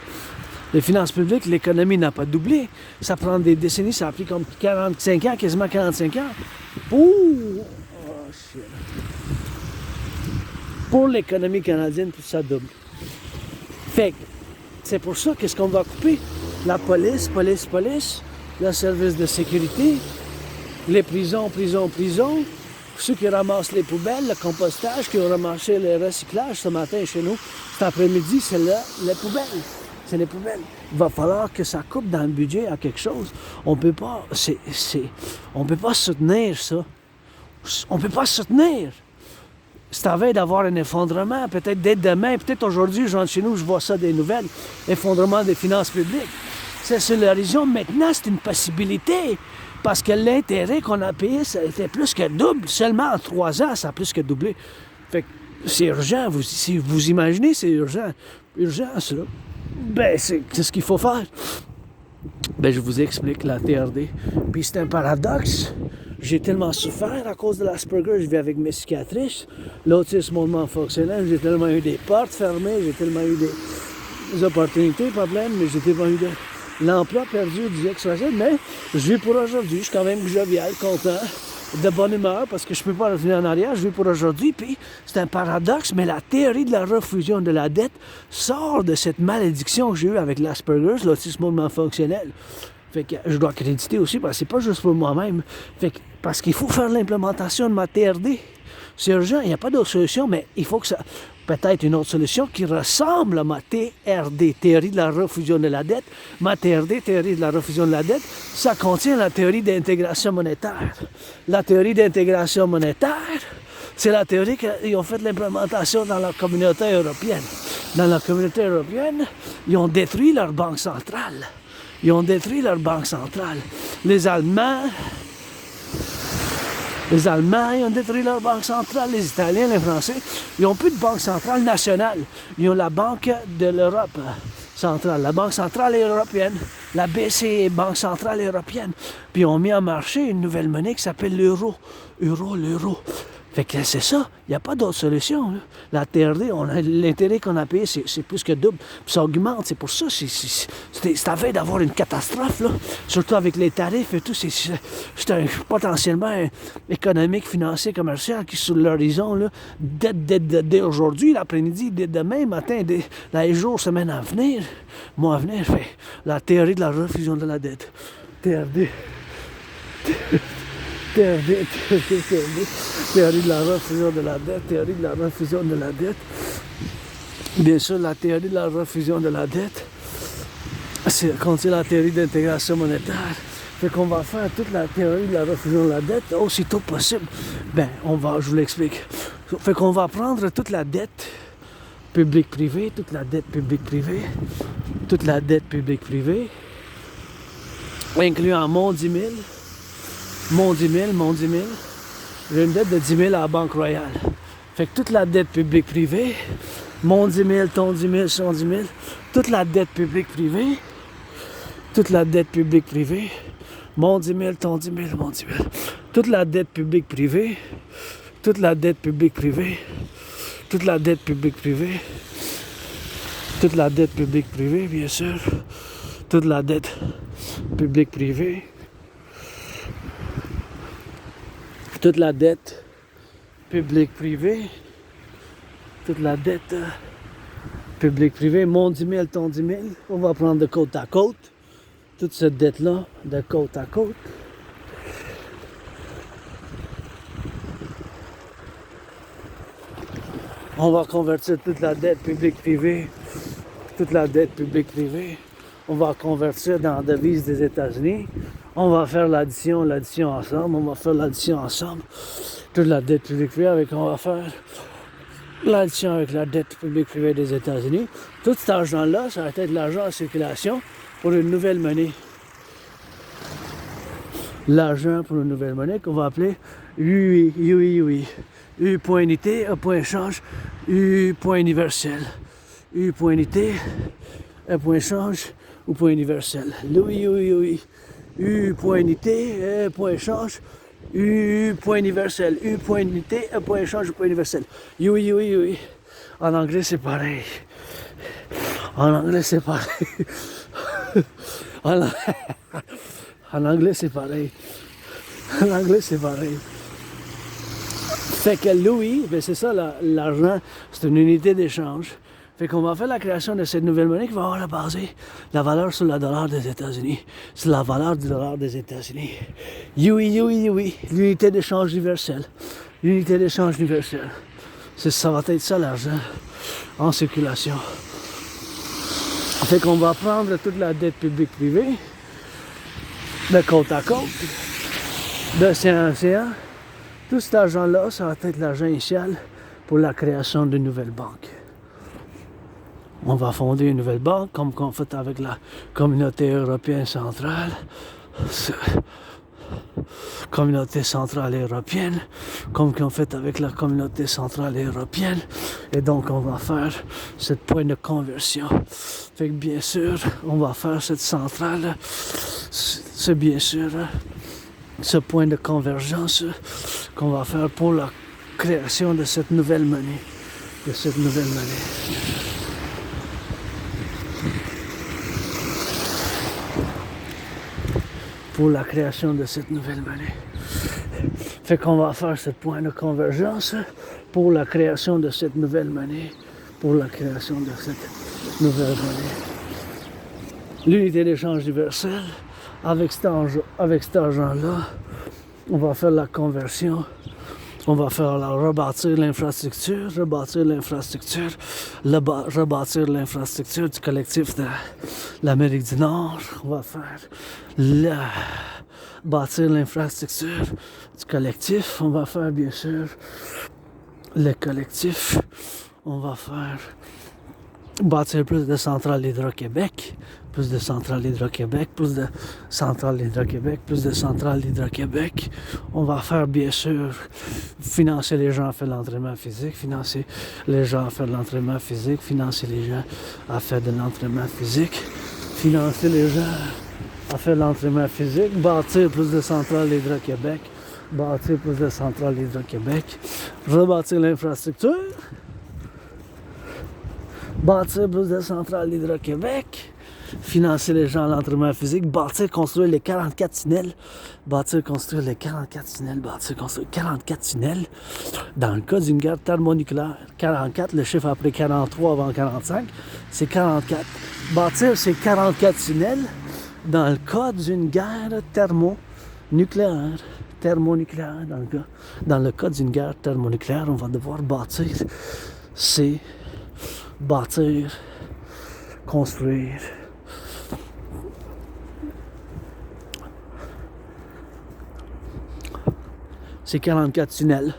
Les finances publiques, l'économie n'a pas doublé. Ça prend des décennies, ça a pris comme 45 ans, quasiment 45 ans. Ouh! Oh, shit. Pour l'économie canadienne, tout ça double. Fait que c'est pour ça qu'est-ce qu'on va couper? La police, le service de sécurité, les prisons, ceux qui ramassent les poubelles, le compostage, qui ont ramassé le recyclage ce matin chez nous, cet après-midi, c'est les poubelles. C'est les poubelles. Il va falloir que ça coupe dans le budget à quelque chose. On peut pas, on peut pas soutenir ça. On peut pas soutenir. C'est à veille d'avoir un effondrement, peut-être dès demain, peut-être aujourd'hui, je rentre chez nous, je vois ça des nouvelles, effondrement des finances publiques. C'est sur l'horizon. Maintenant, c'est une possibilité, parce que l'intérêt qu'on a payé, ça a été plus que double. Seulement en 3 ans, ça a plus que doublé. Fait que c'est urgent. Si vous imaginez, c'est urgent. Urgence, là. Ben, c'est ce qu'il faut faire. Ben, je vous explique la TRD. Puis c'est un paradoxe. J'ai tellement souffert à cause de l'Asperger, je vis avec mes cicatrices. L'autisme hautement fonctionnel, j'ai tellement eu des portes fermées, j'ai tellement eu des opportunités, problèmes, mais j'ai tellement eu l'emploi perdu du ex-voisin. Mais je vis pour aujourd'hui, je suis quand même jovial, content, de bonne humeur, parce que je ne peux pas revenir en arrière, je vis pour aujourd'hui. Puis c'est un paradoxe, mais la théorie de la refusion de la dette sort de cette malédiction que j'ai eue avec l'Asperger, l'autisme hautement fonctionnel. Fait que je dois créditer aussi, parce que c'est pas juste pour moi-même. Fait que, parce qu'il faut faire l'implémentation de ma TRD. C'est urgent, il n'y a pas d'autre solution, mais il faut que ça... Peut-être une autre solution qui ressemble à ma TRD, théorie de la refusion de la dette. Ma TRD, théorie de la refusion de la dette, ça contient la théorie d'intégration monétaire. La théorie d'intégration monétaire, c'est la théorie qu'ils ont fait l'implémentation dans la communauté européenne. Dans la communauté européenne, ils ont détruit leur banque centrale. Ils ont détruit leur banque centrale. Les Allemands, ils ont détruit leur banque centrale. Les Italiens, les Français, ils n'ont plus de banque centrale nationale. Ils ont la banque de l'Europe centrale. La banque centrale est européenne. La BCE, Banque centrale européenne. Puis ils ont mis en marché une nouvelle monnaie qui s'appelle l'euro. L'euro. Fait que c'est ça, il n'y a pas d'autre solution. Là. La TRD, l'intérêt qu'on a payé, c'est plus que double. Puis ça augmente, c'est pour ça, c'est à veille d'avoir une catastrophe, là. Surtout avec les tarifs et tout. C'est un potentiellement économique, financier, commercial qui est sur l'horizon, là. Dès aujourd'hui, l'après-midi, dès demain, matin, dès les jours, semaines à venir, mois à venir, fait la théorie de la refusion de la dette. TRD. Théorie de la refusion de la dette, théorie de la refusion de la dette. Bien sûr, la théorie de la refusion de la dette, c'est contient la théorie d'intégration monétaire. Fait qu'on va faire toute la théorie de la refusion de la dette aussitôt possible. Ben, je vous l'explique. Fait qu'on va prendre toute la dette publique-privée, toute la dette publique-privée, toute la dette publique-privée, incluant mon 10 000, mon 10 000. J'ai une dette de 10 000 à la Banque Royale. Fait que toute la dette publique-privée, mon 10 000, ton 10 000, son 10 000, toute la dette publique-privée, Mon 10 000, ton 10 000, mon 10 000. Toute la dette publique privée, toute la dette publique privée, toute la dette publique privée, toute la dette publique privée, bien sûr, toute la dette publique privée, toute la dette publique privée, toute la dette publique privée, mon 10 000, ton 10 000, on va prendre de côte à côte, toute cette dette-là, de côte à côte. On va convertir toute la dette publique-privée, toute la dette publique-privée, on va convertir dans la devise des États-Unis. On va faire l'addition ensemble, on va faire l'addition ensemble. Toute la dette publique-privée, on va faire l'addition avec la dette publique-privée des États-Unis. Tout cet argent-là, ça va être l'argent en circulation pour une nouvelle monnaie. L'argent pour une nouvelle monnaie qu'on va appeler UI. U point unité, A point change, U point universel. U point unité, A point change, ou point universel. Oui. U point unité, A point change, U point universel. U point unité, A point change, U point universel. Oui. En anglais, c'est pareil. En anglais, c'est pareil. En anglais, c'est pareil. En anglais, c'est pareil. Fait que Louis, ben c'est ça, l'argent, c'est une unité d'échange. Fait qu'on va faire la création de cette nouvelle monnaie qui va avoir la valeur sur le dollar des États-Unis. C'est la valeur du dollar des États-Unis. Oui. L'unité d'échange universelle. L'unité d'échange universelle. Ça va être ça l'argent en circulation. Fait qu'on va prendre toute la dette publique-privée, de côte à côte, d'océan à océan. Tout cet argent-là, ça va être l'argent initial pour la création d'une nouvelle banque. On va fonder une nouvelle banque, comme qu'on fait avec la communauté européenne centrale, communauté centrale européenne, comme qu'on fait avec la communauté centrale européenne. Et donc, on va faire ce point de conversion. Fait que bien sûr, on va faire cette centrale, c'est bien sûr ce point de convergence qu'on va faire pour la création de cette nouvelle monnaie. Pour la création de cette nouvelle monnaie. Fait qu'on va faire ce point de convergence pour la création de cette nouvelle monnaie. L'unité d'échange universelle, avec cet argent-là, on va faire la conversion. On va faire rebâtir l'infrastructure du collectif de l'Amérique du Nord. On va faire bâtir l'infrastructure du collectif. On va faire, bien sûr, le collectif. On va faire bâtir plus de centrales Hydro-Québec, plus de centrales Hydro-Québec. On va faire, bien sûr, financer les gens à faire de l'entraînement physique, financer les gens à faire de l'entraînement physique, bâtir plus de centrales Hydro-Québec, rebâtir l'infrastructure, bâtir plus de centrales Hydro-Québec, financer les gens à l'entraînement physique, construire les 44 tunnels, construire 44 tunnels. Dans le cas d'une guerre thermonucléaire, 44, le chiffre après 43 avant 45, c'est 44. Bâtir ces 44 tunnels dans le cas d'une guerre thermonucléaire. Dans le cas d'une guerre thermonucléaire, on va devoir construire ces 44 tunnels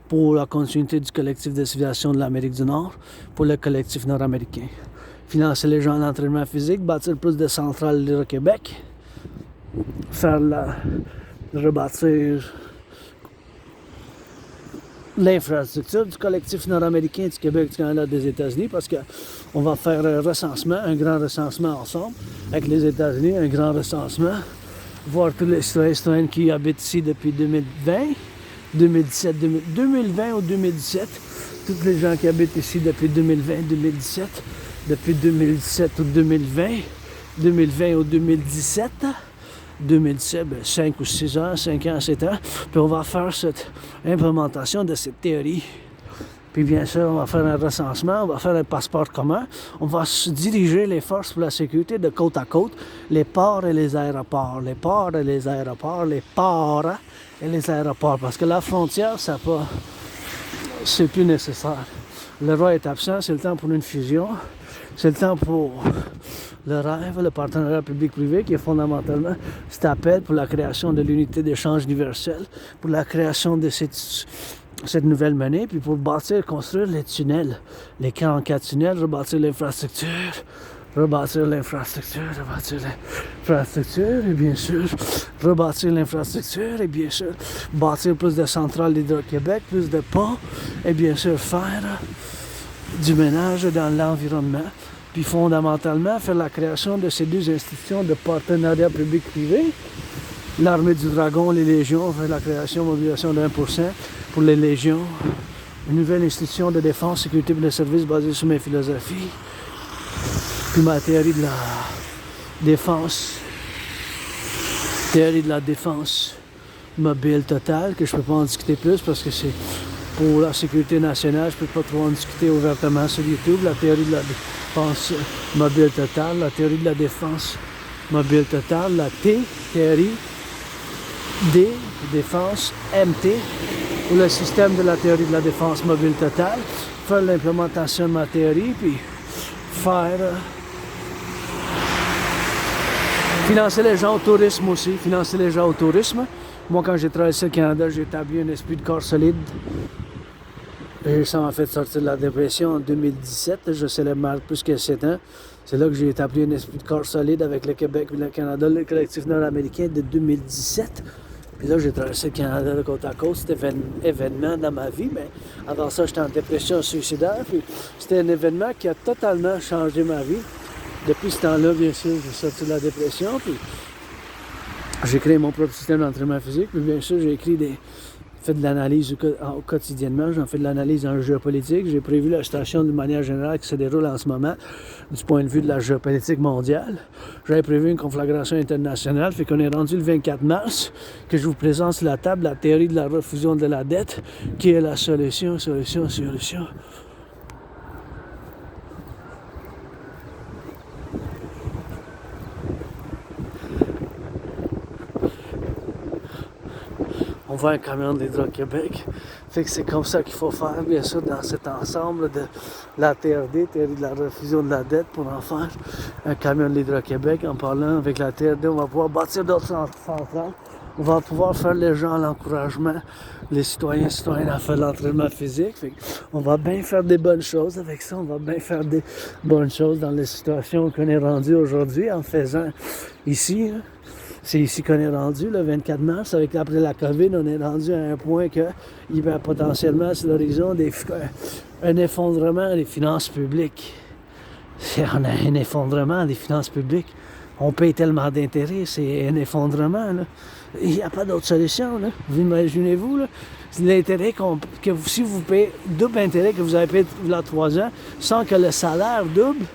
pour la continuité du collectif de civilisation de l'Amérique du Nord, pour le collectif nord-américain. Financer les gens à l'entraînement physique, bâtir plus de centrales au Québec, rebâtir l'infrastructure du collectif nord-américain du Québec, du Canada, des États-Unis, parce qu'on va faire un grand recensement ensemble avec les États-Unis, un grand recensement voir tous les citoyens et citoyennes qui habitent ici depuis 2020, 2017, 2020 ou 2017, tous les gens qui habitent ici depuis 2020, 2017, depuis 2017 ou 2020, 2020 ou 2017, 2017, 5 ou 6 ans, 5 ans, 7 ans, puis on va faire cette implémentation de cette théorie. Puis bien sûr, on va faire un recensement, on va faire un passeport commun, on va diriger les forces pour la sécurité de côte à côte, les ports et les aéroports, les ports et les aéroports, les ports et les aéroports, parce que la frontière, ça pas, c'est plus nécessaire. Le roi est absent, c'est le temps pour une fusion, c'est le temps pour le rêve, le partenariat public-privé, qui est fondamentalement cet appel pour la création de l'unité d'échange universelle, pour la création de cette nouvelle monnaie, puis pour bâtir, construire les tunnels, les 44 tunnels, rebâtir l'infrastructure, et bien sûr, rebâtir l'infrastructure, et bien sûr, bâtir plus de centrales d'Hydro-Québec, plus de ponts, et bien sûr, faire du ménage dans l'environnement, puis fondamentalement, faire la création de ces deux institutions de partenariat public-privé, l'armée du dragon, les légions, faire la création, mobilisation de 1% pour les légions, une nouvelle institution de défense, sécurité et de services basée sur mes philosophies, puis ma théorie de la défense mobile totale, que je ne peux pas en discuter plus parce que c'est pour la sécurité nationale, je ne peux pas trop en discuter ouvertement sur YouTube, la théorie de la défense mobile totale, la théorie de la défense mobile totale, la théorie D, défense, MT, ou le système de la théorie de la défense mobile totale, faire l'implémentation de ma théorie, puis faire financer les gens au tourisme aussi, financer les gens au tourisme. Moi, quand j'ai travaillé au Canada, j'ai établi un esprit de corps solide. Et ça m'a fait sortir de la dépression en 2017. Je célèbre plus que 7 ans. C'est là que j'ai établi un esprit de corps solide avec le Québec et le Canada, le Collectif nord-américain de 2017. Puis là, j'ai traversé le Canada de côte à côte. C'était un événement dans ma vie. Mais avant ça, j'étais en dépression suicidaire. Puis c'était un événement qui a totalement changé ma vie. Depuis ce temps-là, bien sûr, j'ai sorti de la dépression. Puis j'ai créé mon propre système d'entraînement physique. Puis bien sûr, j'ai fait de l'analyse quotidiennement. J'en fais de l'analyse en géopolitique. J'ai prévu la situation d'une manière générale qui se déroule en ce moment du point de vue de la géopolitique mondiale. J'avais prévu une conflagration internationale. Fait qu'on est rendu le 24 mars que je vous présente sur la table la théorie de la refusion de la dette qui est la solution. On voit un camion de l'Hydro-Québec. Fait que c'est comme ça qu'il faut faire, bien sûr, dans cet ensemble de la TRD, théorie de la refusion de la dette, pour en faire un camion de l'Hydro-Québec. En parlant avec la TRD, on va pouvoir bâtir d'autres centrales. On va pouvoir faire les gens l'encouragement, les citoyens à faire l'entraînement physique. Fait on va bien faire des bonnes choses avec ça. On va bien faire des bonnes choses dans les situations qu'on est rendu aujourd'hui en faisant ici. Hein. C'est ici qu'on est rendu, le 24 mars, après la COVID, on est rendu à un point qu'il y a potentiellement sur l'horizon un effondrement des finances publiques. On a un effondrement des finances publiques. On paye tellement d'intérêts, c'est un effondrement. Là. Il n'y a pas d'autre solution. Là. Vous imaginez-vous, là, l'intérêt si vous payez double intérêt que vous avez payé il y a 3 ans, sans que le salaire double,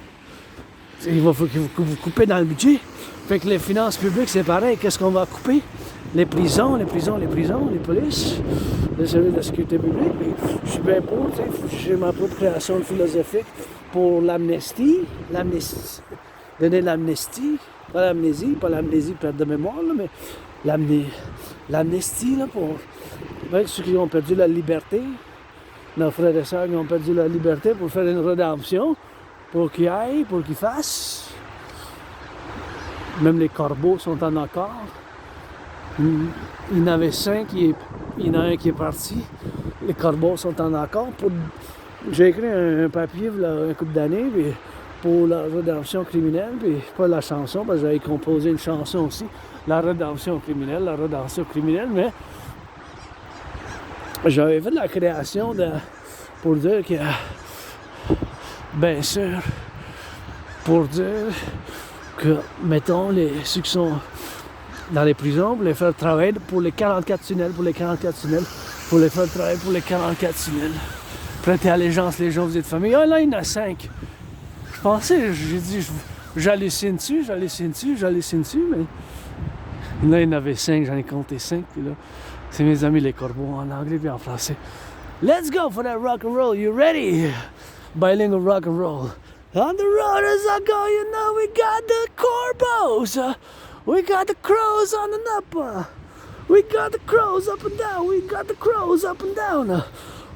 il va faut que vous coupez dans le budget. Fait que les finances publiques, c'est pareil. Qu'est-ce qu'on va couper? Les prisons, les polices, les services de la sécurité publique. Mais je suis bien pour, j'ai ma propre création philosophique pour l'amnistie. Donner l'amnistie. Pas l'amnésie, perte de mémoire, là, mais l'amnistie, là, pour ceux qui ont perdu la liberté, nos frères et sœurs qui ont perdu la liberté, pour faire une rédemption, pour qu'ils aillent, pour qu'ils fassent. Même les corbeaux sont en accord. Il y en avait 5, il y en a un qui est parti. Les corbeaux sont en accord. J'ai écrit un papier il y a une couple d'années pour la rédemption criminelle, puis pas la chanson, parce que j'avais composé une chanson aussi, la rédemption criminelle, mais j'avais fait de la création pour dire que, bien sûr, pour dire que, mettons, ceux qui sont dans les prisons pour les faire travailler pour les 44 tunnels, pour les 44 tunnels, pour les faire travailler pour les 44 tunnels. Prêter allégeance, les gens, vous êtes famille. Ah là, il y en a 5. Je pensais, j'ai dit, j'hallucine dessus, mais là, il y en avait 5, j'en ai compté 5, puis là, c'est mes amis les corbeaux en anglais puis en français. Let's go for that rock and roll, you ready? Bilingual rock and roll. On the road as I go, you know we got the corbeaux. We got the crows on the up. We got the crows up and down. We got the crows up and down.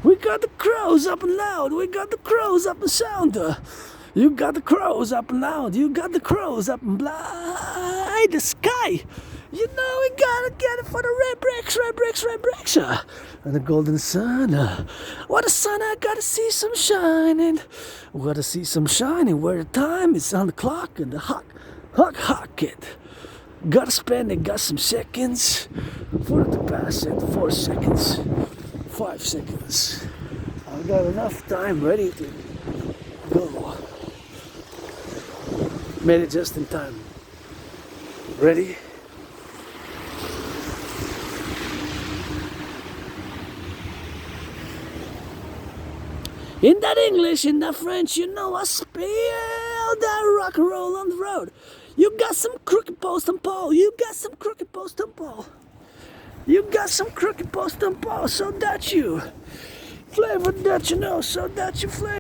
We got the crows up and loud. We got the crows up and sound. You got the crows up and loud. You got the crows up and blind the sky. You know we gotta get it for the red bricks, red bricks, red bricks. And the golden sun. What a sun, I gotta see some shining. We gotta see some shining where the time is on the clock and the hawk it. Gotta spend it, got some seconds for it to pass it. 4 seconds, 5 seconds. I've got enough time ready to go. Made it just in time. Ready? In that English, in that French, you know I spell that rock and roll on the road. You got some crooked post and pole. You got some crooked post and pole. You got some crooked post and pole, so that you flavor that you know, so that you flavor.